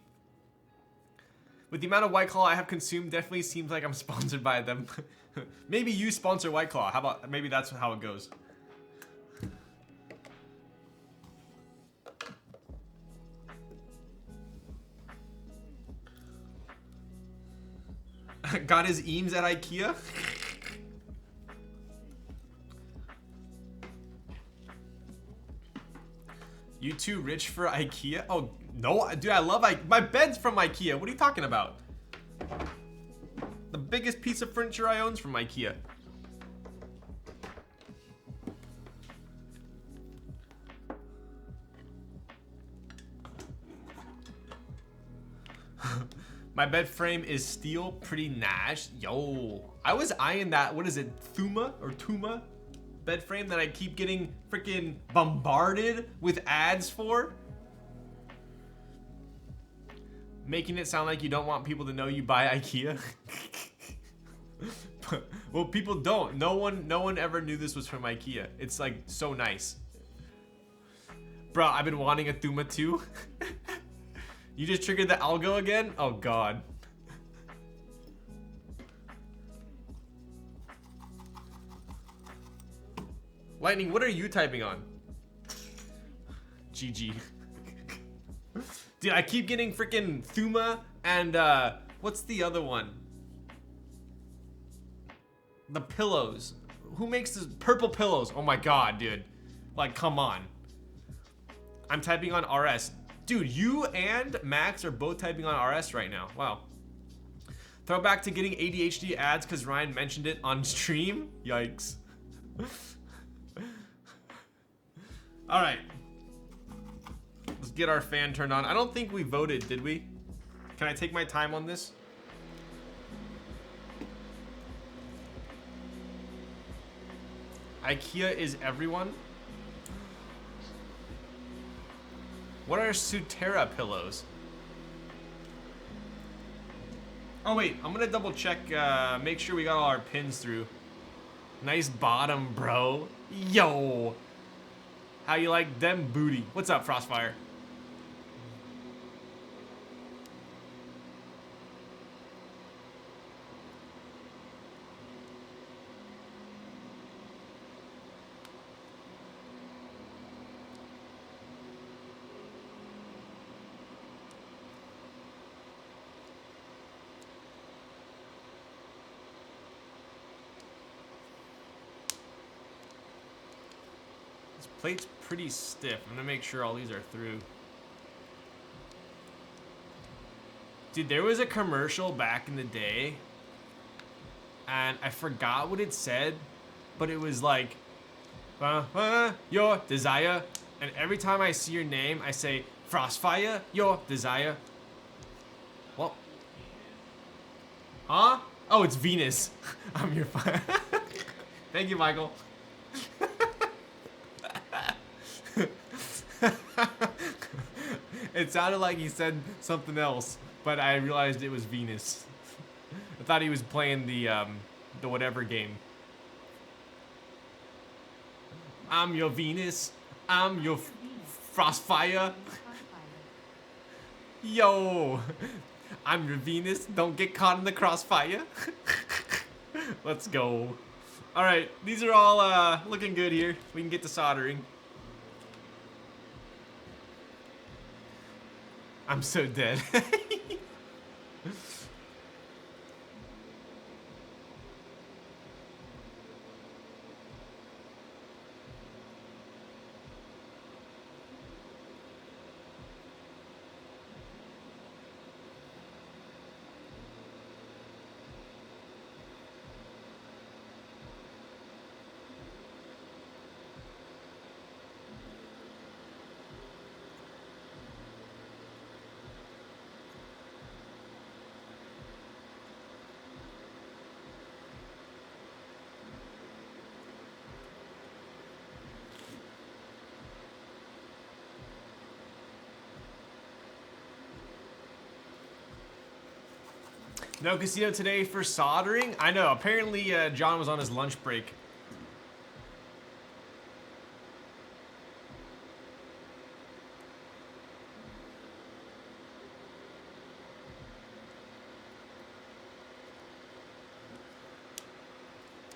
With the amount of White Claw I have consumed, definitely seems like I'm sponsored by them. Maybe you sponsor White Claw. How about, maybe that's how it goes. Got his eames at IKEA? You too rich for IKEA? Oh, no, dude, I love my bed's from IKEA. What are you talking about? The biggest piece of furniture I own is from IKEA. My bed frame is steel, pretty nash. Yo, I was eyeing that, what is it, Tuma bed frame that I keep getting freaking bombarded with ads for. Making it sound like you don't want people to know you buy IKEA. Well, people don't. No one ever knew this was from IKEA. It's like so nice. Bro, I've been wanting a Thuma too. You just triggered the algo again? Oh god. Lightning, what are you typing on? GG. Dude, I keep getting freaking Thuma and what's the other one? The pillows. Who makes this purple pillows? Oh my god, dude. Like, come on. I'm typing on RS. Dude, you and Max are both typing on RS right now. Wow. Throwback to getting ADHD ads because Ryan mentioned it on stream. Yikes. All right. Let's get our fan turned on. I don't think we voted, did we? Can I take my time on this? IKEA is everyone. What are Sutera pillows? Oh wait, I'm gonna double check, make sure we got all our pins through. Nice bottom, bro. Yo. How you like them booty? What's up, Frostfire? plate's pretty stiff. I'm gonna make sure all these are through. Dude, there was a commercial back in the day, and I forgot what it said, but it was like, your desire. And every time I see your name, I say, Frostfire, your desire. Well, huh? Oh, it's Venus. I'm your fire. Thank you, Michael. It sounded like he said something else, but I realized it was Venus. I thought he was playing the whatever game. I'm your Venus. I'm your Frostfire. Yo, I'm your Venus. Don't get caught in the crossfire. Let's go. All right, these are all looking good here. We can get to soldering. I'm so dead. No casino today for soldering? I know, apparently John was on his lunch break.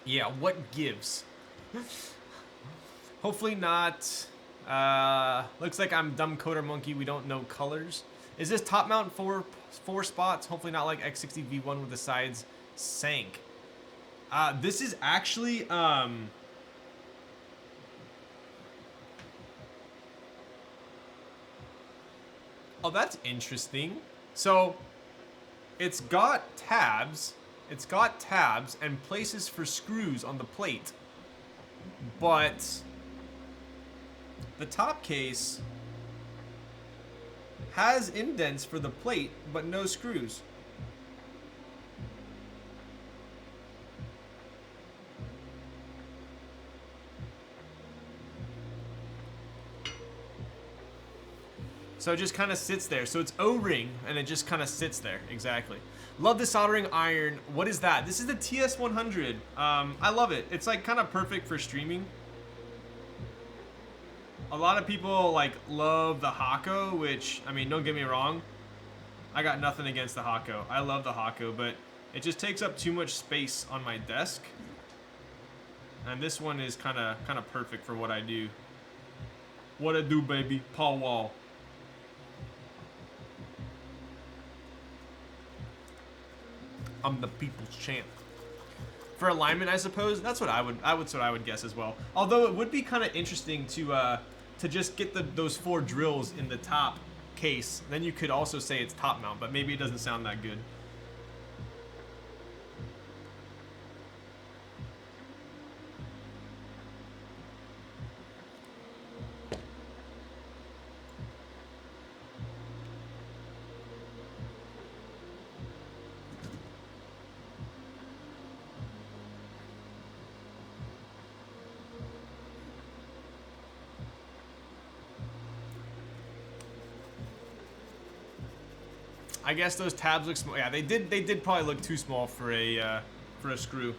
Yeah, what gives? Hopefully not. Looks like I'm dumb coder monkey, we don't know colors. Is this top mount four spots? Hopefully not like X60 V1 with the sides sank. This is actually oh, that's interesting. So it's got tabs and places for screws on the plate, but the top case has indents for the plate, but no screws. So it just kind of sits there. So it's O-ring, and it just kind of sits there. Exactly. Love the soldering iron. What is that? This is the TS100. I love it. It's like kind of perfect for streaming. A lot of people like love the Hako, which, I mean, don't get me wrong. I got nothing against the Hako. I love the Hako, but it just takes up too much space on my desk. And this one is kind of perfect for what I do. What I do, baby. Paul Wall. I'm the people's champ. For alignment, I suppose that's what I would guess as well. Although it would be kind of interesting to just get those 4 drills in the top case. Then you could also say it's top mount, but maybe it doesn't sound that good. I guess those tabs look small. Yeah, they did probably look too small for a screw.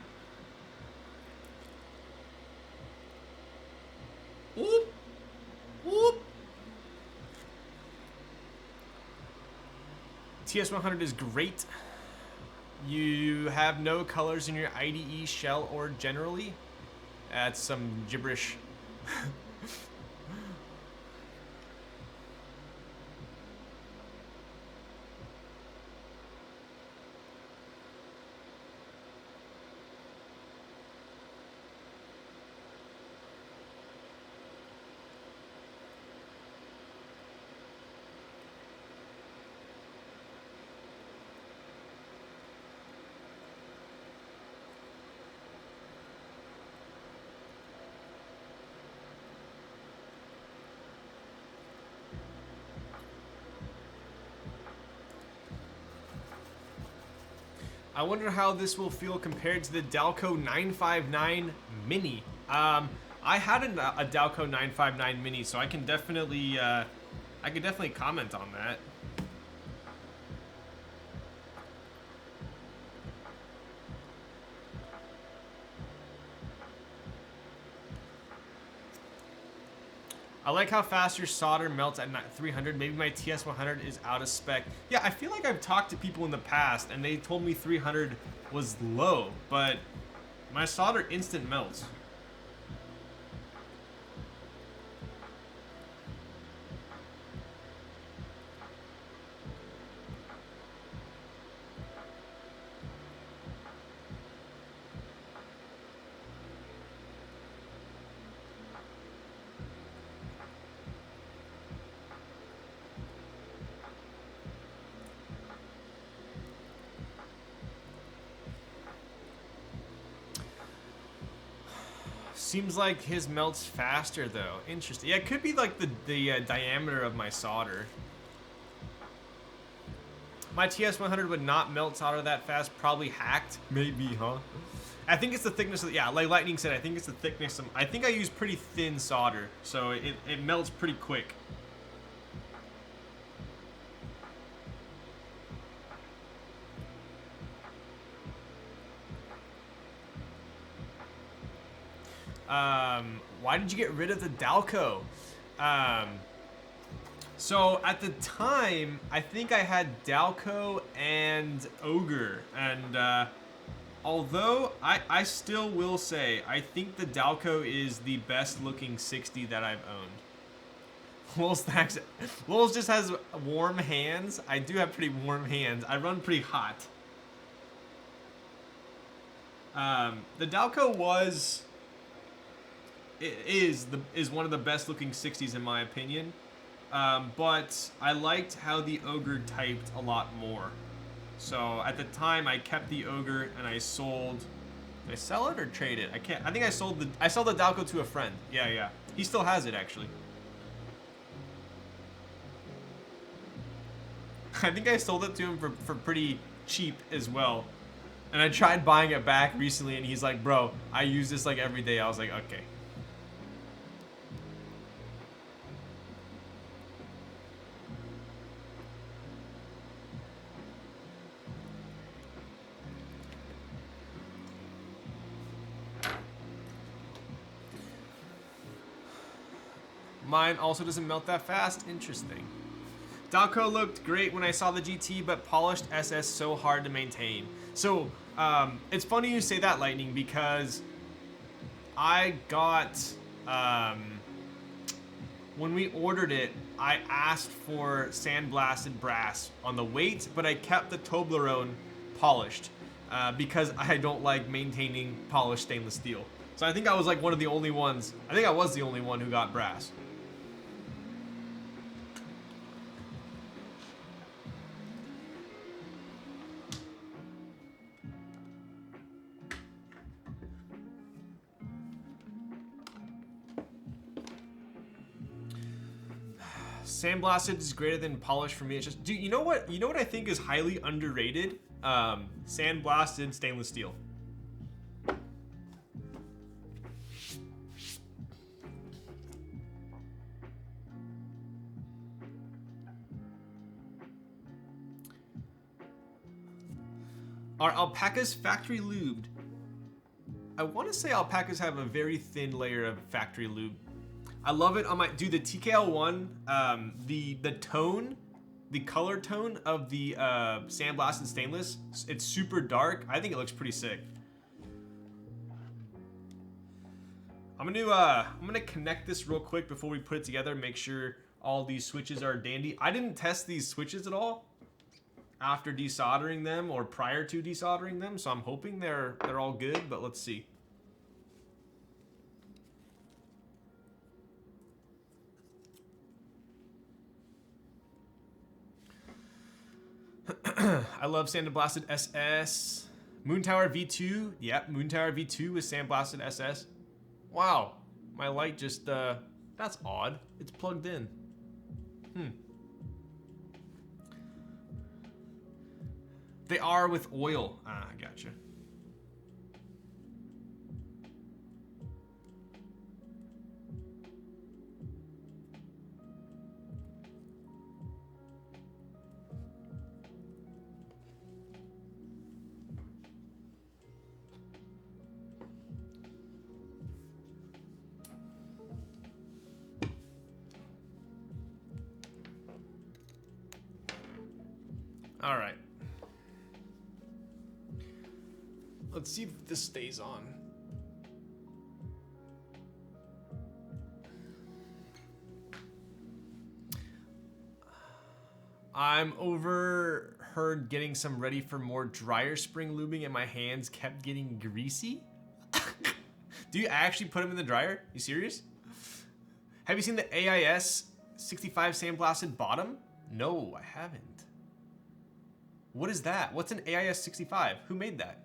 Whoop, whoop. TS100 is great. You have no colors in your IDE shell or generally. That's some gibberish. I wonder how this will feel compared to the Dalco 959 Mini. I had a Dalco 959 Mini, so I can definitely comment on that. I like how fast your solder melts at 300. Maybe my TS100 is out of spec. Yeah, I feel like I've talked to people in the past and they told me 300 was low, but my solder instant melts. Seems like his melts faster though. Interesting. Yeah, it could be like the diameter of my solder. My TS100 would not melt solder that fast. Probably hacked. Maybe, huh? I think it's the thickness of, yeah, like Lightning said, I think it's the thickness of, I think I use pretty thin solder, so it melts pretty quick. Why did you get rid of the Dalco? So at the time, I think I had Dalco and Ogre, and although I still will say I think the Dalco is the best looking 60 that I've owned. Wolves just has warm hands. I do have pretty warm hands. I run pretty hot. The Dalco is one of the best looking 60s in my opinion, but I liked how the Ogre typed a lot more. So at the time I kept the Ogre and I sold. Did I sell it or trade it? I can't. I think I sold the Dalco to a friend. Yeah. He still has it actually. I think I sold it to him for pretty cheap as well. And I tried buying it back recently and he's like, bro, I use this like every day. I was like, okay. Mine also doesn't melt that fast. Interesting. Dalco looked great when I saw the GT, but polished SS so hard to maintain. So, it's funny you say that, Lightning, because I got, when we ordered it, I asked for sandblasted brass on the weight, but I kept the Toblerone polished, because I don't like maintaining polished stainless steel. So I think I was like one of the only ones, I think I was the only one who got brass. Sandblasted is greater than polished for me. It's just, dude, you know what I think is highly underrated? Sandblasted stainless steel. Are alpacas factory lubed? I want to say alpacas have a very thin layer of factory lube. I love it on my, dude, the TKL1, the tone, the color tone of the sandblasted stainless, it's super dark. I think it looks pretty sick. I'm gonna connect this real quick before we put it together, make sure all these switches are dandy. I didn't test these switches at all after desoldering them or prior to desoldering them, so I'm hoping they're all good, but let's see. I love sandblasted SS. Moon Tower V2. Yep, Moon Tower V2 with sandblasted SS. Wow, my light just, that's odd. It's plugged in. They are with oil. Ah, gotcha. All right. Let's see if this stays on. I'm overheard getting some ready for more dryer spring lubing and my hands kept getting greasy. Do you actually put them in the dryer? You serious? Have you seen the AIS 65 sandblasted bottom? No, I haven't. What is that? What's an AIS 65? Who made that?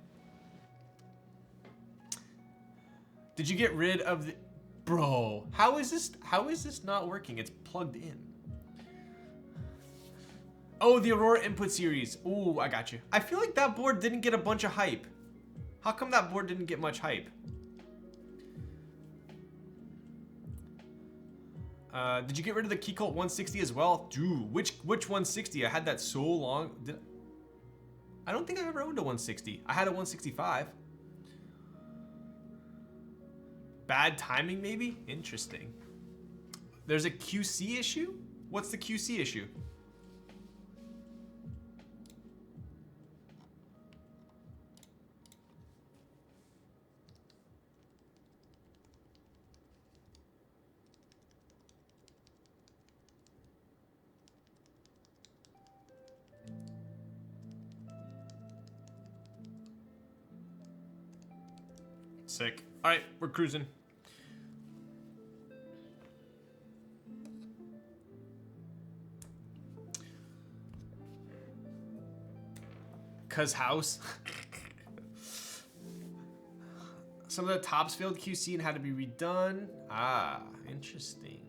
Did you get rid of the... Bro, how is this not working? It's plugged in. Oh, the Aurora input series. Ooh, I got you. I feel like that board didn't get a bunch of hype. How come that board didn't get much hype? Did you get rid of the Keycap 160 as well? Dude, which 160? I had that so long. I don't think I ever owned a 160. I had a 165. Bad timing, maybe? Interesting. There's a QC issue? What's the QC issue? Sick. All right, we're cruising. Cuz house. Some of the tops failed QC and had to be redone. Ah, interesting.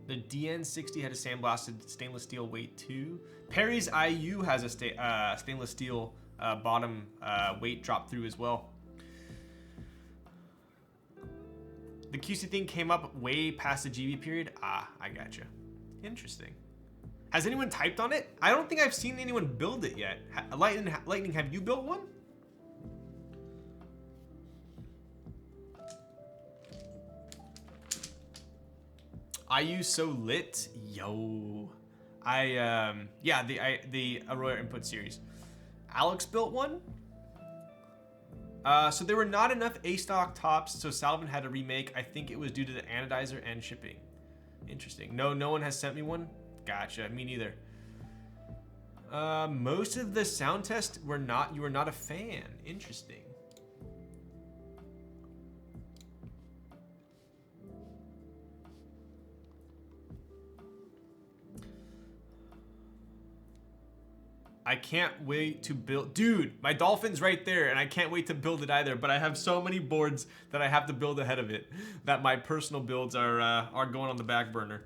The DN60 had a sandblasted stainless steel weight too. Perry's IU has a stainless steel bottom weight drop through as well. The QC thing came up way past the GB period. Ah, I gotcha. Interesting. Has anyone typed on it? I don't think I've seen anyone build it yet. Lightning, have you built one? IU so lit, yo. Yeah, the Aurora input series. Alex built one. So there were not enough A-stock tops, so Salvin had to remake. I think it was due to the anodizer and shipping. Interesting. No one has sent me one. Gotcha. Me neither. Most of the sound test you were not a fan. Interesting. I can't wait to build. Dude, my Dolphin's right there, and I can't wait to build it either. But I have so many boards that I have to build ahead of it that my personal builds are going on the back burner.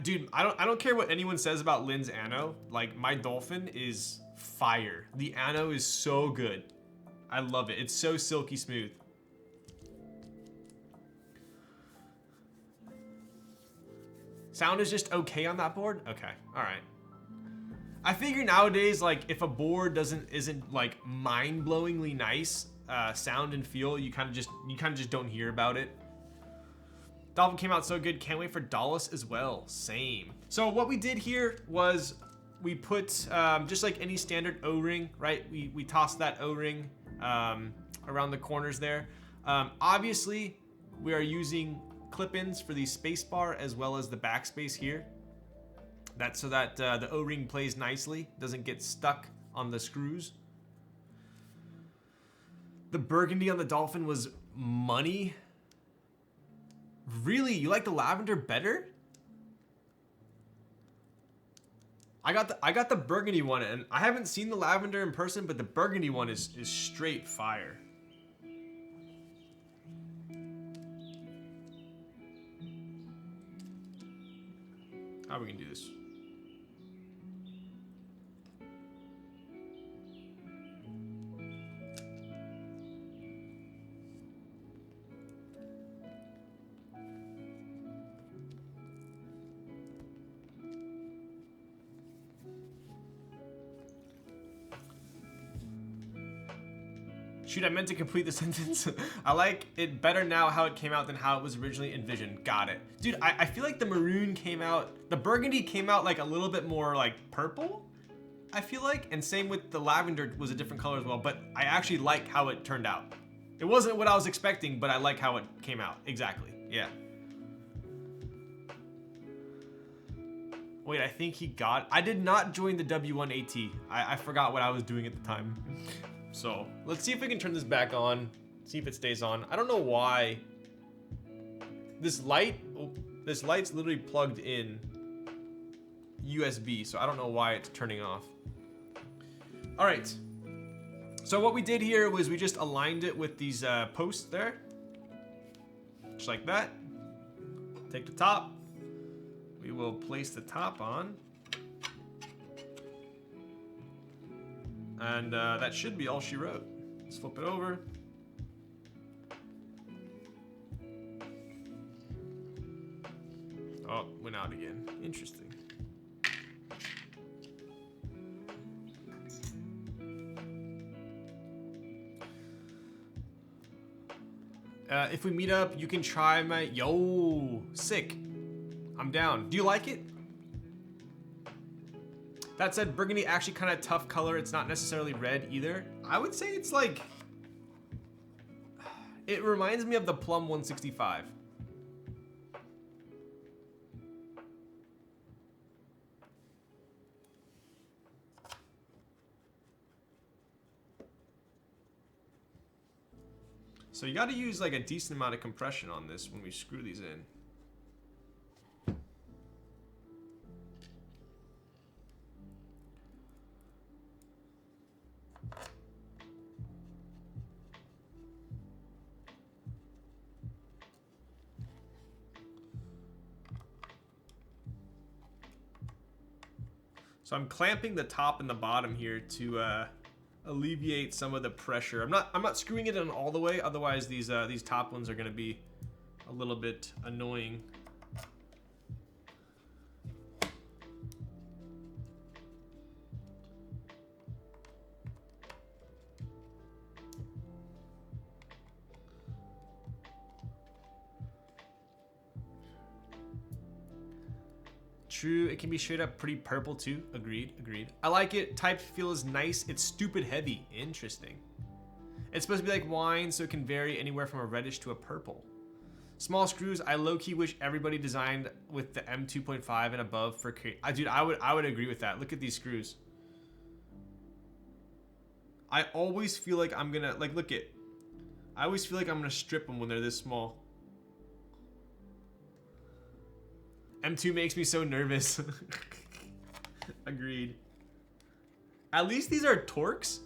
Dude, I don't care what anyone says about Lynn's Anno. Like, my Dolphin is fire. The Anno is so good. I love it. It's so silky smooth. Sound is just okay on that board? Okay, all right. I figure nowadays, like, if a board isn't like mind-blowingly nice sound and feel, you kind of just don't hear about it. Dolphin came out so good. Can't wait for Dallas as well. Same. So what we did here was we put just like any standard O-ring, right? We tossed that O-ring around the corners there. Obviously, we are using clip-ins for the space bar as well as the backspace here. That's so that the O-ring plays nicely, doesn't get stuck on the screws. The burgundy on the Dolphin was money. Really? You like the lavender better? I got the burgundy one, and I haven't seen the lavender in person, but the burgundy one is straight fire. How are we gonna do this? Shoot, I meant to complete the sentence. I like it better now how it came out than how it was originally envisioned. Got it. Dude, I feel like the maroon came out, the burgundy came out like a little bit more like purple, I feel like. And same with the lavender was a different color as well, but I actually like how it turned out. It wasn't what I was expecting, but I like how it came out. Exactly, yeah. Wait, I think he got, I did not join the W1AT. I forgot what I was doing at the time. So let's see if we can turn this back on, see if it stays on. I don't know why this light's literally plugged in USB, so I don't know why it's turning off. All right, so what we did here was we just aligned it with these posts there, just like that. Take the top, we will place the top on. And that should be all she wrote. Let's flip it over. Oh, went out again. Interesting. If we meet up, you can try my... Yo, sick. I'm down. Do you like it? That said, burgundy actually kind of tough color. It's not necessarily red either. I would say it's like, it reminds me of the Plum 165. So you got to use like a decent amount of compression on this when we screw these in. So I'm clamping the top and the bottom here to alleviate some of the pressure. I'm not screwing it in all the way, otherwise these top ones are going to be a little bit annoying. True, it can be straight up pretty purple too. Agreed, agreed. I like it. Type feel is nice. It's stupid heavy. Interesting. It's supposed to be like wine, so it can vary anywhere from a reddish to a purple. Small screws, I low-key wish everybody designed with the M2.5 and above for... Dude, I would agree with that. Look at these screws. I always feel like I'm gonna... Like, look at... I always feel like I'm gonna strip them when they're this small. M2 makes me so nervous. Agreed. At least these are Torx,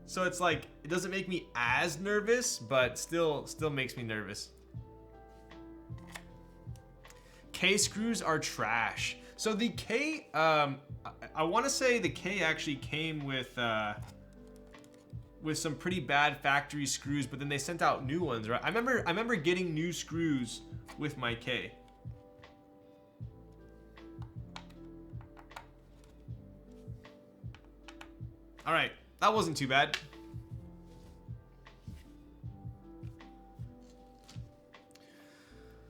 so it's like it doesn't make me as nervous, but still makes me nervous. K screws are trash. So the K, I want to say the K actually came with some pretty bad factory screws, but then they sent out new ones, right? I remember getting new screws with my K. All right, that wasn't too bad.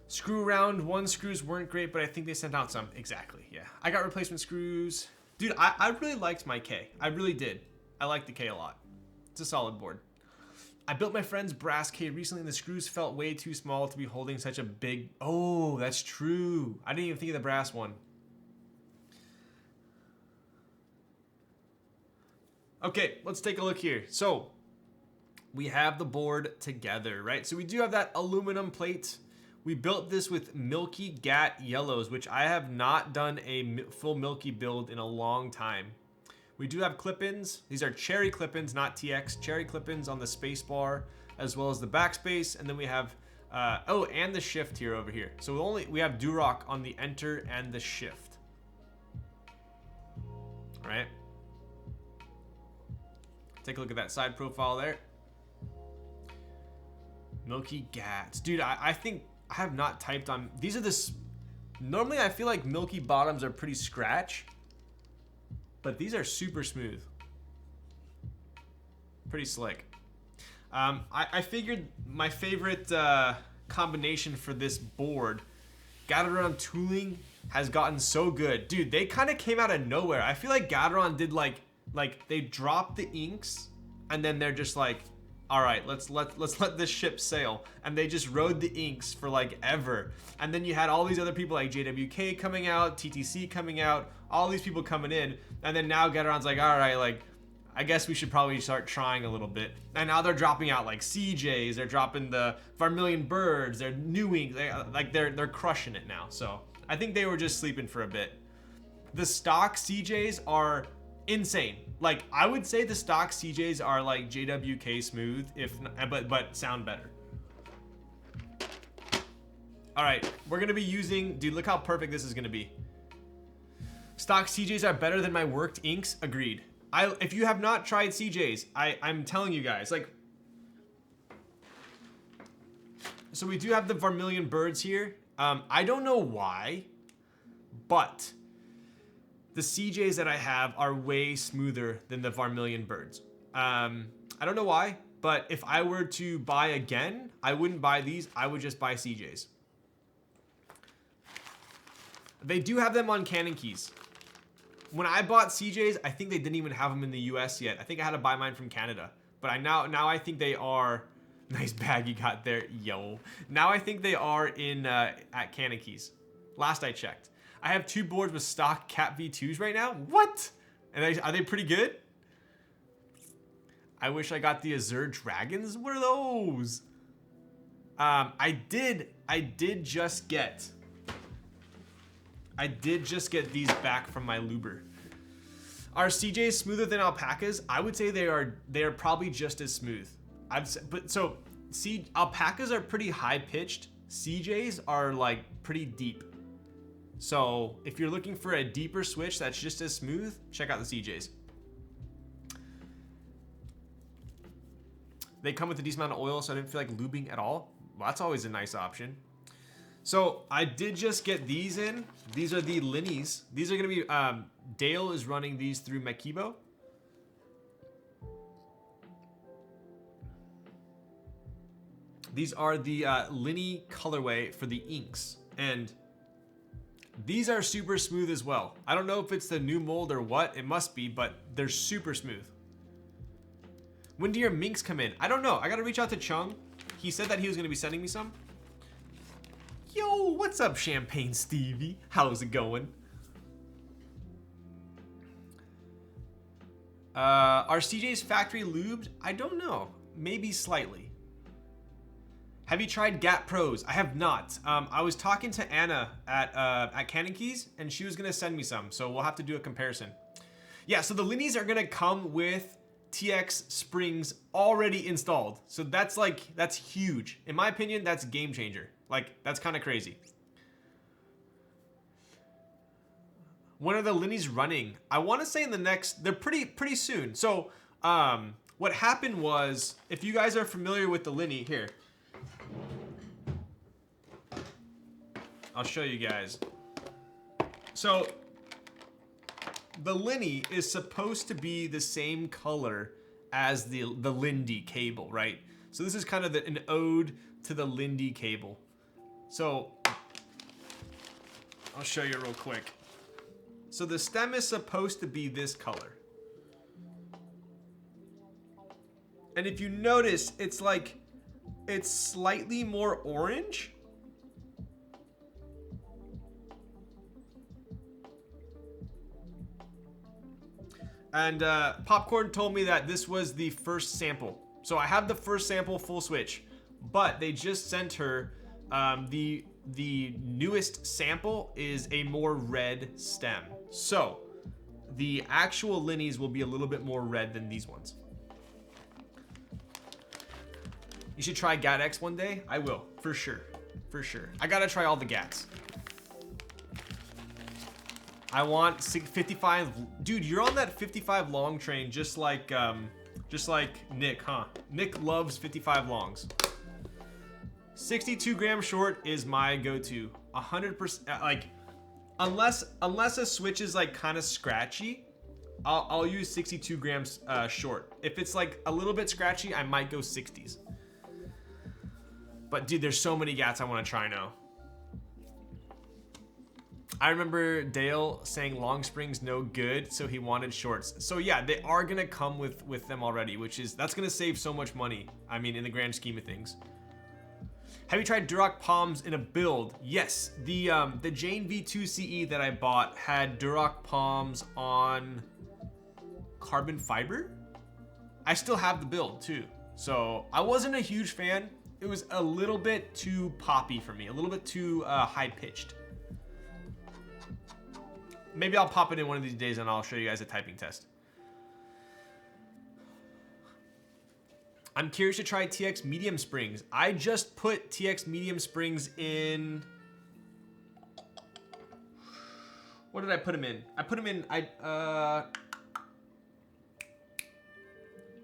Screw round one screws weren't great, but I think they sent out some. Exactly, yeah. I got replacement screws. Dude, I really liked my K. I really did. I like the K a lot. It's a solid board. I built my friend's brass K recently and the screws felt way too small to be holding such a big... Oh, that's true. I didn't even think of the brass one. Okay, let's take a look here. So we have the board together, right? So we do have that aluminum plate. We built this with Milky Gat yellows, which I have not done a full Milky build in a long time. We do have clip-ins. These are cherry clip-ins, not TX. Cherry clip-ins on the space bar, as well as the backspace. And then we have, oh, and the shift here over here. So we have Durock on the enter and the shift. All right. Take a look at that side profile there. Milky Gats. Dude, I think I have not typed on... These are this... Normally, I feel like Milky bottoms are pretty scratch. But these are super smooth. Pretty slick. I figured my favorite combination for this board, Gateron tooling, has gotten so good. Dude, they kind of came out of nowhere. I feel like Gateron did like they dropped the inks and then they're just like, all right, let's let this ship sail. And they just rode the inks for like ever. And then you had all these other people like JWK coming out, TTC coming out, all these people coming in. And then now Gateron's like, all right, like, I guess we should probably start trying a little bit. And now they're dropping out like CJs, they're dropping the Vermilion Birds, they're new inks, they're crushing it now. So I think they were just sleeping for a bit. The stock CJs are insane. Like, I would say the stock CJs are like JWK smooth, but sound better. All right, we're gonna be using, dude, look how perfect this is gonna be. Stock CJs are better than my worked inks, agreed. If you have not tried CJs, I'm telling you guys, like, so we do have the Vermilion Birds here. I don't know why, but the CJs that I have are way smoother than the Vermilion Birds. I don't know why, but if I were to buy again, I wouldn't buy these. I would just buy CJs. They do have them on Canon keys. When I bought CJs, I think they didn't even have them in the US yet. I think I had to buy mine from Canada. But now I think they are... Nice bag you got there, yo. Now I think they are in at Canon keys. Last I checked. I have 2 boards with stock Cat V2s right now. What? And are they pretty good? I wish I got the Azure Dragons. What are those? I did just get these back from my Luber. Are CJs smoother than alpacas? I would say they are probably just as smooth. Alpacas are pretty high pitched. CJs are like pretty deep. So if you're looking for a deeper switch that's just as smooth, check out the CJs. They come with a decent amount of oil, so I didn't feel like lubing at all. Well, that's always a nice option. So I did just get these in. These are the Linnies. These are gonna be, Dale is running these through Mekibo. These are the Linny colorway for the inks. And these are super smooth as well. I don't know if it's the new mold or what, it must be, but they're super smooth. When do your minks come in? I don't know, I gotta reach out to Chung. He said that he was gonna be sending me some. Yo, what's up, Champagne Stevie? How's it going? Are CJ's factory lubed? I don't know. Maybe slightly. Have you tried Gat Pros? I have not. I was talking to Anna at Canon Keys, and she was gonna send me some, so we'll have to do a comparison. Yeah, so the Linnies are gonna come with TX springs already installed. So that's huge. In my opinion, that's game changer. Like, that's kind of crazy. When are the Linnies running? I want to say in the next, they're pretty soon. So, what happened was, if you guys are familiar with the Linny, here. I'll show you guys. So, the Linny is supposed to be the same color as the Lindy cable, right? So this is kind of an ode to the Lindy cable. So, I'll show you real quick. So the stem is supposed to be this color. And if you notice, it's slightly more orange. And Popcorn told me that this was the first sample. So I have the first sample full switch, but they just sent her the newest sample is a more red stem. So the actual Linnies will be a little bit more red than these ones. You should try Gat X one day. I will, for sure, for sure. I gotta try all the Gats. I want 55. Dude, you're on that 55 long train, just like Nick, huh? Nick loves 55 longs. 62 gram short is my go-to. 100%. Like, unless a switch is like kind of scratchy, I'll use 62 grams short. If it's like a little bit scratchy, I might go 60s. But dude, there's so many gats I want to try now. I remember Dale saying long springs no good, so he wanted shorts. So yeah, they are gonna come with them already, that's gonna save so much money. I mean, in the grand scheme of things. Have you tried Duroc palms in a build? Yes, the Jane V2 CE that I bought had Duroc palms on carbon fiber. I still have the build too, so I wasn't a huge fan. It was a little bit too poppy for me, a little bit too high-pitched. Maybe I'll pop it in one of these days and I'll show you guys a typing test. I'm curious to try TX medium springs. I just put TX medium springs in... What did I put them in? I put them in...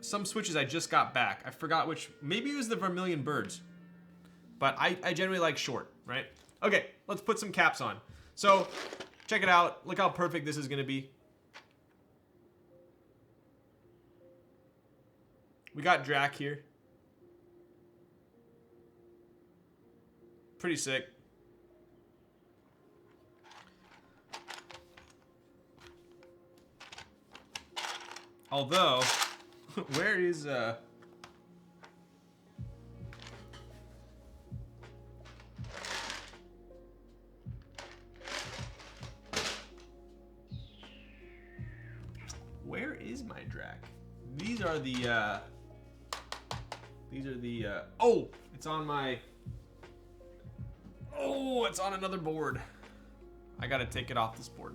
some switches I just got back. I forgot which. Maybe it was the Vermilion Birds. But I generally like short, right? Okay, let's put some caps on. So, check it out. Look how perfect this is going to be. We got Drac here. Pretty sick. Although, where is where is my Drac? These are the oh, it's on my, oh, it's on another board. I gotta take it off this board.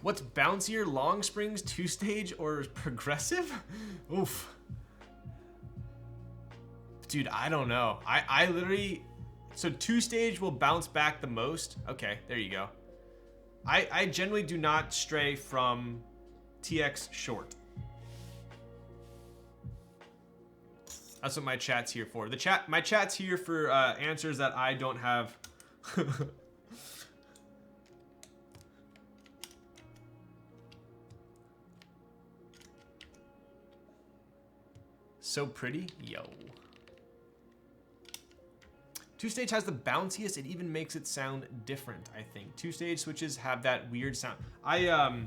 What's bouncier, long springs, two-stage, or progressive? Oof. Dude, I don't know. I literally, so two-stage will bounce back the most. Okay, there you go. I generally do not stray from TX short. That's what my chat's here for. My chat's here for answers that I don't have. So pretty, yo. Two-stage has the bounciest. It even makes it sound different, I think. Two-stage switches have that weird sound. I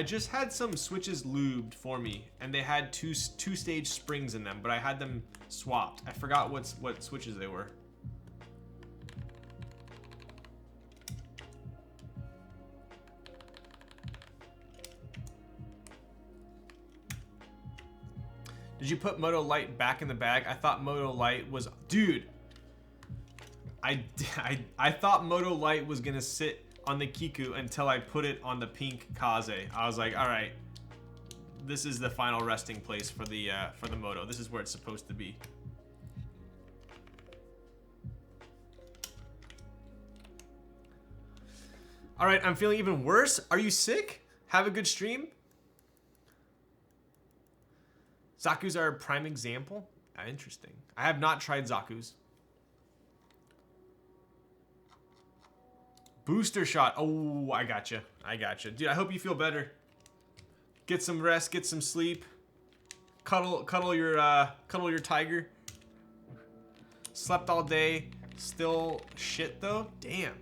just had some switches lubed for me, and they had two-stage springs in them, but I had them swapped. I forgot what switches they were. Did you put Moto Light back in the bag? I thought Moto Light was... Dude! I thought Moto Light was gonna sit on the Kiku until I put it on the pink Kaze. I was like, alright. This is the final resting place for the Moto. This is where it's supposed to be. Alright, I'm feeling even worse. Are you sick? Have a good stream? Zaku's are a prime example? Interesting. I have not tried Zaku's. Booster shot. Oh, I gotcha. I gotcha. Dude, I hope you feel better. Get some rest, get some sleep. Cuddle your tiger. Slept all day. Still shit though? Damn.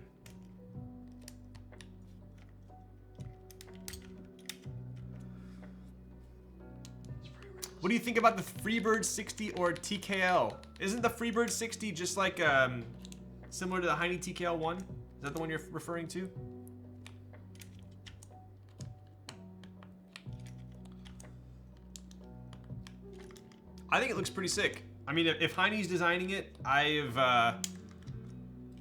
What do you think about the Freebird 60 or TKL? Isn't the Freebird 60 just like similar to the Heine TKL 1? Is that the one you're referring to? I think it looks pretty sick. I mean, if Heine's designing it, I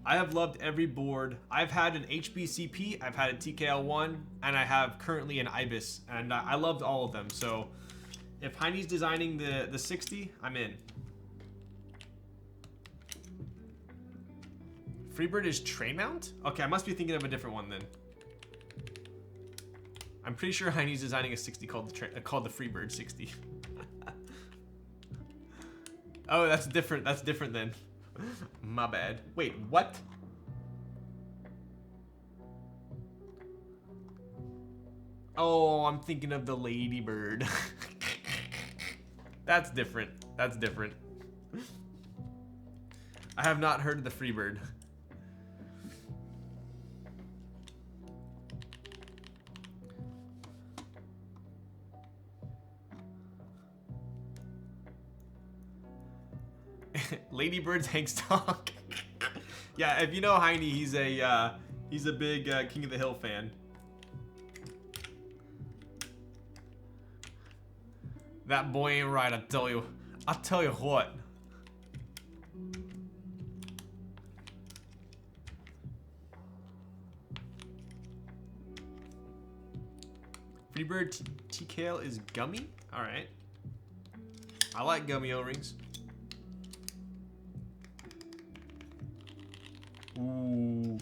have loved every board. I've had an HBCP, I've had a TKL1, and I have currently an Ibis, and I loved all of them. So if Heine's designing the 60, I'm in. Freebird is tray mount? Okay, I must be thinking of a different one then. I'm pretty sure Heine's designing a 60 called the Freebird 60. Oh, that's different. That's different then. My bad. Wait, what? Oh, I'm thinking of the Ladybird. That's different. That's different. I have not heard of the Freebird. Ladybirds Hank's talk. Yeah, if you know Heine, he's a big King of the Hill fan. That boy ain't right, I tell you. I tell you what. Freebird TKL is gummy? Alright. I like gummy O-rings. Ooh.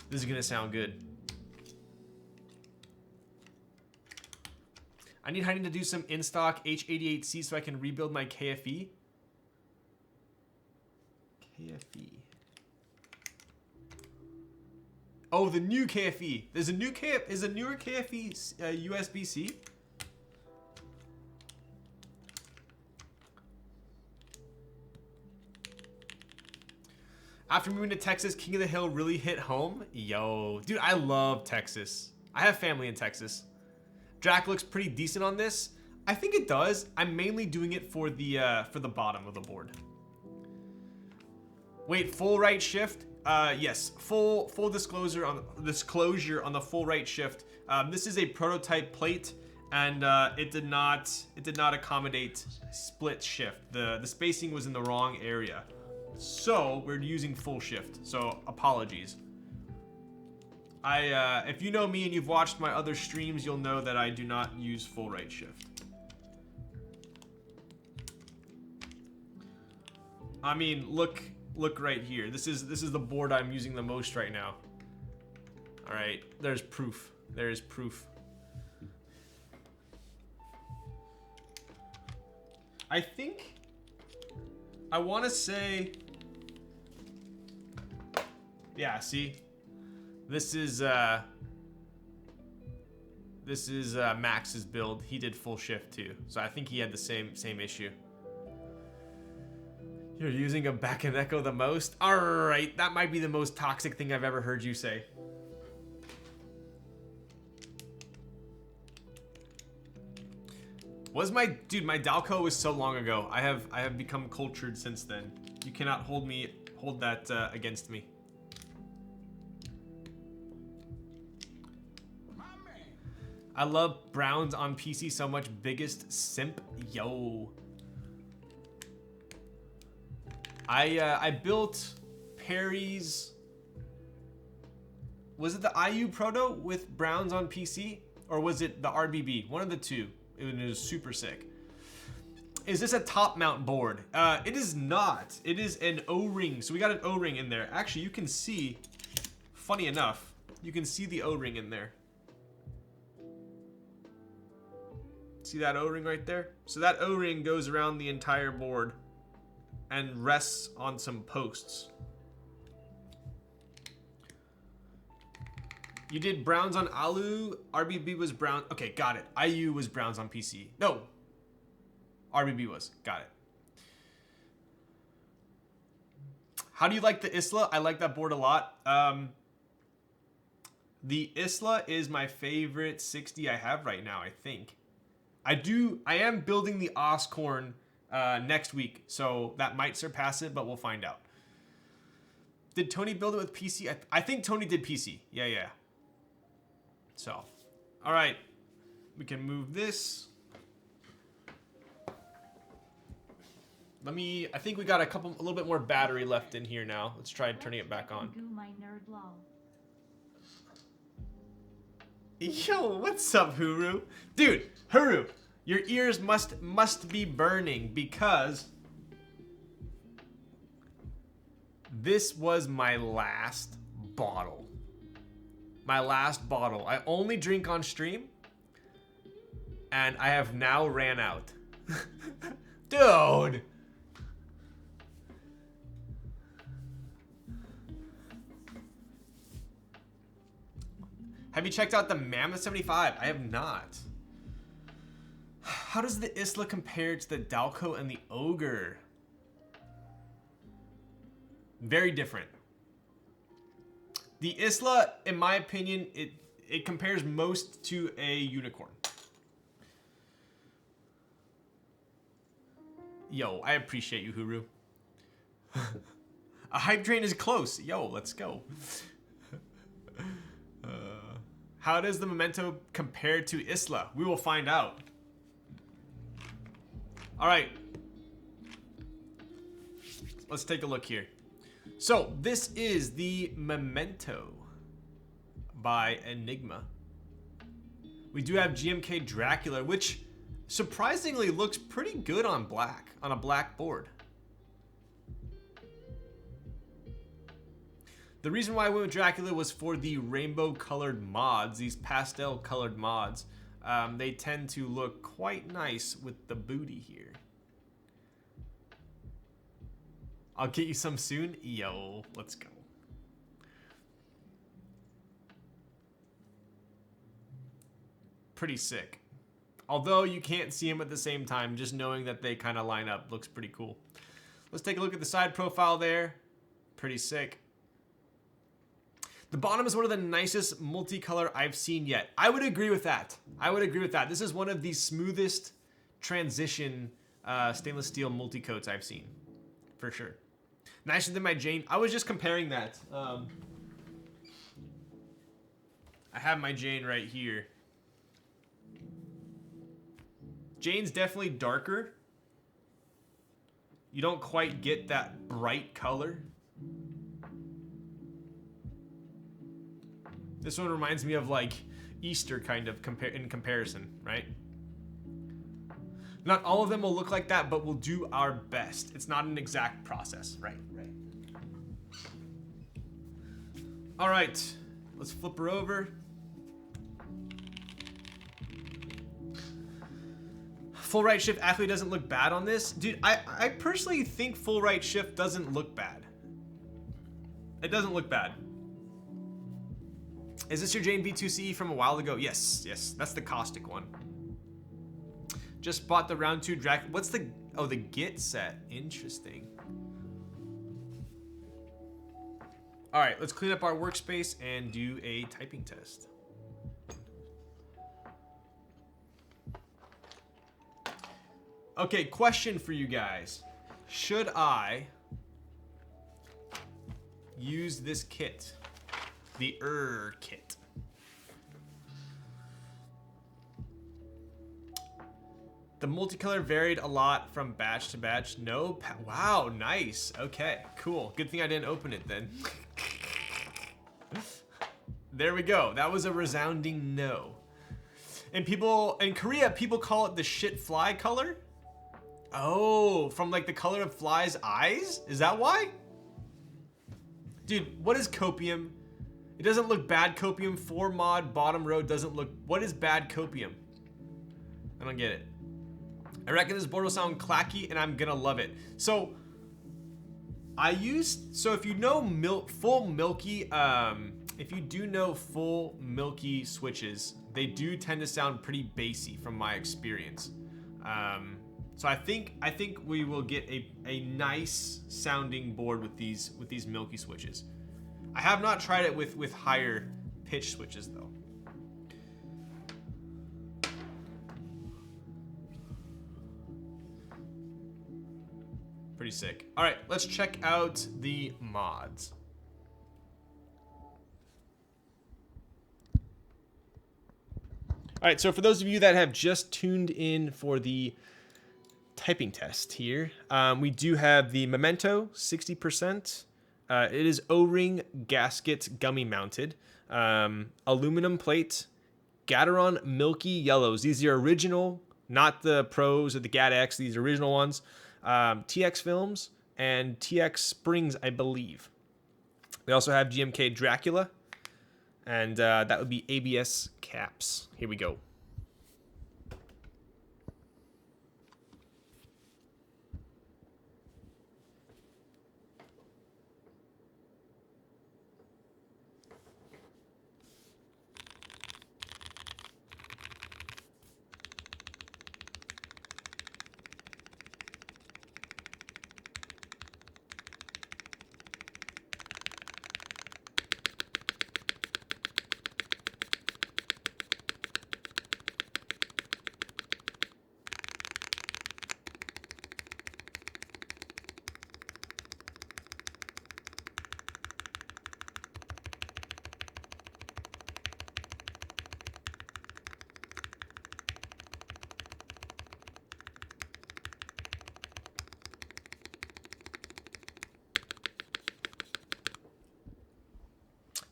This is gonna sound good. I need Heidi to do some in-stock H88C so I can rebuild my KFE. KFE. Oh, the new KFE. There's a new KFE. Is a newer KFE USB-C? After moving to Texas, King of the Hill really hit home. Yo, dude, I love Texas. I have family in Texas. Drac looks pretty decent on this. I think it does. I'm mainly doing it for the bottom of the board. Wait, full right shift? Yes, full disclosure on the full right shift. This is a prototype plate, and it did not accommodate split shift. The spacing was in the wrong area, so we're using full shift. So apologies. If you know me and you've watched my other streams, you'll know that I do not use full right shift. I mean, look right here. This is the board I'm using the most right now. All right, there's proof. There is proof. I think I want to say, yeah. See, this is Max's build. He did full shift too, so I think he had the same issue. You're using a back and echo the most? Alright, that might be the most toxic thing I've ever heard you say. Dude, my Dalco was so long ago. I have become cultured since then. You cannot hold that against me. I love Browns on PC so much. Biggest simp, yo. I built Perry's. Was it the IU Proto with Browns on PC, or was it the RBB? One of the two. It was super sick. Is this a top mount board? It is not. It is an O-ring. So we got an O-ring in there. Actually, you can see. Funny enough, you can see the O-ring in there. See that O-ring right there? So that O-ring goes around the entire board and rests on some posts. You did Browns on Alu, RBB was Brown. Okay, got it. IU was Browns on PC. No, RBB was. Got it. How do you like the Isla? I like that board a lot. The Isla is my favorite 60 I have right now, I think. I am building the Oscorn next week, so that might surpass it, but we'll find out. Did Tony build it with PC? I think Tony did PC. Yeah. So, all right, we can move this. I think we got a little bit more battery left in here now. Let's try turning it back on. Do my nerd lol. Yo, what's up, Huru? Dude, Huru, your ears must be burning because This was my last bottle. My last bottle. I only drink on stream, and I have now ran out. Dude! Have you checked out the Mammoth 75? I have not. How does the Isla compare to the Dalco and the Ogre? Very different. The Isla, in my opinion, it compares most to a unicorn. Yo, I appreciate you, Huru. A hype train is close. Yo, let's go. How does the Memento compare to Isla? We will find out. All right. Let's take a look here. So this is the Memento by Eniigma. We do have GMK Dracula, which surprisingly looks pretty good on black, on a black board. The reason why I went with Dracula was for the rainbow colored mods, these pastel colored mods. They tend to look quite nice with the booty here. I'll get you some soon. Yo, let's go. Pretty sick. Although you can't see them at the same time, just knowing that they kind of line up looks pretty cool. Let's take a look at the side profile there. Pretty sick. The bottom is one of the nicest multicolor I've seen yet. I would agree with that. I would agree with that. This is one of the smoothest transition stainless steel multi-coats I've seen, for sure. Nicer than my Jane. I was just comparing that. I have my Jane right here. Jane's definitely darker. You don't quite get that bright color. This one reminds me of like Easter kind of in comparison, right? Not all of them will look like that, but we'll do our best. It's not an exact process, right? Right. All right, let's flip her over. Full right shift actually doesn't look bad on this. Dude, I personally think full right shift doesn't look bad. It doesn't look bad. Is this your Jane V2CE from a while ago? Yes, yes, that's the caustic one. Just bought the round 2 Dracula. What's the, oh, the Git set. Interesting. All right, let's clean up our workspace and do a typing test. Okay, question for you guys. Should I use this kit? The kit. The multicolor varied a lot from batch to batch. No, wow, nice. Okay, cool. Good thing I didn't open it then. There we go. That was a resounding no. And people in Korea, people call it the shit fly color. Oh, from like the color of flies' eyes? Is that why? Dude, what is copium? It doesn't look bad. Copium 4 mod bottom row doesn't look. What is bad copium? I don't get it. I reckon this board will sound clacky and I'm gonna love it. So I used, so if you know full Milky, if you do know full Milky switches, they do tend to sound pretty bassy from my experience. So I think we will get a nice sounding board with these Milky switches. I have not tried it with higher pitch switches though. Pretty sick. All right, let's check out the mods. All right, so for those of you that have just tuned in for the typing test here, we do have the Memento 60%. It is O-ring gasket gummy mounted, aluminum plate, Gateron Milky yellows. These are original, not the pros or the GAT X. These are original ones. TX films, and TX Springs, I believe. We also have GMK Dracula, and that would be ABS caps. Here we go.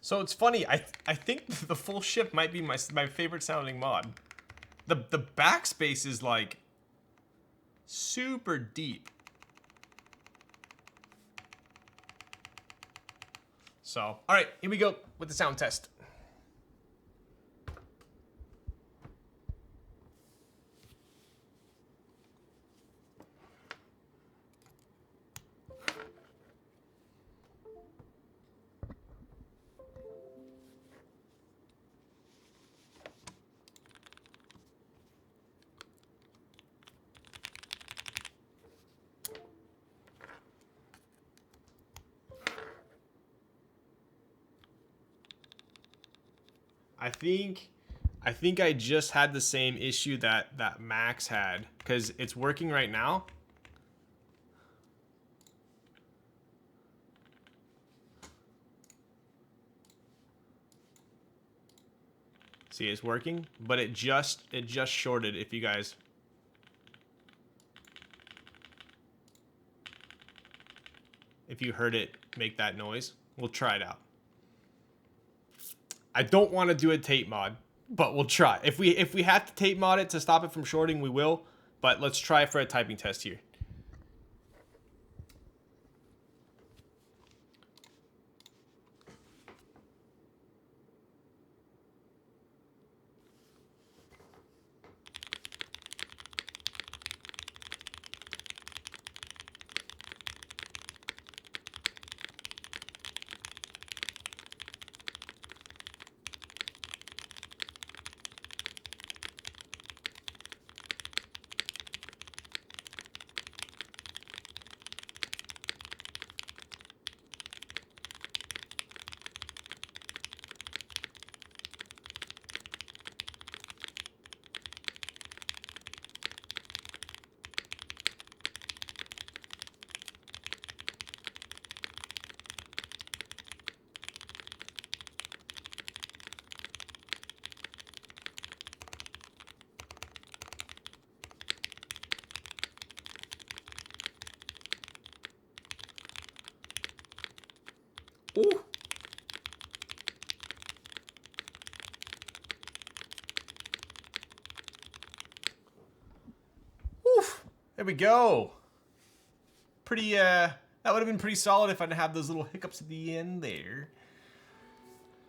So it's funny, I think the full ship might be my favorite sounding mod. The backspace is like super deep. So, all right, here we go with the sound test. I think I just had the same issue that Max had, because it's working right now. See, it's working, but it just shorted. If you heard it make that noise, we'll try it out. I don't want to do a tape mod, but we'll try. If we have to tape mod it to stop it from shorting, we will. But let's try for a typing test here. Ooh. Oof. There we go. Pretty, that would have been pretty solid if I didn't have those little hiccups at the end there.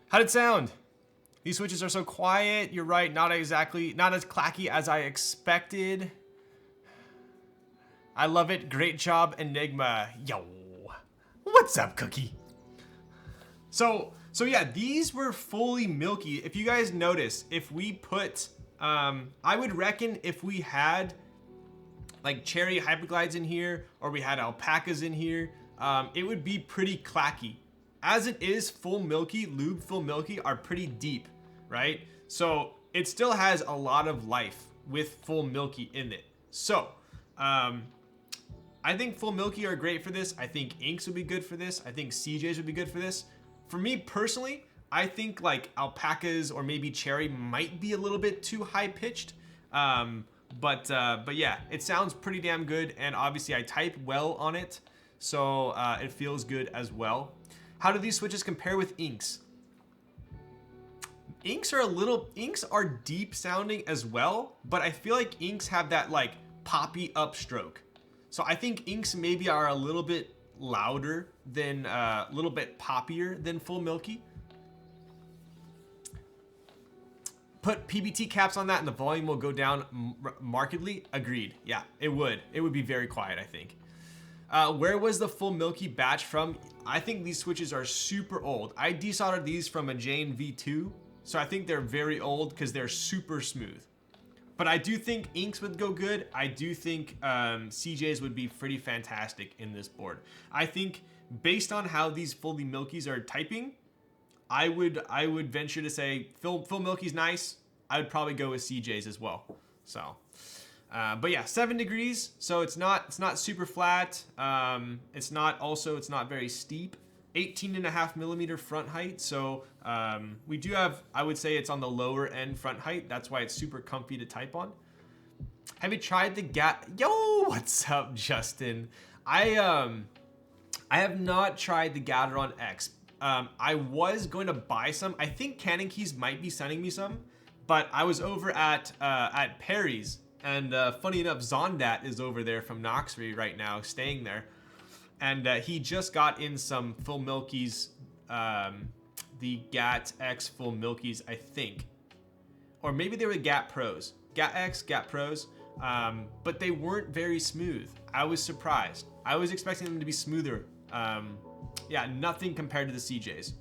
How'd it sound? These switches are so quiet. You're right, not as clacky as I expected. I love it. Great job, Eniigma. Yo. What's up, Cookie? So yeah, these were fully milky. If you guys notice, if we put, I would reckon if we had like cherry hyperglides in here, or we had alpacas in here, it would be pretty clacky. As it is, full milky, lube full milky are pretty deep, right? So it still has a lot of life with full milky in it. So, I think full milky are great for this. I think inks would be good for this. I think CJs would be good for this. For me personally, I think like alpacas or maybe cherry might be a little bit too high pitched. But yeah, it sounds pretty damn good, and obviously I type well on it, so it feels good as well. How do these switches compare with inks? Inks are deep sounding as well, but I feel like inks have that like poppy upstroke. So I think inks maybe are a little bit louder than, a little bit poppier than full Milky. Put PBT caps on that and the volume will go down markedly. Agreed. Yeah, it would. It would be very quiet, I think. Where was the full Milky batch from? I think these switches are super old. I desoldered these from a Jane V2, so I think they're very old because they're super smooth. But I do think inks would go good. I do think CJs would be pretty fantastic in this board. I think based on how these fully Milkies are typing, I would venture to say full Milky's nice. I would probably go with CJs as well. So, but yeah, 7 degrees. So it's not super flat. It's not very steep. 18.5 millimeter front height. So we do have, I would say it's on the lower end front height. That's why it's super comfy to type on. Have you tried the Yo, what's up, Justin? I have not tried the Gateron X. I was going to buy some. I think Canon Keys might be sending me some, but I was over at Perry's, and funny enough, Zondat is over there from Knoxbury right now, staying there, and he just got in some full Milkies, the Gat X full Milkies, I think, or maybe they were Gat Pros, Gat X, Gat Pros, but they weren't very smooth. I was surprised. I was expecting them to be smoother. Yeah, nothing compared to the CJs.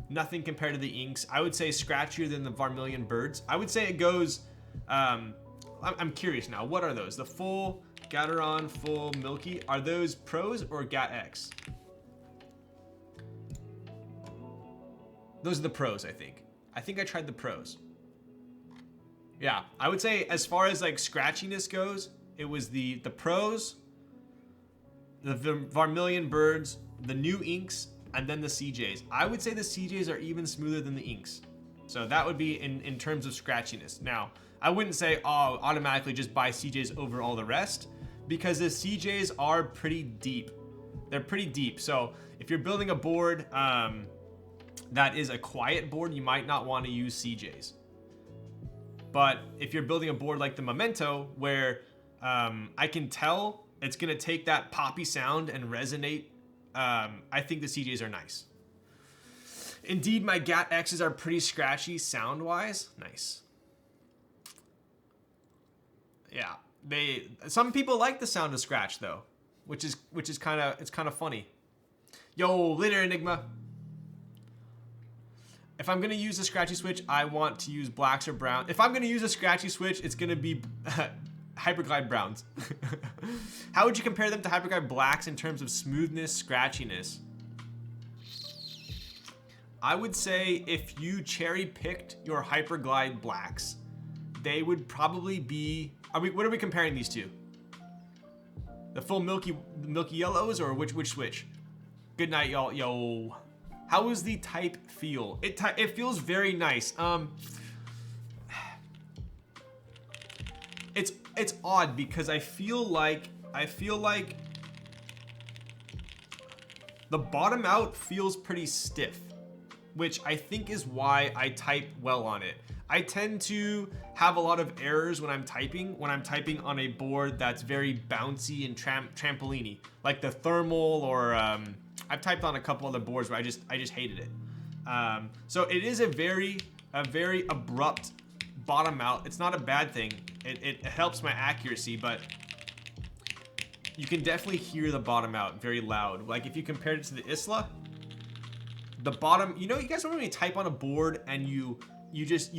Nothing compared to the inks. I would say scratchier than the Vermilion Birds. I would say it goes, I'm curious now, what are those? The full Gateron, full Milky, are those Pros or Gat X? Those are the Pros, I think. I think I tried the Pros. Yeah, I would say as far as like scratchiness goes, it was the Pros, the Vermilion Birds, the new inks, and then the CJs. I would say the CJs are even smoother than the inks. So that would be in terms of scratchiness. Now, I wouldn't say, oh, automatically just buy CJs over all the rest, because the CJs are pretty deep. They're pretty deep. So if you're building a board that is a quiet board, you might not want to use CJs. But if you're building a board like the Memento, where I can tell it's gonna take that poppy sound and resonate, I think the CJs are nice. Indeed, my Gat X's are pretty scratchy sound-wise. Nice. Yeah, some people like the sound of scratch though, which is kind of funny. Yo, later Eniigma. If I'm gonna use a scratchy switch, I want to use blacks or brown. If I'm gonna use a scratchy switch, it's gonna be Hyperglide browns. How would you compare them to Hyperglide blacks in terms of smoothness, scratchiness? I would say if you cherry picked your Hyperglide blacks, they would probably be. What are we comparing these to? The full Milky yellows, or which switch? Good night, y'all. Yo, how does the type feel? It feels very nice. It's odd because I feel like the bottom out feels pretty stiff, which I think is why I type well on it. I tend to have a lot of errors when I'm typing on a board that's very bouncy and trampoliny, like the thermal, or I've typed on a couple other boards where I just hated it. So it is a very abrupt bottom out. It's not a bad thing. It helps my accuracy, but you can definitely hear the bottom out very loud. Like if you compared it to the Isla, the bottom, you guys remember when you type on a board and you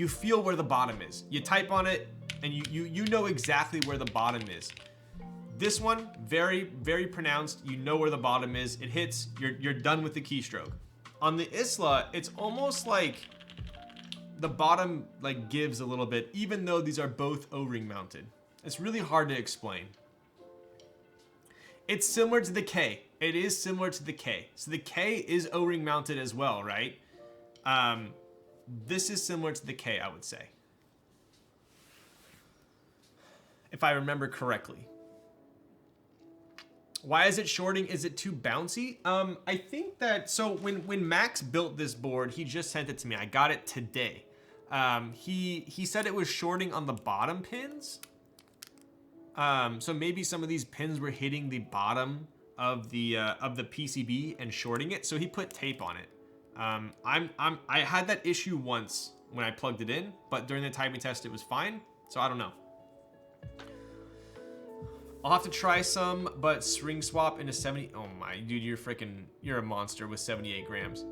feel where the bottom is. You type on it and you know exactly where the bottom is. This one, very, very pronounced. You know where the bottom is. It hits, you're done with the keystroke. On the Isla, it's almost like the bottom like gives a little bit, even though these are both O-ring mounted. It's really hard to explain. It's similar to the K. It is similar to the K. So the K is O-ring mounted as well, right? This is similar to the K, I would say, if I remember correctly. Why is it shorting? Is it too bouncy? I think that, so when Max built this board, he just sent it to me. I got it today. He said it was shorting on the bottom pins. So maybe some of these pins were hitting the bottom of the PCB and shorting it. So he put tape on it. I had that issue once when I plugged it in, but during the typing test it was fine. So I don't know. I'll have to try some, but string swap into 70. Oh my, dude, you're a monster with 78 grams.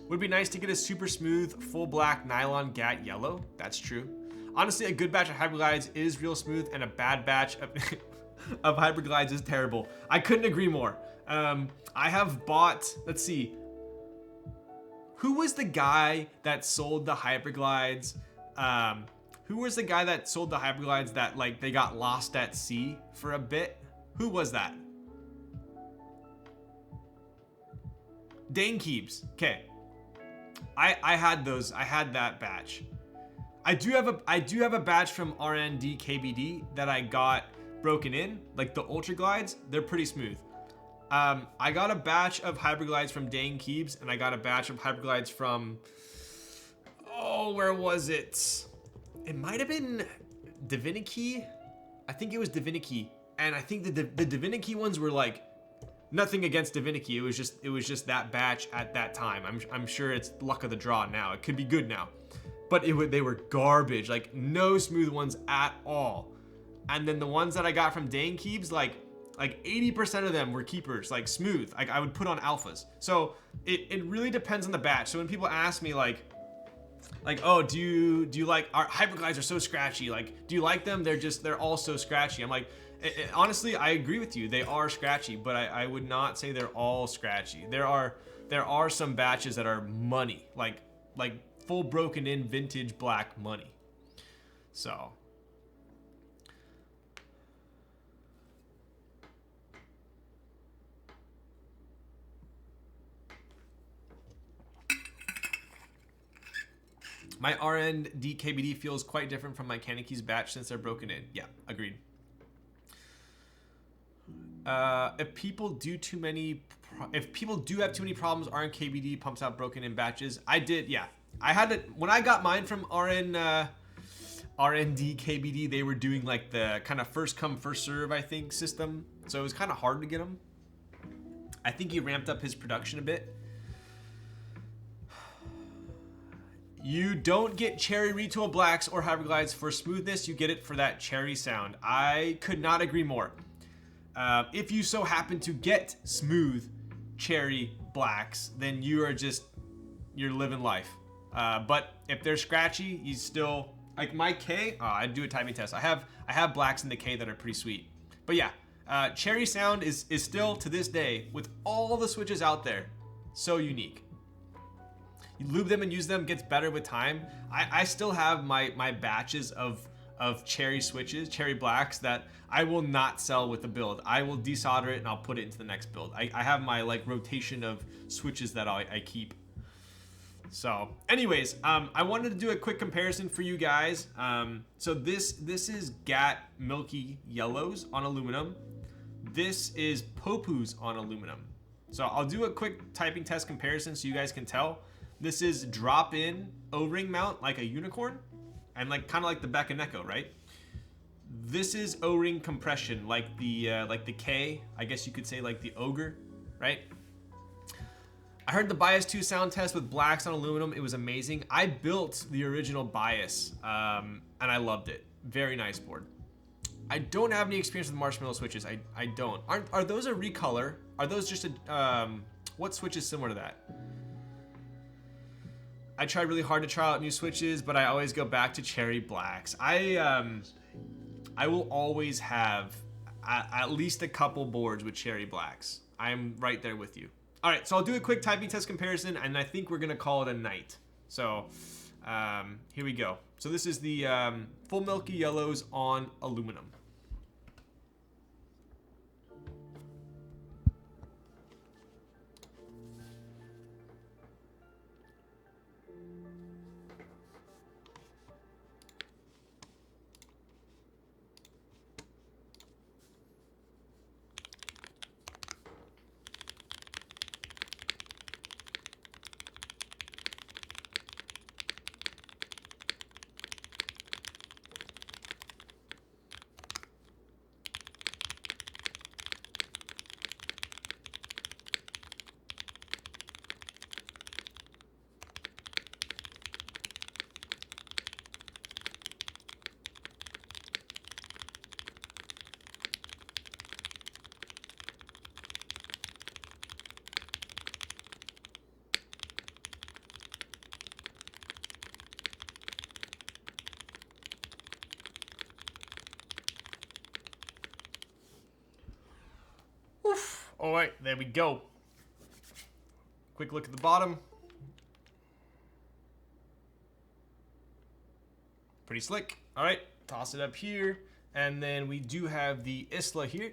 Would be nice to get a super smooth, full black nylon GAT yellow. That's true. Honestly, a good batch of hybrid glides is real smooth, and a bad batch of, of hybrid glides is terrible. I couldn't agree more. I have bought, let's see. Who was the guy that sold the hybrid glides? Who was the guy that sold the hybrid glides that like they got lost at sea for a bit? Who was that? Dane Keebs. Okay. I had those. I had that batch. I do have a batch from RND KBD that I got broken in, like the Ultra Glides. They're pretty smooth. I got a batch of hybrid glides from Dane Keebs, and I got a batch of hybrid glides from, oh, where was it? It might have been Divinity. I think it was Divinity, and I think the Divinity ones were like, nothing against Divinity. It was just that batch at that time. I'm sure it's luck of the draw now. It could be good now, but they were garbage. Like no smooth ones at all. And then the ones that I got from Dane Keebs, like 80% of them were keepers, like smooth. Like I would put on alphas. So it really depends on the batch. So when people ask me like, oh, do you like our hybrid glides are so scratchy? Like, do you like them? They're all so scratchy. I'm like. Honestly, I agree with you. They are scratchy, but I would not say they're all scratchy. There are some batches that are money, like full broken in vintage black money. So. My RND KBD feels quite different from my Kanekys batch since they're broken in. Yeah, agreed. If people do have too many problems, RN KBD pumps out broken in batches. I did, yeah. I had it when I got mine from RND KBD. They were doing like the kind of first come first serve, I think, system. So it was kind of hard to get them. I think he ramped up his production a bit. You don't get cherry retool blacks or hybrid glides for smoothness. You get it for that cherry sound. I could not agree more. If you so happen to get smooth cherry blacks, then you're living life. But if they're scratchy, you still like my K. I do a typing test. I have blacks in the K that are pretty sweet. But yeah, cherry sound is still to this day with all the switches out there so unique. You lube them and use them, gets better with time. I still have my batches of cherry switches, cherry blacks that I will not sell with the build. I will desolder it and I'll put it into the next build. I have my like rotation of switches that I keep. So anyways, I wanted to do a quick comparison for you guys. So this is GAT Milky yellows on aluminum. This is Popu's on aluminum. So I'll do a quick typing test comparison so you guys can tell. This is drop-in O-ring mount like a unicorn, and like kind of like the Beccaneco, right? This is O-ring compression like the K, I guess you could say like the Ogre, right? I heard the Bias 2 sound test with blacks on aluminum. It was amazing. I built the original Bias, and I loved it. Very nice board. I don't have any experience with marshmallow switches. I don't. Are those a recolor? Are those just a what switch is similar to that? I try really hard to try out new switches, but I always go back to cherry blacks. I will always have at least a couple boards with cherry blacks. I'm right there with you. All right, so I'll do a quick typing test comparison, and I think we're gonna call it a night. So here we go. So this is the full Milky yellows on aluminum. All right, there we go. Quick look at the bottom. Pretty slick. All right, toss it up here. And then we do have the Isla here.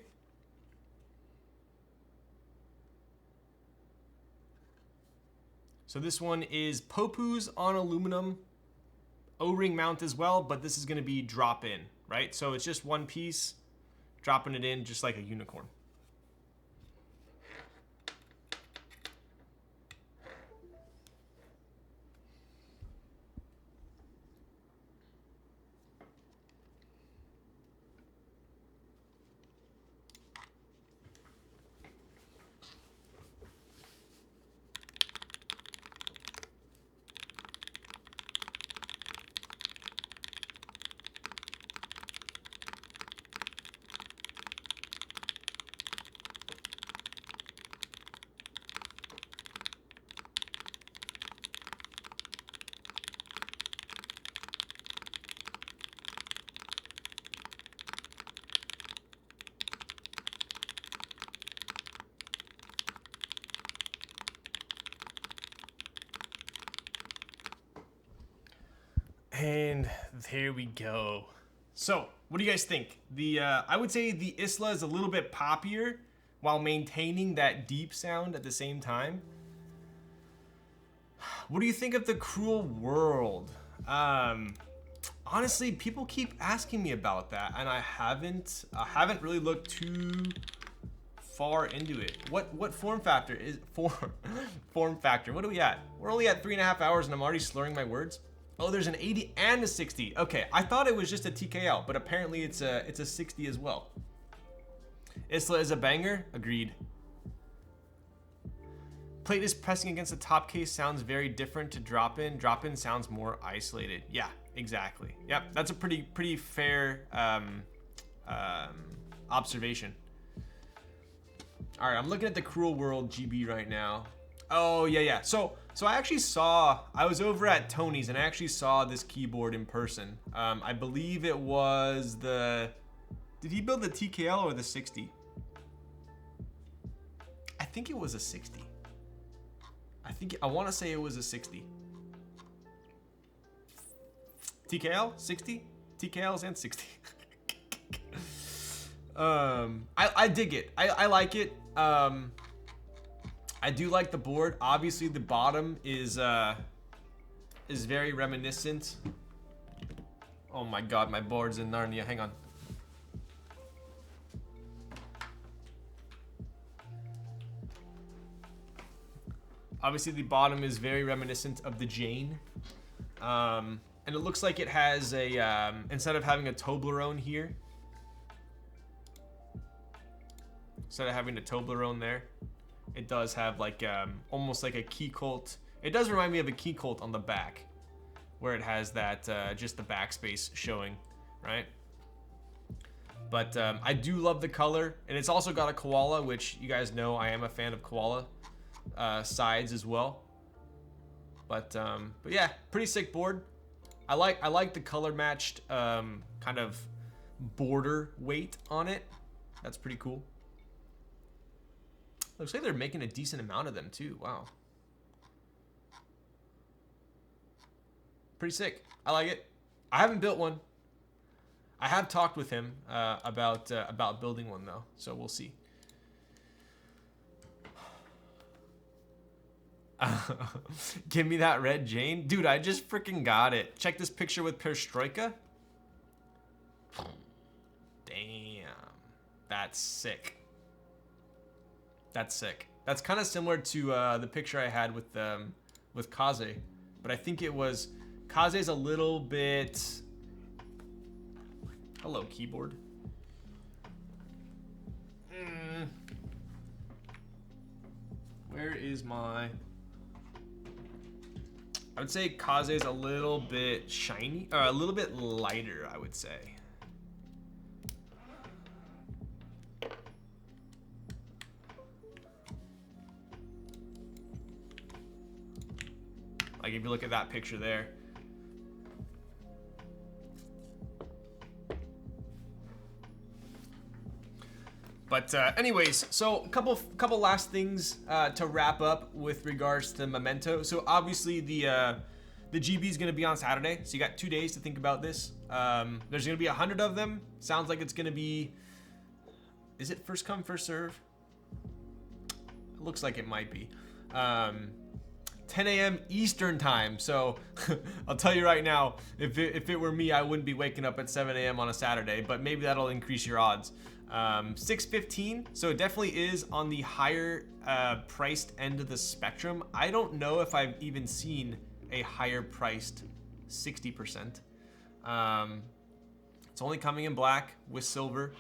So this one is Popu's on aluminum, O-ring mount as well, but this is gonna be drop in, right? So it's just one piece, dropping it in just like a unicorn. And there we go. So, what do you guys think? I would say the Isla is a little bit poppier while maintaining that deep sound at the same time. What do you think of the Cruel World? Honestly, people keep asking me about that, and I haven't really looked too far into it. What form factor is form factor? What are we at? We're only at 3.5 hours, and I'm already slurring my words. Oh, there's an 80 and a 60. Okay, I thought it was just a TKL, but apparently it's a 60 as well. Isla is a banger. Agreed. Plate is pressing against the top case sounds very different to drop in. Drop in sounds more isolated. Yeah, exactly. Yep, that's a pretty fair observation. All right, I'm looking at the Cruel World GB right now. Oh yeah. So I was over at Tony's and I actually saw this keyboard in person. I believe it was did he build the TKL or the 60? I think it was a 60. I want to say it was a 60. TKL 60, TKLs and 60. I dig it. I like it. I do like the board. Obviously, the bottom is very reminiscent. Oh my god, my board's in Narnia. Hang on. Obviously, the bottom is very reminiscent of the Jane. And it looks like it has a, instead of having a Toblerone here, instead of having a Toblerone there, it does have like almost like a key colt. It does remind me of a key colt on the back, where it has that just the backspace showing, right? But I do love the color, and it's also got a koala, which you guys know I am a fan of koala sides as well. But yeah, pretty sick board. I like the color matched kind of border weight on it. That's pretty cool. Looks like they're making a decent amount of them too. Wow. Pretty sick. I like it. I haven't built one. I have talked with him about building one though, so we'll see. Give me that red Jane. Dude, I just freaking got it. Check this picture with Perestroika. Damn. That's sick. That's sick. That's kind of similar to the picture I had with Kaze, but I think it was Kaze's a little bit. Hello, keyboard. Where is my? I would say Kaze's a little bit shiny, or a little bit lighter, I would say. Like if you look at that picture there. But anyways, so a couple last things to wrap up with regards to Memento. So obviously the GB is going to be on Saturday, so you got 2 days to think about this. There's going to be 100 of them. Sounds like it's going to be, is it first come first serve? It looks like it might be. 10 a.m. Eastern time. So I'll tell you right now, if it were me, I wouldn't be waking up at 7 a.m. on a Saturday, but maybe that'll increase your odds. 615, so it definitely is on the higher priced end of the spectrum. I don't know if I've even seen a higher priced 60%. It's only coming in black with silver,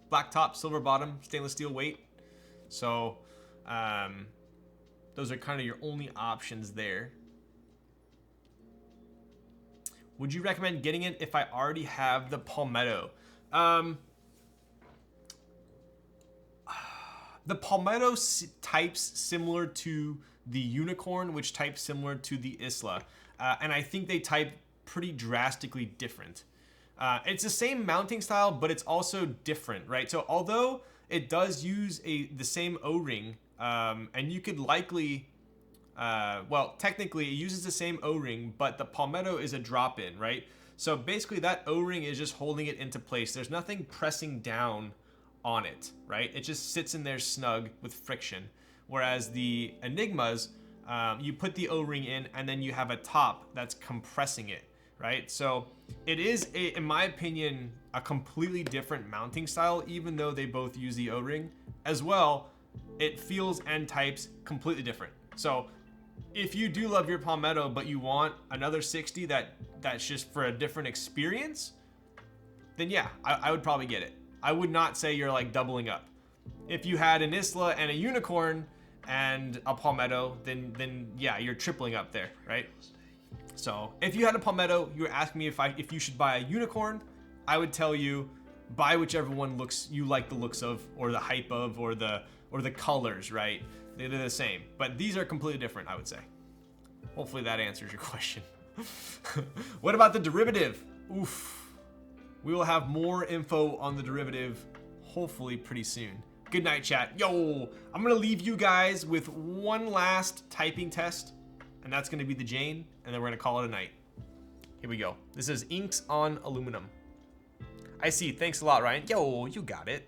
black top, silver bottom, stainless steel weight. So those are kind of your only options there. Would you recommend getting it if I already have the Palmetto? The Palmetto types similar to the Unicorn, which types similar to the Isla. And I think they type pretty drastically different. It's the same mounting style, but it's also different, right? So although it does use the same O-ring, and you could likely, well, technically it uses the same O-ring, but the Palmetto is a drop-in, right? So basically that O-ring is just holding it into place. There's nothing pressing down on it, right? It just sits in there snug with friction. Whereas the Eniigmas, you put the O-ring in and then you have a top that's compressing it, right? So it is, in my opinion, a completely different mounting style, even though they both use the O-ring. As well, it feels and types completely different. So if you do love your Palmetto, but you want another 60 that's just for a different experience, then yeah, I would probably get it. I would not say you're like doubling up. If you had an Isla and a Unicorn and a Palmetto, then yeah, you're tripling up there, right? So if you had a Palmetto, you were asking me if you should buy a Unicorn, I would tell you buy whichever one you like the looks of, or the hype of, or the colors, right? They're the same, but these are completely different, I would say. Hopefully that answers your question. What about the derivative? Oof. We will have more info on the derivative hopefully pretty soon. Good night, chat. Yo, I'm gonna leave you guys with one last typing test, and that's gonna be the Jane, and then we're gonna call it a night. Here we go. This is inks on aluminum. I see. Thanks a lot, Ryan. Yo, you got it.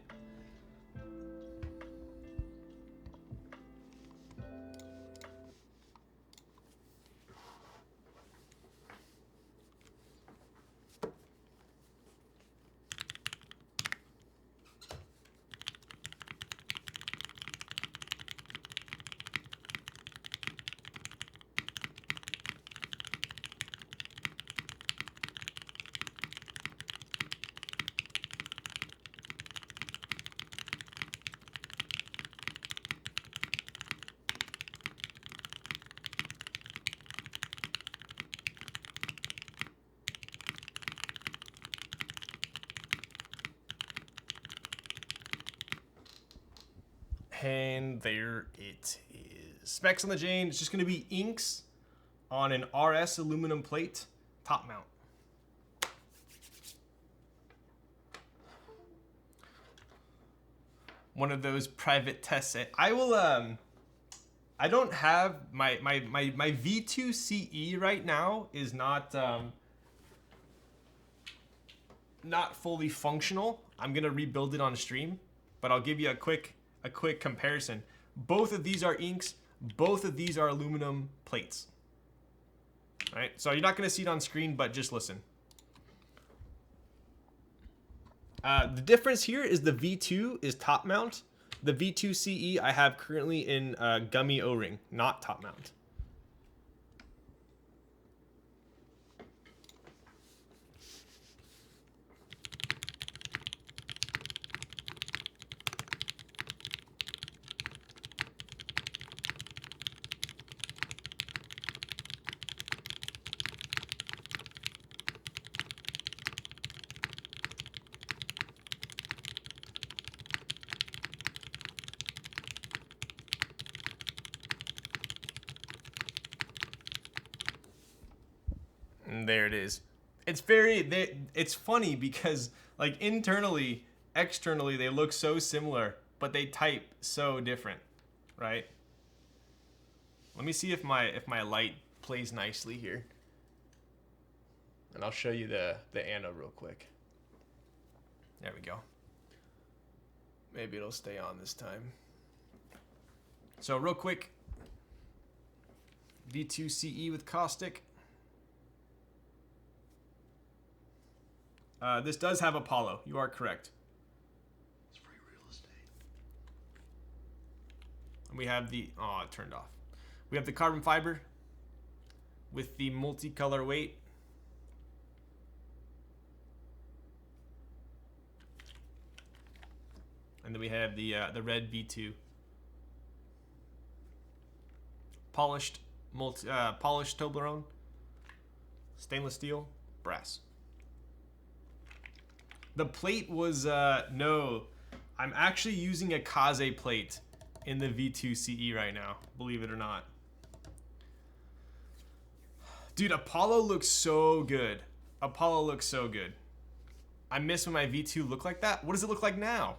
And there it is. Specs on the Jane, it's just gonna be inks on an RS aluminum plate, top mount. One of those private tests. I will, I don't have, my V2 CE right now is not fully functional. I'm gonna rebuild it on stream, but I'll give you a quick comparison. Both of these are inks, both of these are aluminum plates. All right, so you're not gonna see it on screen, but just listen. The difference here is the V2 is top mount. The V2 CE I have currently in gummy O-ring, not top mount. And there it is. It's funny because like internally, externally, they look so similar. but they type so different, right? Let me see if my light plays nicely here. And I'll show you the Anno real quick. There we go. Maybe it'll stay on this time. So real quick, V2 CE with caustic. This does have Apollo. You are correct. It's free real estate. And we have the, oh, it turned off. We have the carbon fiber with the multicolor weight. And then we have the red V2. Polished Toblerone, stainless steel, brass. The plate was no, I'm actually using a Kaze plate in the V2 CE right now, believe it or not. Dude, Apollo looks so good. Apollo looks so good. I miss when my V2 looked like that. What does it look like now?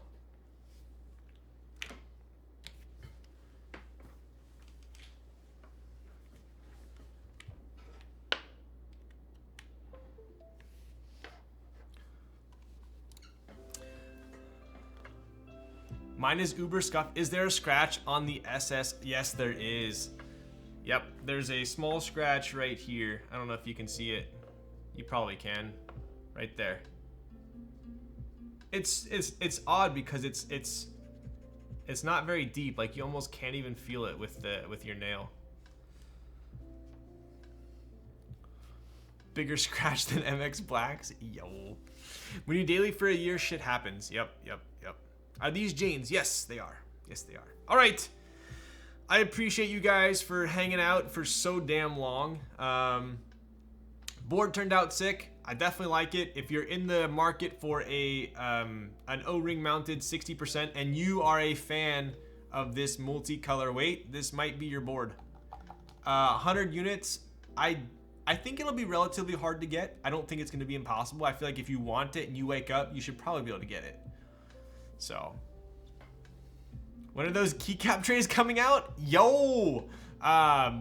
Mine is uber scuff. Is there a scratch on the SS? Yes, there is. Yep, there's a small scratch right here. I don't know if you can see it. You probably can. Right there. It's odd because it's not very deep. Like you almost can't even feel it with your nail. Bigger scratch than MX Blacks? Yo. When you daily for a year, shit happens. Yep. Are these Janes? Yes, they are. Yes, they are. All right. I appreciate you guys for hanging out for so damn long. Board turned out sick. I definitely like it. If you're in the market for an O-ring mounted 60% and you are a fan of this multicolor weight, this might be your board. 100 units. I think it'll be relatively hard to get. I don't think it's going to be impossible. I feel like if you want it and you wake up, you should probably be able to get it. So, when are those keycap trays coming out? Yo!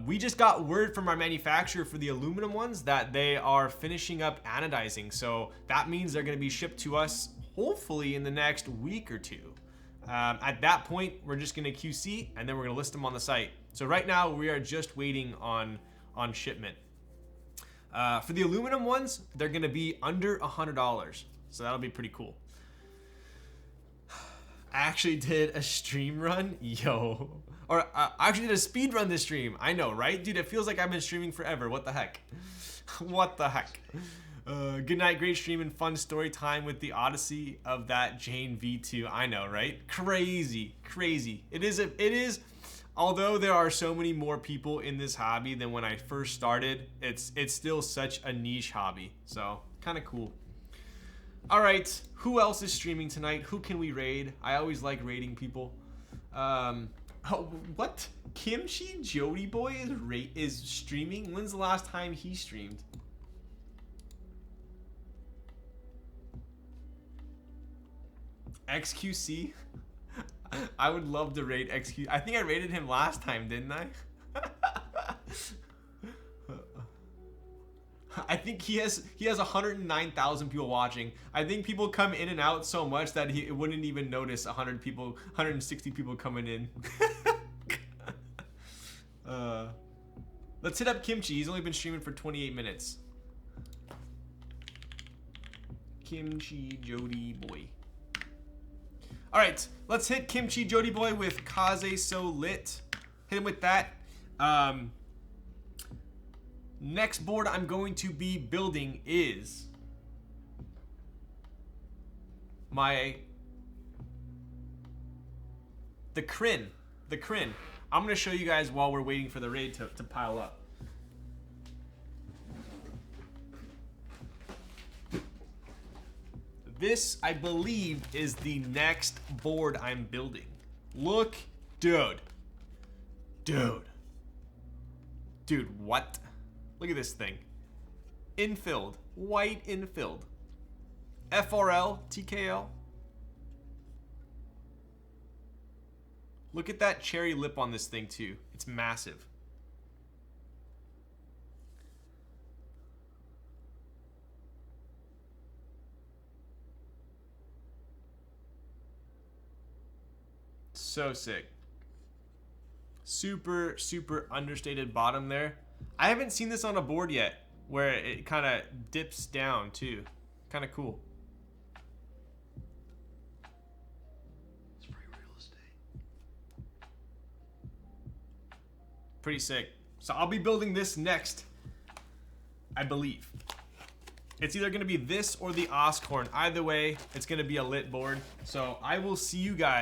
We just got word from our manufacturer for the aluminum ones that they are finishing up anodizing. So that means they're going to be shipped to us hopefully in the next week or two. At that point, we're just going to QC and then we're going to list them on the site. So right now we are just waiting on shipment. For the aluminum ones, they're going to be under $100. So that'll be pretty cool. I actually did a stream run, yo. Or I actually did a speed run this stream. I know, right? Dude, it feels like I've been streaming forever. What the heck? What the heck? Good night, great stream and fun story time with the Odyssey of that Jane V2. I know, right? Crazy, crazy. It is, although there are so many more people in this hobby than when I first started, it's still such a niche hobby. So, kind of cool. All right, who else is streaming tonight? Who can we raid? I always like raiding people. Oh, what? Kimchi Jody Boy is streaming? When's the last time he streamed? XQC? I would love to raid XQC. I think I raided him last time, didn't I? I think he has 109,000 people watching. I think people come in and out so much that he wouldn't even notice 160 people coming in. Let's hit up Kimchi. He's only been streaming for 28 minutes. Kimchi Jody Boy. All right, let's hit Kimchi Jody Boy with Kaze So Lit. Hit him with that. Next board I'm going to be building is the Kryn. I'm gonna show you guys while we're waiting for the raid to pile up. This, I believe, is the next board I'm building. Look, dude, what? Look at this thing. Infilled, white infilled. FRL, TKL. Look at that cherry lip on this thing too. It's massive. So sick. Super, super understated bottom there. I haven't seen this on a board yet, where it kind of dips down too. Kind of cool. It's free real estate. Pretty sick. So I'll be building this next, I believe. It's either going to be this or the Oscorn. Either way, it's going to be a lit board. So I will see you guys